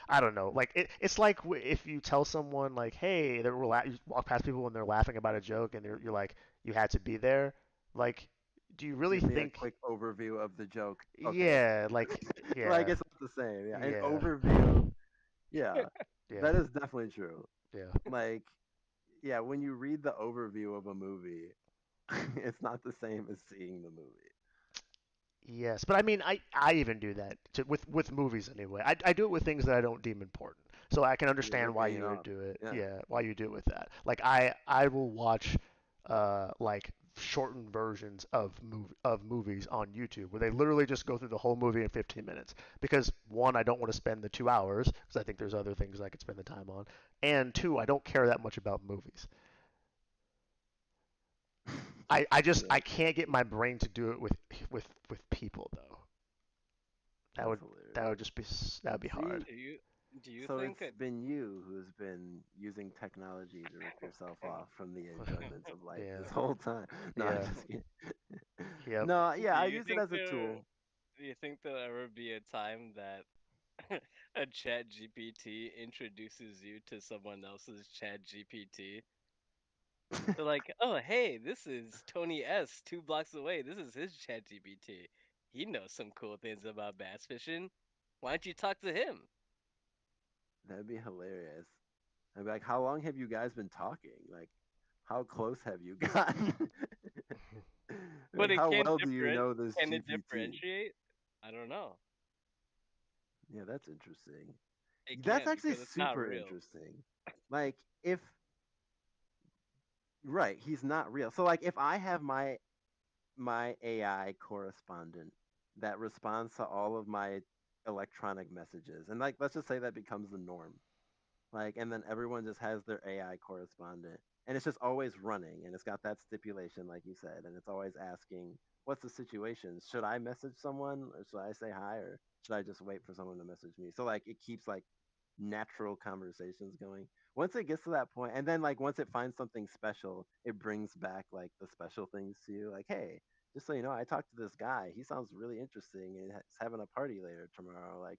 I don't know. Like it's like if you tell someone like, hey, you walk past people and they're laughing about a joke and you're like, you had to be there. Like, do you really Give me a think? quick overview of the joke. Okay. Yeah, like Like yeah, it's not the same. Yeah. An yeah, overview. Yeah. yeah, That is definitely true. yeah. Like, yeah, when you read the overview of a movie, it's not the same as seeing the movie. Yes, but I mean, I even do that with movies anyway. I do it with things that I don't deem important, so I can You're understand why ripping it you would off. do it. Yeah. Yeah, why you do it with that. Like I will watch like shortened versions of movies on YouTube where they literally just go through the whole movie in 15 minutes because one, I don't want to spend the 2 hours because I think there's other things I could spend the time on, and two, I don't care that much about movies. I just Yeah, I can't get my brain to do it with people though. That that's would that hilarious. would just be that would be hard. See, do you do you so think it's been you who's been using technology to rip yourself off from the enjoyments of life Yeah. this whole time. No, I'm Yeah. just kidding. Yep. No, yeah, do I you use it think as a there tool. do you think there'll ever be a time that a chat GPT introduces you to someone else's chat GPT? They're like, oh hey, this is Tony S 2 blocks away. This is his chat GPT. He knows some cool things about bass fishing. Why don't you talk to him? That'd be hilarious. I'd be like, how long have you guys been talking? Like, how close have you gotten? But Like, it how can well do you know this can it GPT? differentiate? I don't know. Yeah, that's interesting. It That's can't actually because it's not super real. interesting. Like, if right, he's not real. So, like, if I have my AI correspondent that responds to all of my electronic messages, and like, let's just say that becomes the norm. Like, and then everyone just has their AI correspondent, and it's just always running, and it's got that stipulation, like you said, and it's always asking, "What's the situation? Should I message someone, or should I say hi, or should I just wait for someone to message me?" So like, it keeps like natural conversations going. Once it gets to that point, and then like once it finds something special, it brings back like the special things to you. Like, hey, just so you know, I talked to this guy. He sounds really interesting, and he's having a party later tomorrow. Like,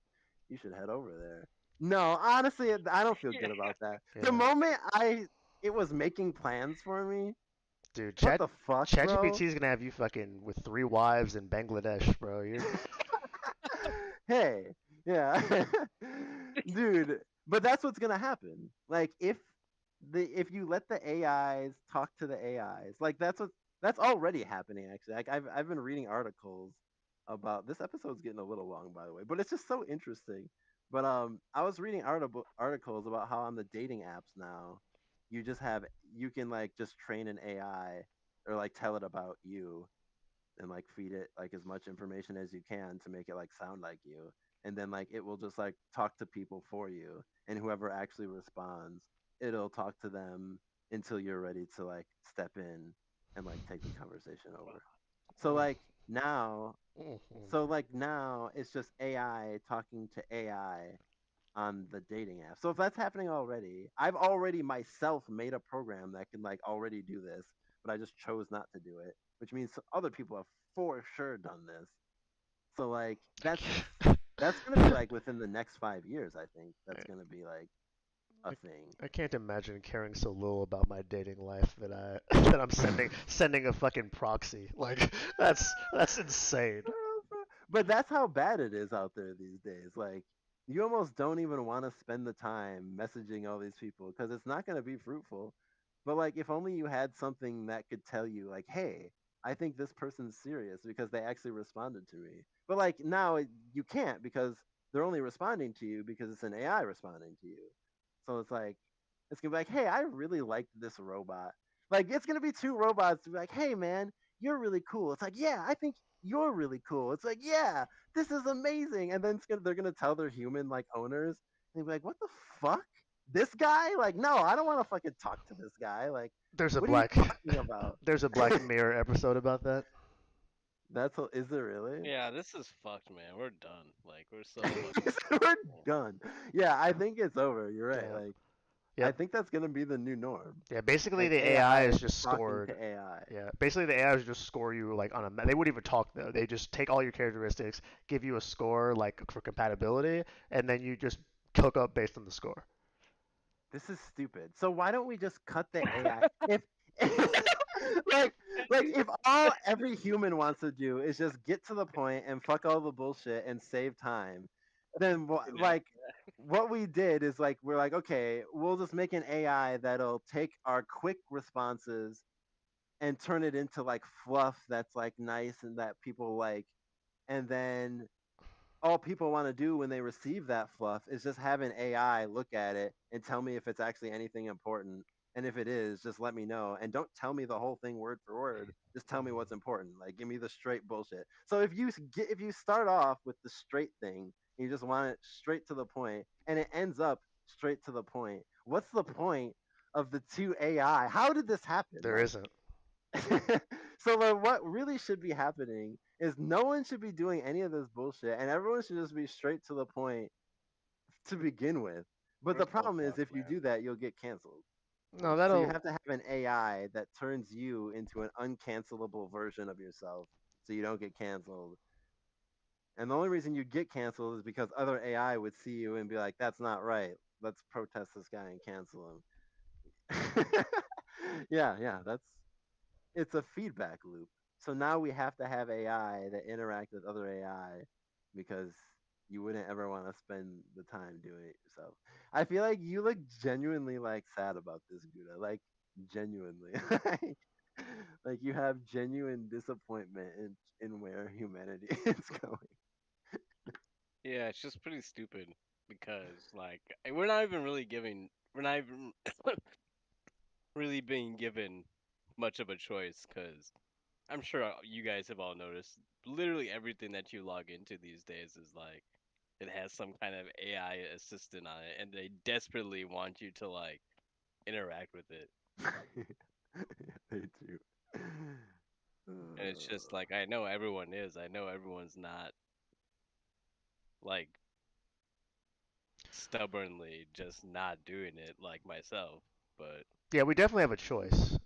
you should head over there. No, honestly, I don't feel good about that. The Yeah. moment it was making plans for me, Dude, what the fuck, bro? ChatGPT is gonna have you fucking with 3 wives in Bangladesh, bro. You're Hey, yeah, dude. But that's what's gonna happen. Like if you let the AIs talk to the AIs, like that's already happening. Actually, like I've been reading articles about this. Episode's getting a little long, by the way, but it's just so interesting. But I was reading articles about how on the dating apps now, you just have you can like just train an AI or like tell it about you and like feed it like as much information as you can to make it like sound like you, and then like it will just like talk to people for you, and whoever actually responds, it'll talk to them until you're ready to like step in and like take the conversation over. So Mm, like now mm, so it's just AI talking to AI on the dating app. So if that's happening already, I've already myself made a program that can like already do this, but I just chose not to do it, which means other people have for sure done this. So like that's gonna be like within the next 5 years. I think that's I, gonna be like a thing. I can't imagine caring so little about my dating life that I that I'm sending a fucking proxy. Like that's insane. But that's how bad it is out there these days. Like you almost don't even want to spend the time messaging all these people because it's not going to be fruitful. But like if only you had something that could tell you like, "Hey, I think this person's serious because they actually responded to me." But like now you can't because they're only responding to you because it's an AI responding to you. So it's like it's going to be like, "Hey, I really liked this robot." Like it's going to be two robots to be like, "Hey man, you're really cool." It's like, "Yeah, I think you're really cool." It's like, "Yeah, this is amazing." And then they're gonna tell their human like owners, and they'll be like, "What the fuck? This guy? Like, no, I don't want to fucking talk to this guy. Like, There's a what are you black talking about?" there's a Black Mirror episode about that. Is there really? Yeah, this is fucked, man. We're done. Like we're so fucking We're done. done. Yeah, I think it's over. You're right. Yeah. Like, I Yep. think that's gonna be the new norm. Yeah. Basically, Like the AI AI is just talking scored. to AI. Yeah. Basically, the AI is just score you like on a. They wouldn't even talk though. They just take all your characteristics, give you a score like for compatibility, and then you just hook up based on the score. This is stupid. So why don't we just cut the AI? If like if all every human wants to do is just get to the point and fuck all the bullshit and save time, then You know? like what we did is like we're like, okay, we'll just make an AI that'll take our quick responses and turn it into like fluff that's like nice and that people like, and then all people want to do when they receive that fluff is just have an AI look at it and tell me if it's actually anything important. And if it is, just let me know. And don't tell me the whole thing word for word. Just tell me what's important. Like, give me the straight bullshit. So if you start off with the straight thing, you just want it straight to the point, and it ends up straight to the point. What's the point of the two AI? How did this happen? There Like, isn't. so like, what really should be happening is no one should be doing any of this bullshit, and everyone should just be straight to the point to begin with. But We're the so problem is, fucked, if you man. do that, you'll get canceled. No, So you that'll. have to have an AI that turns you into an uncancelable version of yourself, so you don't get canceled. And the only reason you get canceled is because other AI would see you and be like, "That's not right. Let's protest this guy and cancel him." Yeah, yeah, it's a feedback loop. So now we have to have AI that interact with other AI because you wouldn't ever want to spend the time doing it yourself. I feel like you look genuinely like sad about this, Gouda. Like genuinely. Like you have genuine disappointment in where humanity is going. Yeah, it's just pretty stupid because like we're not even really giving we're not even really being given much of a choice because I'm sure you guys have all noticed literally everything that you log into these days is like it has some kind of AI assistant on it and they desperately want you to like interact with it. They do. And it's just like I know everyone is. I know everyone's not like stubbornly just not doing it like myself, but Yeah, we definitely have a choice.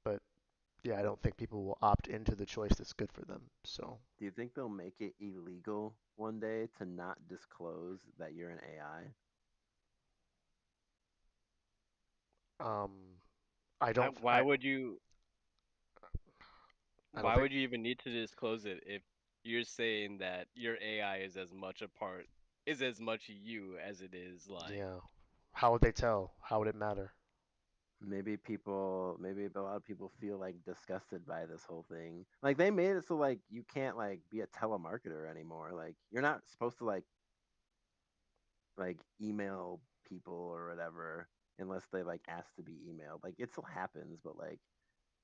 But yeah, I don't think people will opt into the choice that's good for them. So, Do you think they'll make it illegal one day to not disclose that you're an AI? um, I I, don't. why would you I don't why think. would you even need to disclose it if you're saying that your AI is as much a part is as much you as it is like Yeah. How would they tell? How would it matter? Maybe a lot of people feel like disgusted by this whole thing. Like they made it so like you can't like be a telemarketer anymore. Like you're not supposed to like like email people or whatever unless they like ask to be emailed. Like it still happens, but like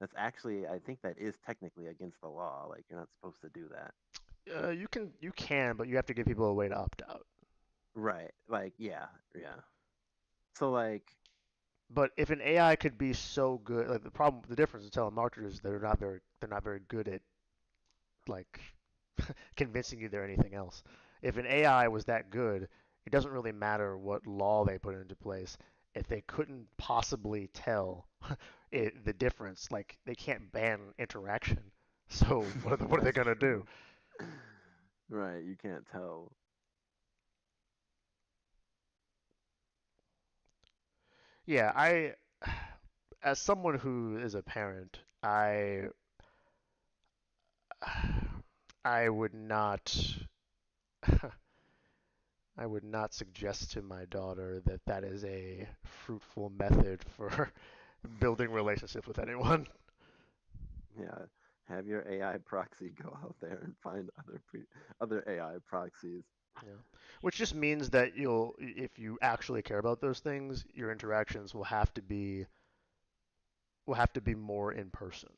that's actually I think that is technically against the law. Like you're not supposed to do that. You can, but you have to give people a way to opt out. Right. Like yeah, yeah. So like But if an AI could be so good, like the difference with telemarketers is they're not very good at like convincing you they're anything else. If an AI was that good, it doesn't really matter what law they put into place. If they couldn't possibly tell the difference, like they can't ban interaction. So what are they that's gonna do? true. Right, you can't tell. Yeah, as someone who is a parent, I would not I would not suggest to my daughter that that is a fruitful method for building relationships with anyone. Yeah. Have your AI proxy go out there and find other AI proxies. Yeah. Which just means that if you actually care about those things, your interactions will have to be more in person.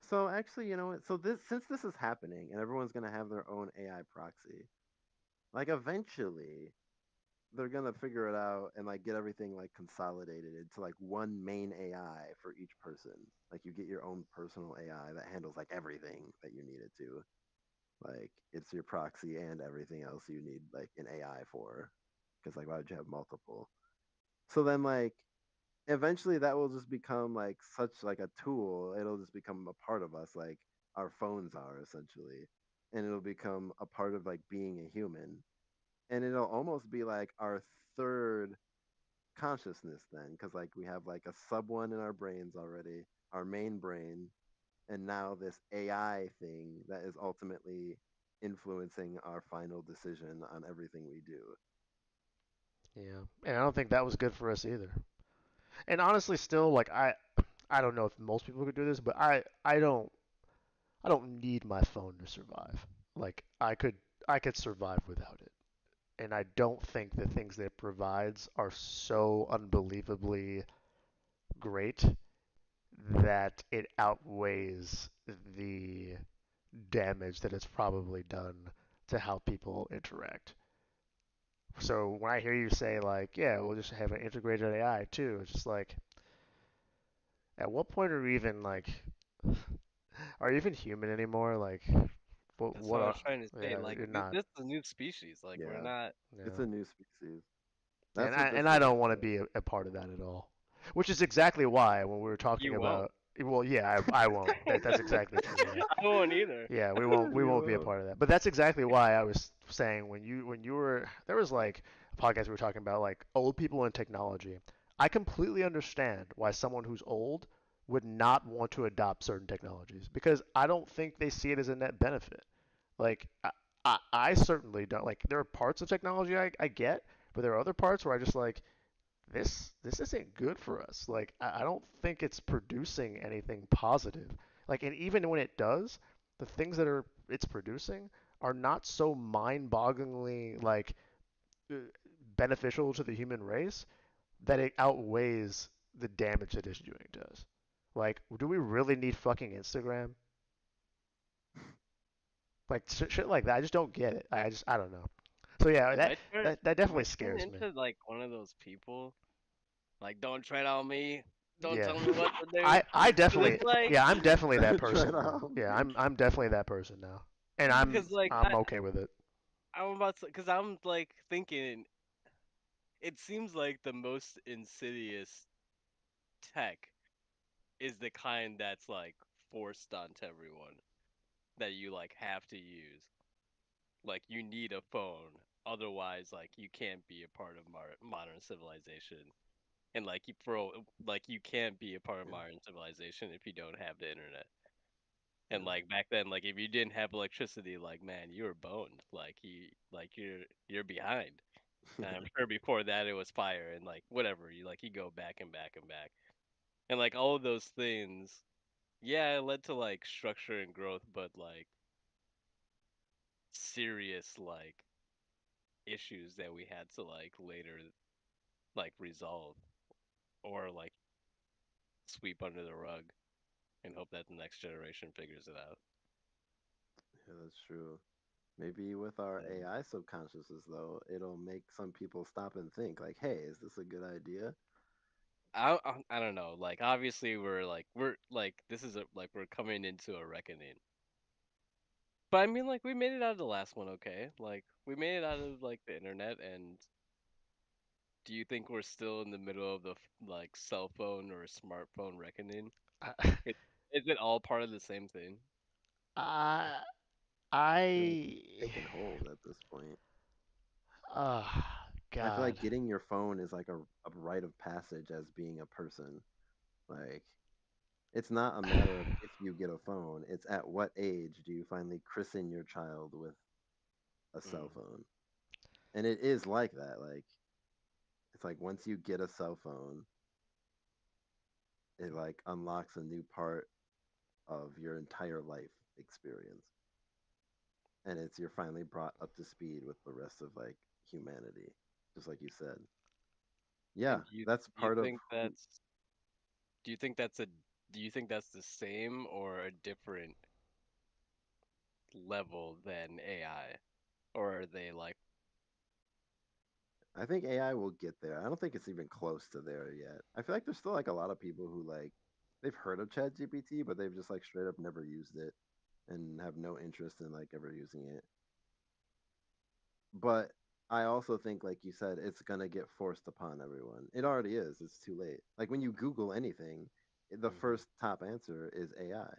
So actually, you know what? So this since this is happening and everyone's gonna have their own AI proxy, like eventually they're gonna figure it out and like get everything like consolidated into like one main AI for each person. Like you get your own personal AI that handles like everything that you need it to. Like it's your proxy and everything else you need like an AI for. Because like why would you have multiple? So then like eventually that will just become like such like a tool. It'll just become a part of us like our phones are essentially. And it'll become a part of like being a human. And it'll almost be like our third consciousness then because like we have like a sub one in our brains already, our main brain, and now this AI thing that is ultimately influencing our final decision on everything we do. Yeah. And I don't think that was good for us either. And honestly, still, like I don't know if most people could do this, but I don't need my phone to survive. Like I could survive without it. And I don't think the things that it provides are so unbelievably great that it outweighs the damage that it's probably done to how people interact. So when I hear you say like, yeah, we'll just have an integrated AI too, it's just like, at what point are we even like, are you even human anymore? Like, what That's what what I are? was trying to say. Yeah, Like you're not. this is a new species. Like we're Yeah, not. it's Yeah. a new species. And That's I what and this I is. don't want to be a part of that at all. Which is exactly why when we were talking You won't. about, well, yeah, I won't. That's exactly true. Yeah. I won't either. Yeah, we won't be a You part of that. But that's exactly why I was saying when you were there was like a podcast we were talking about like old people and technology. I completely understand why someone who's old would not want to adopt certain technologies because I don't think they see it as a net benefit. Like I certainly don't. Like there are parts of technology I get, but there are other parts where I just like this isn't good for us. Like I don't think it's producing anything positive. Like and even when it does, the things that are it's producing are not so mind-bogglingly like uh, beneficial to the human race that it outweighs the damage that it's doing to us. Like, do we really need fucking Instagram? Like shit like that. I just don't get it. I don't know. So yeah, If that I turn that, that if I definitely turn scares me. into like one of those people, like don't tread on me, don't Yeah. tell me what to do. I Because definitely it's like yeah, I'm definitely that Try it person now. out. Yeah, I'm definitely that person now. And I'm because like I'm okay with it. I'm about to because I'm like thinking it seems like the most insidious tech is the kind that's like forced onto everyone that you like have to use. Like you need a phone, otherwise like you can't be a part of modern civilization. And like you can't be a part of modern civilization if you don't have the internet. And like back then, like if you didn't have electricity, like man, you were boned. You're behind. And I'm sure before that it was fire and like whatever. You go back and back and back. And like all of those things, yeah, it led to like structure and growth, but like serious like issues that we had to like later like resolve or like sweep under the rug and hope that the next generation figures it out. Yeah, that's true. Maybe with our Um, AI subconsciouses, though, it'll make some people stop and think, like, hey, is this a good idea? I don't know. Like obviously we're like this is a like we're coming into a reckoning. But I mean like we made it out of the last one okay. Like we made it out of like the internet and do you think we're still in the middle of the like cell phone or smartphone reckoning? I, It, is it all part of the same thing? I, I feel like I taking hold at this point. oh I feel God. like getting your phone is like a rite of passage as being a person. Like, it's not a matter of if you get a phone, it's at what age do you finally christen your child with a cell Mm. phone? And it is like that. Like, it's like once you get a cell phone, it like unlocks a new part of your entire life experience. And it's you're finally brought up to speed with the rest of like humanity, just like you said. Yeah, And do you that's do you part of think who that's do you think that's a do you think that's the same or a different level than AI? Or are they like I think AI will get there. I don't think it's even close to there yet. I feel like there's still like a lot of people who like they've heard of ChatGPT, but they've just like straight up never used it and have no interest in like ever using it. But I also think, like you said, it's gonna get forced upon everyone. It already is. It's too late. Like when you Google anything, the hmm first top answer is AI.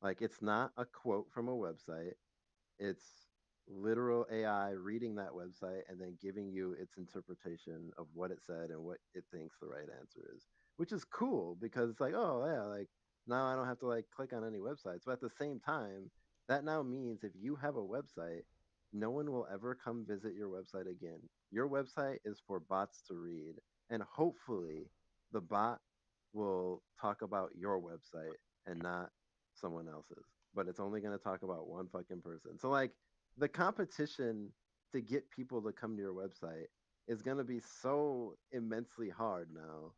Like it's not a quote from a website. It's literal AI reading that website and then giving you its interpretation of what it said and what it thinks the right answer is, which is cool because it's like, oh yeah, like now I don't have to like click on any websites. But at the same time, that now means if you have a website, no one will ever come visit your website again. Your website is for bots to read, and hopefully the bot will talk about your website and not someone else's, but it's only going to talk about one fucking person. So like the competition to get people to come to your website is going to be so immensely hard now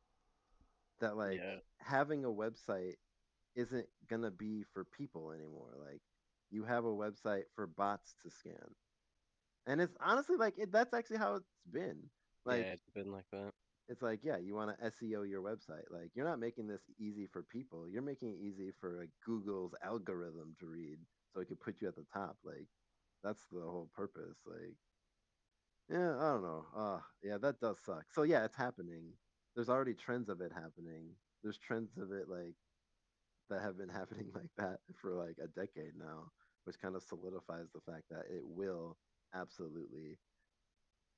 that like yeah. having a website isn't going to be for people anymore. Like you have a website for bots to scan. And it's honestly like that's actually how it's been. Like Yeah, it's been like that. it's like, yeah, you want to SEO your website. Like, you're not making this easy for people. You're making it easy for like Google's algorithm to read, so it could put you at the top. Like, that's the whole purpose. Like, yeah, I don't know. Yeah, that does suck. So yeah, it's happening. There's already trends of it happening. There's trends of it like that have been happening like that for like a decade now, which kind of solidifies the fact that it will absolutely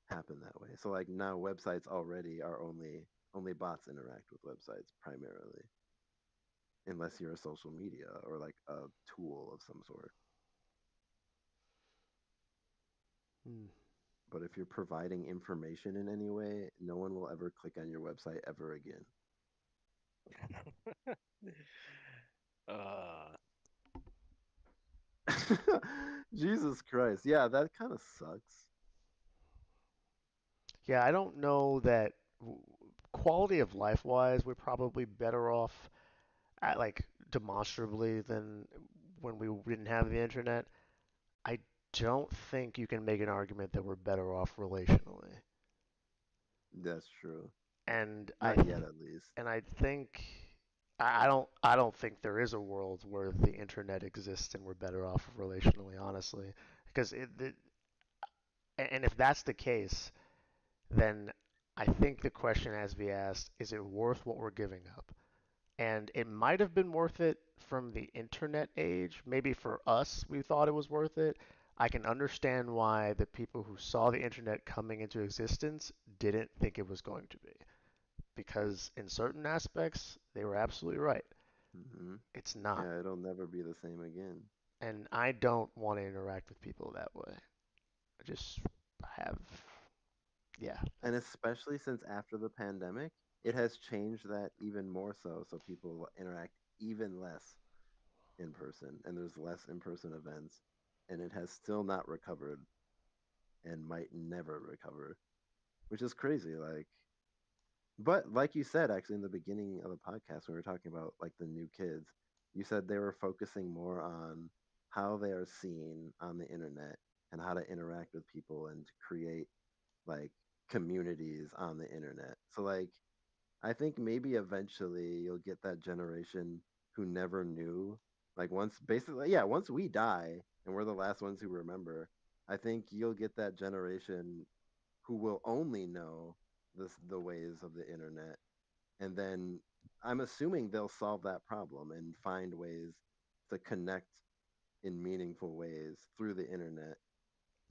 happen that way. So like now websites already are only bots interact with websites primarily, unless you're a social media or like a tool of some sort. Hmm. But if you're providing information in any way, no one will ever click on your website ever again. uh Jesus Christ. Yeah, that kind of sucks. Yeah, I don't know that quality of life wise, we're probably better off at like demonstrably than when we didn't have the internet. I don't think you can make an argument that we're better off relationally. That's true. And Not yet, at least. I think I don't think there is a world where the internet exists and we're better off relationally, honestly. Because and if that's the case, then I think the question has to be asked, is it worth what we're giving up? And it might have been worth it from the internet age. Maybe for us, we thought it was worth it. I can understand why the people who saw the internet coming into existence didn't think it was going to be. Because in certain aspects, they were absolutely right. Hmm. It's not. Yeah, it'll never be the same again. And I don't want to interact with people that way. I just have, yeah. And especially since after the pandemic, it has changed that even more so. So people interact even less in person, and there's less in person events, and it has still not recovered and might never recover, which is crazy. But like you said, actually, in the beginning of the podcast, when we were talking about like the new kids, you said they were focusing more on how they are seen on the internet and how to interact with people and to create like communities on the internet. So like I think maybe eventually you'll get that generation who never knew. Like once basically yeah, once we die and we're the last ones who remember, I think you'll get that generation who will only know the ways of the internet, and then I'm assuming they'll solve that problem and find ways to connect in meaningful ways through the internet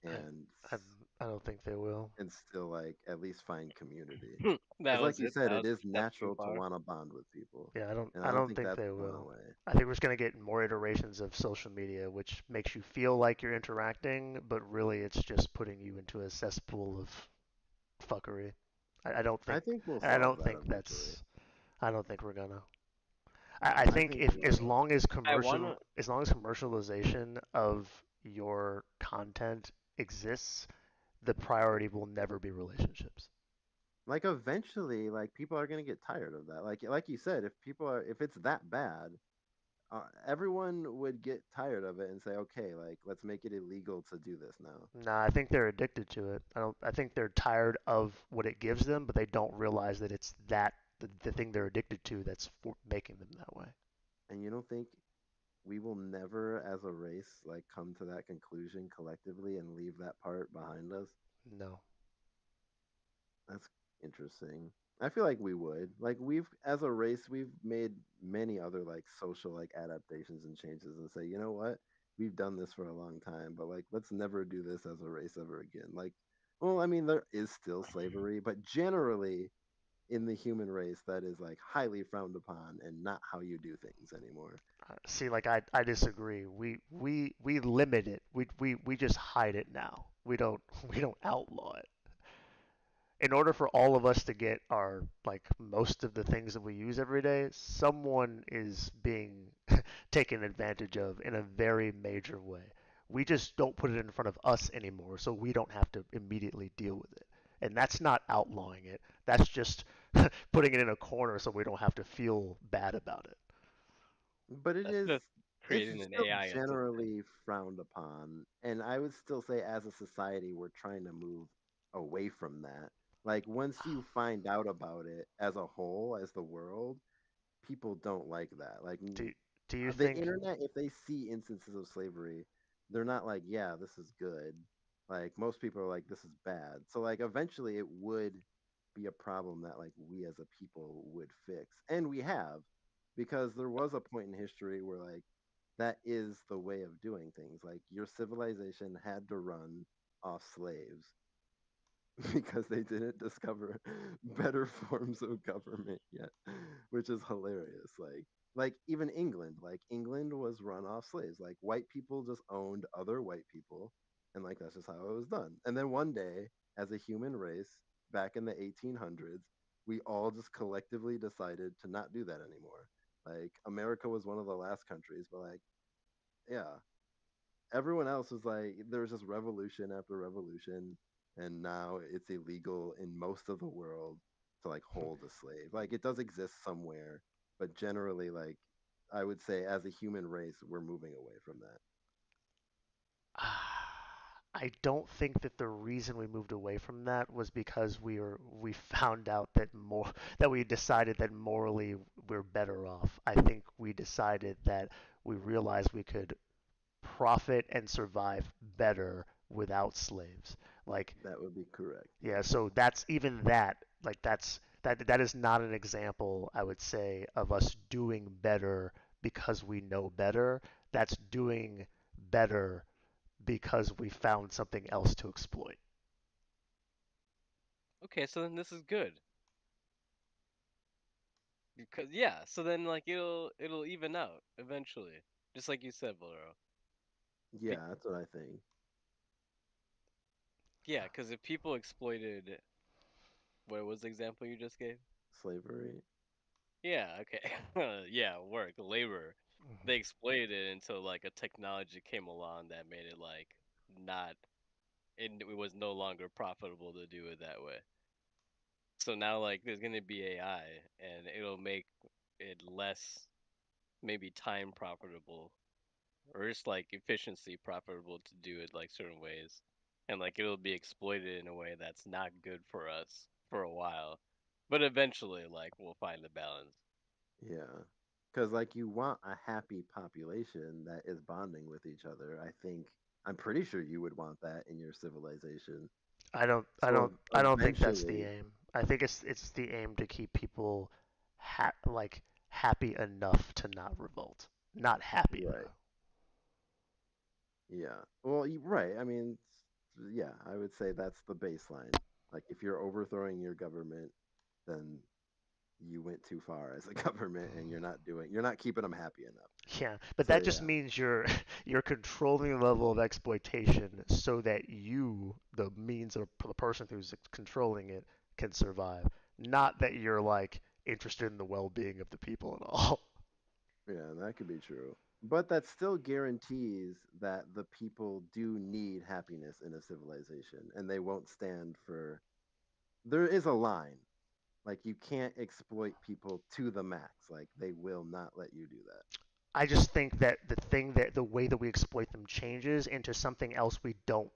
I, and I, I don't think they will. still like at least find community. That Because like was you it. said, That it was a is step too natural to far. want to bond with people, Yeah, and I I don't don't think think that's they going will. away. I think we're just gonna get more iterations of social media, which makes you feel like you're interacting, but really it's just putting you into a cesspool of fuckery. I don't I think think we'll I solve don't that think eventually. that's I don't think we're gonna. I I think think if we will. I wanna. as long as commercialization of your content exists, the priority will never be relationships. Like eventually, like people are gonna get tired of that. Like you said, if it's that bad, everyone would get tired of it and say, okay, like let's make it illegal to do this now. Nah, I think they're addicted to it. I think they're tired of what it gives them, but they don't realize that it's the thing they're addicted to that's making them that way. And you don't think we will never, as a race, like come to that conclusion collectively and leave that part behind us? No. That's interesting. I feel like we would. Like we've as a race, we've made many other like social like adaptations and changes and say, you know what? We've done this for a long time, but like let's never do this as a race ever again. Like well, I mean there is still slavery, but generally in the human race that is like highly frowned upon and not how you do things anymore. See, like I disagree. We limit it. We just hide it now. We don't we don't outlaw it. In order for all of us to get our like most of the things that we use every day, someone is being taken advantage of in a very major way. We just don't put it in front of us anymore, so we don't have to immediately deal with it. And that's not outlawing it. That's just putting it in a corner so we don't have to feel bad about it. But That's just it's creating an still AI assistant. generally frowned upon, and I would still say as a society we're trying to move away from that. Like once you find out about it as a whole, as the world, people don't like that. Like Do do you the think internet, if they see instances of slavery, they're not like, yeah, this is good. Like most people are like, this is bad. So like eventually it would be a problem that like we as a people would fix, and we have, because there was a point in history where like that is the way of doing things. Like your civilization had to run off slaves because they didn't discover better forms of government yet, which is hilarious. Like even England, like England was run off slaves. Like white people just owned other white people, and like that's just how it was done. And then one day, as a human race, back in the 1800s, we all just collectively decided to not do that anymore. Like America was one of the last countries, but like yeah, everyone else was like there was just revolution after revolution, and now it's illegal in most of the world to like hold a slave. Like it does exist somewhere, but generally like I would say as a human race we're moving away from that. I don't think that the reason we moved away from that was because we found out that more that we decided that morally we're better off. I think we decided that we realized we could profit and survive better without slaves. Like, That would be correct, yeah, yes. so that's even that, like that is not an example, I would say, of us doing better because we know better. That's doing better because we found something else to exploit. Okay, so then this is good. Because yeah, so then like it'll even out eventually. Just like you said, Valero. Be Yeah, that's what I think. yeah, because if people exploited what was the example you just gave? Slavery. Yeah, okay. Yeah, work, labor. Mhm. They exploited it until like a technology came along that made it like not and it was no longer profitable to do it that way. So now like there's gonna be AI, and it'll make it less maybe time profitable or just like efficiency profitable to do it like certain ways, and like it'll be exploited in a way that's not good for us for a while, but eventually like we'll find the balance. Yeah. Because, like, you want a happy population that is bonding with each other. I'm pretty sure you would want that in your civilization. I don't I So don't I don't think that's the eventually, aim. I think it's the aim to keep people like happy enough to not revolt, not happy right. enough. Yeah. Well, right. I mean, yeah, I would say that's the baseline. Like, if you're overthrowing your government, then you went too far as a government and you're not keeping them happy enough. Yeah, but So, that just yeah. means you're you're controlling the level of exploitation so that you, the means of the person who's controlling it, can survive. Not that you're like interested in the well-being of the people at all. Yeah, that could be true. But that still guarantees that the people do need happiness in a civilization and they won't stand for. There is a line. Like, you can't exploit people to the max. Like, they will not let you do that. I just think that the way that we exploit them changes into something else we don't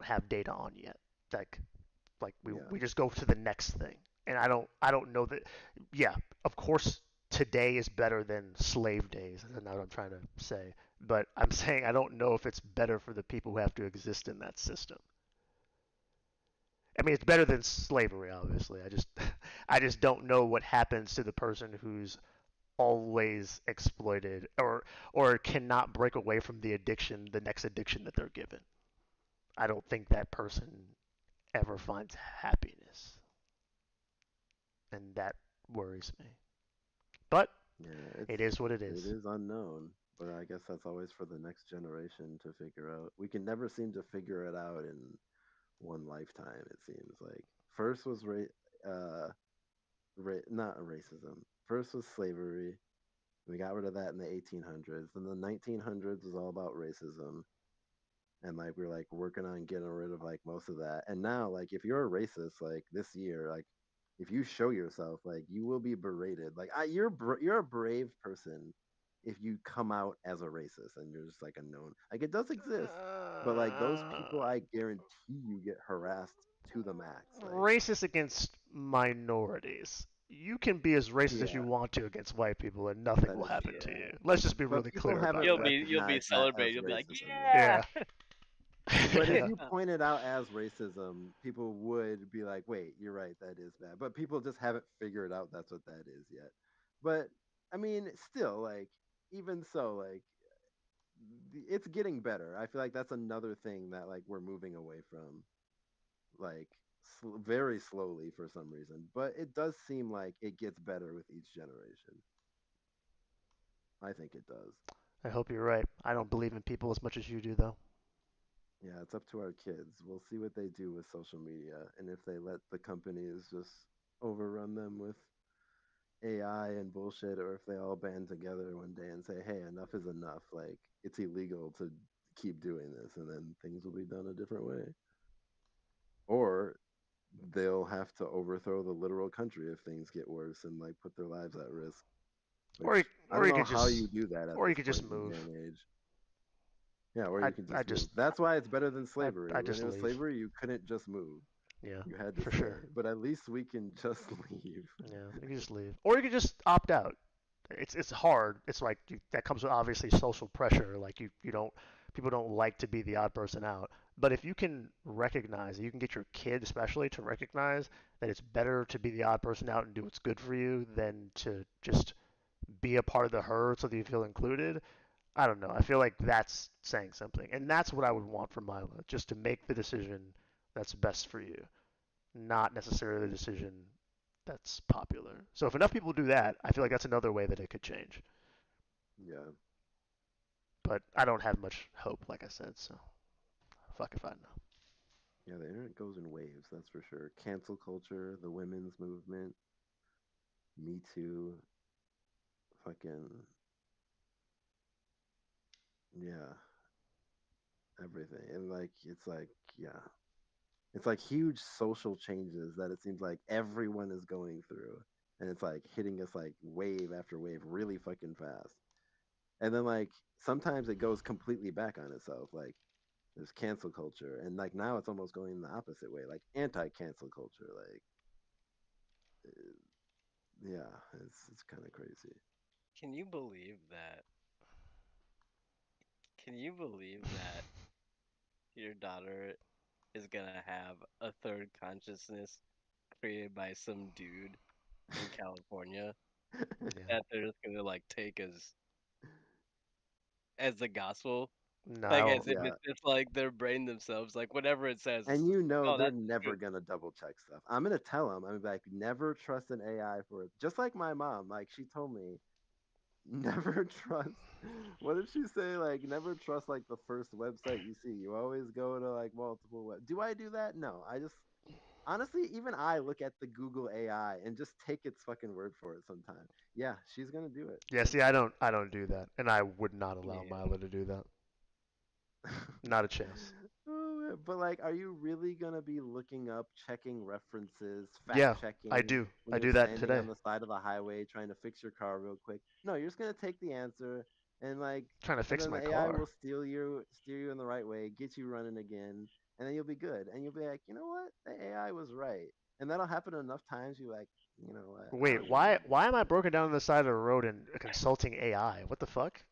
have data on yet. Like Yeah. we just go to the next thing. And I don't know that. Yeah, of course today is better than slave days. That's not what I'm trying to say. But I'm saying I don't know if it's better for the people who have to exist in that system. I mean, it's better than slavery, obviously. I just don't know what happens to the person who's always exploited or cannot break away from the addiction, the next addiction that they're given. I don't think that person ever finds happiness, and that worries me. But Yeah, it is what it it is. is unknown, but I guess that's always for the next generation to figure out. We can never seem to figure it out in one lifetime, it seems like. First was uh not racism. First was slavery. We got rid of that in the 1800s. Then the 1900s was all about racism. And like we're like working on getting rid of like most of that. And now like if you're a racist like this year, like if you show yourself, like you will be berated. Like you're a brave person if you come out as a racist and you're just like a known. Like it does exist, but like those people, I guarantee you get harassed to the max. Like Racist against minorities. You can be as racist as you yeah, want to against white people, and nothing that will is happen to true. you. Let's just be But really people clear haven't about that. You'll be recognized that as celebrated. You'll be like, racism yet. yeah. Yeah. But if you point it out as racism, people would be like, wait, you're right, that is bad. But people just haven't figured out that's what that is yet. But I mean, still, like, even so, like, it's getting better. I feel like that's another thing that, like, we're moving away from, like, very slowly for some reason. But it does seem like it gets better with each generation. I think it does. I hope you're right. I don't believe in people as much as you do, though. Yeah, it's up to our kids. We'll see what they do with social media and if they let the companies just overrun them with AI and bullshit, or if they all band together one day and say, "Hey, enough is enough. Like it's illegal to keep doing this," and then things will be done a different way. Or they'll have to overthrow the literal country if things get worse and like put their lives at risk. Or you, Which I or don't you know could how you just, do that at or you this could just point in the day move. and age. Yeah, or I, you can I just move. just, That's why it's better than slavery. I When just it was leave. slavery, you couldn't just move. Yeah, You had to for stay. sure. But at least we can just leave. Yeah, you can just leave, or you could just opt out. It's hard. It's like that comes with obviously social pressure. Like you don't people don't like to be the odd person out. But if you can recognize, you can get your kid especially to recognize that it's better to be the odd person out and do what's good for you than to just be a part of the herd so that you feel included. I don't know. I feel like that's saying something, and that's what I would want from Mila, just to make the decision that's best for you, not necessarily the decision that's popular. So if enough people do that, I feel like that's another way that it could change. Yeah. But I don't have much hope, like I said. So fuck if I know. Yeah, the internet goes in waves, that's for sure. Cancel culture, the women's movement, Me Too, fucking, yeah, everything. And like, it's like, yeah. It's like huge social changes that it seems like everyone is going through, and it's like hitting us like wave after wave really fucking fast. And then like sometimes it goes completely back on itself. Like there's cancel culture, and like now it's almost going the opposite way, like anti-cancel culture. Like yeah, it's kind of crazy. Can you believe that? Can you believe that your daughter is gonna have a third consciousness created by some dude in California Yeah. that they're just gonna like take as the gospel? No, I Like don't. as if Yeah, it's just like their brain themselves, like whatever it says, it's and like, you know oh, they're that's never true. gonna double check stuff. I'm gonna tell them. I'm like, never trust an AI for it. Just like my mom. Like she told me, never trust. What did she say? Like, never trust like the first website you see. You always go to like multiple web. Do I do that? No. I just honestly, even I look at the Google AI and just take its fucking word for it sometimes. Yeah, she's gonna do it. Yeah, see, I don't do that, and I would not allow Yeah. Milo to do that. Not a chance. Oh, but like, are you really gonna be looking up, checking references, fact Yeah, I checking do. when I you're do that standing today. on the side of the highway trying to fix your car real quick? No, you're just gonna take the answer and like, Trying to and fix then my the AI will car. steer you in the right way, get you running again, and then you'll be good. And you'll be like, you know what, the AI was right. And that'll happen enough times. You're like, you know what, I Wait, don't even why need it. why am I broken down on the side of the road and consulting AI? What the fuck?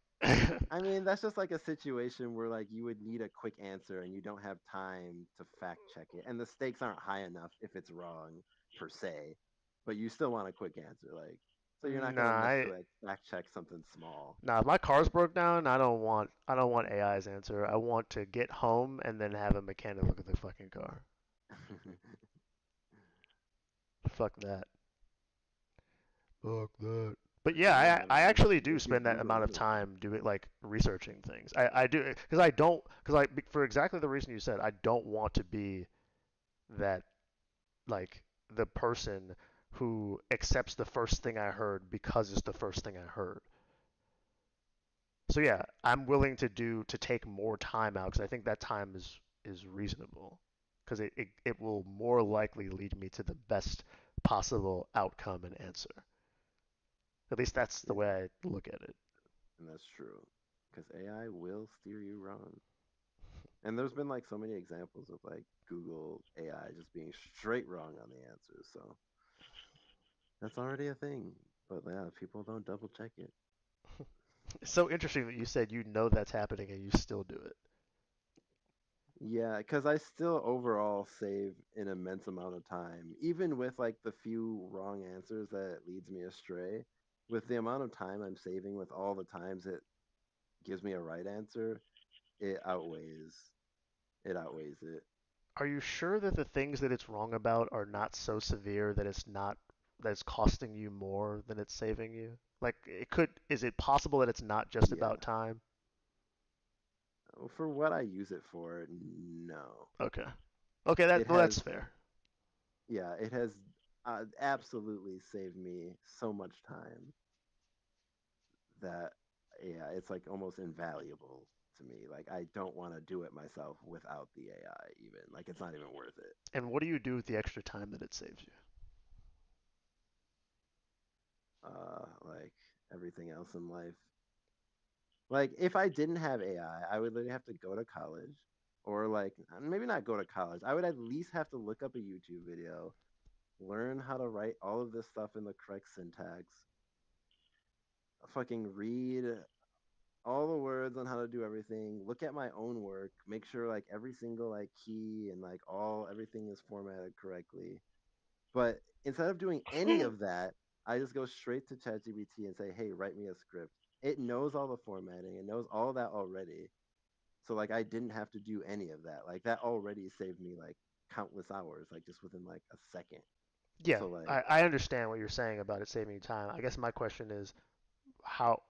I mean, that's just like a situation where like you would need a quick answer and you don't have time to fact check it. And the stakes aren't high enough if it's wrong per se, but you still want a quick answer. Like, so you're not Nah, gonna necessarily like fact check something small. if my car's broke down, I don't want AI's answer. I want to get home and then have a mechanic look at the fucking car. Fuck that. Fuck that. But So yeah, yeah, I actually do just use spend that Google amount of anyway. time doing like researching things. I do because I don't because for exactly the reason you said, I don't want to be that like the person who accepts the first thing I heard because it's the first thing I heard. So yeah, I'm willing to take more time out because I think that time is reasonable because it will more likely lead me to the best possible outcome and answer. At least that's the Yeah, way I look at it. and that's true. Because AI will steer you wrong. And there's been like so many examples of like Google AI just being straight wrong on the answers. So that's already a thing. But yeah, people don't double check it. It's so interesting that you said you know that's happening and you still do it. Yeah, because I still overall save an immense amount of time, even with like the few wrong answers that leads me astray. With the amount of time I'm saving, with all the times it gives me a right answer, it outweighs it. Are you sure that the things that it's wrong about are not so severe that it's costing you more than it's saving you? Like is it possible that it's not just Yeah, about time? for what I use it for, no. Okay. Okay, It well has, that's fair. yeah, it has absolutely saved me so much time that yeah, it's like almost invaluable to me. Like I don't want to do it myself without the AI even. Like it's not even worth it. And what do you do with the extra time that it saves you? Like everything else in life. Like if I didn't have AI, I would literally have to go to college or like maybe not go to college. I would at least have to look up a YouTube video, learn how to write all of this stuff in the correct syntax, fucking read all the words on how to do everything, look at my own work, make sure like every single like key and like all everything is formatted correctly. But instead of doing any of that, I just go straight to ChatGPT and say, "Hey, write me a script." It knows all the formatting, it knows all that already. So like I didn't have to do any of that. Like that already saved me like countless hours, like just within like a second. Yeah, So like I understand what you're saying about it saving you time. I guess my question is how,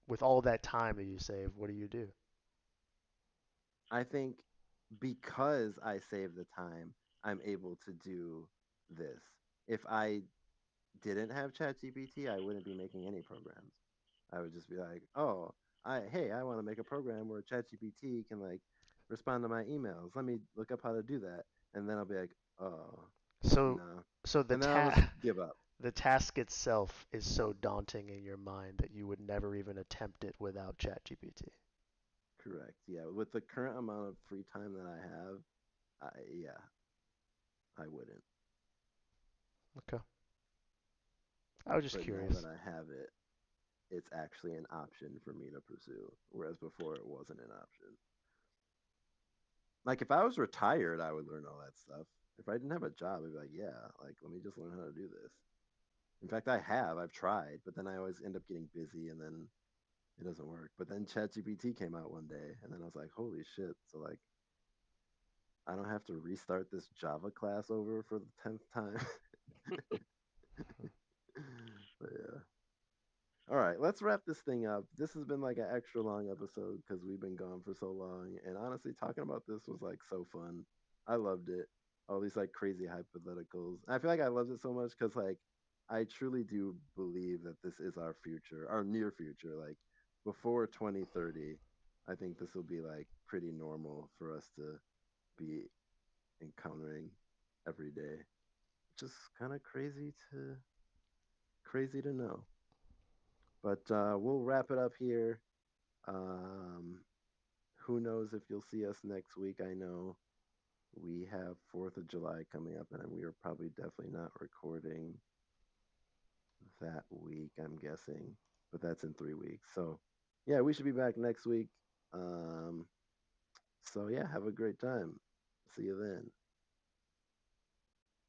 with all that time that you save, what do you do? I think because I save the time, I'm able to do this. If I didn't have ChatGPT, I wouldn't be making any programs. I would just be like, oh, I want to make a program where ChatGPT can like respond to my emails. Let me look up how to do that. and then I'll be like, oh So no, so and then I'll just give up. the task itself is so daunting in your mind that you would never even attempt it without ChatGPT. Correct. Yeah, with the current amount of free time that I have, yeah, I wouldn't. Okay. I was just But now that curious. I have it, it's actually an option for me to pursue, whereas before it wasn't an option. Like if I was retired, I would learn all that stuff. If I didn't have a job, I'd be like, yeah, like let me just learn how to do this. In fact, I've tried, but then I always end up getting busy and then it doesn't work. But then ChatGPT came out one day and then I was like, holy shit. So like I don't have to restart this Java class over for the 10th time. But yeah. All right, let's wrap this thing up. This has been like an extra long episode because we've been gone for so long. And honestly, talking about this was like so fun. I loved it. All these like crazy hypotheticals. I feel like I loved it so much because like I truly do believe that this is our future, our near future. Like before 2030, I think this will be like pretty normal for us to be encountering every day. Just kind of crazy to know. But we'll wrap it up here. Um, who knows if you'll see us next week? I know we have 4th of July coming up, and we are probably definitely not recording that week, I'm guessing, but that's in 3 weeks. So, yeah, we should be back next week. Um, so, yeah, have a great time. See you then.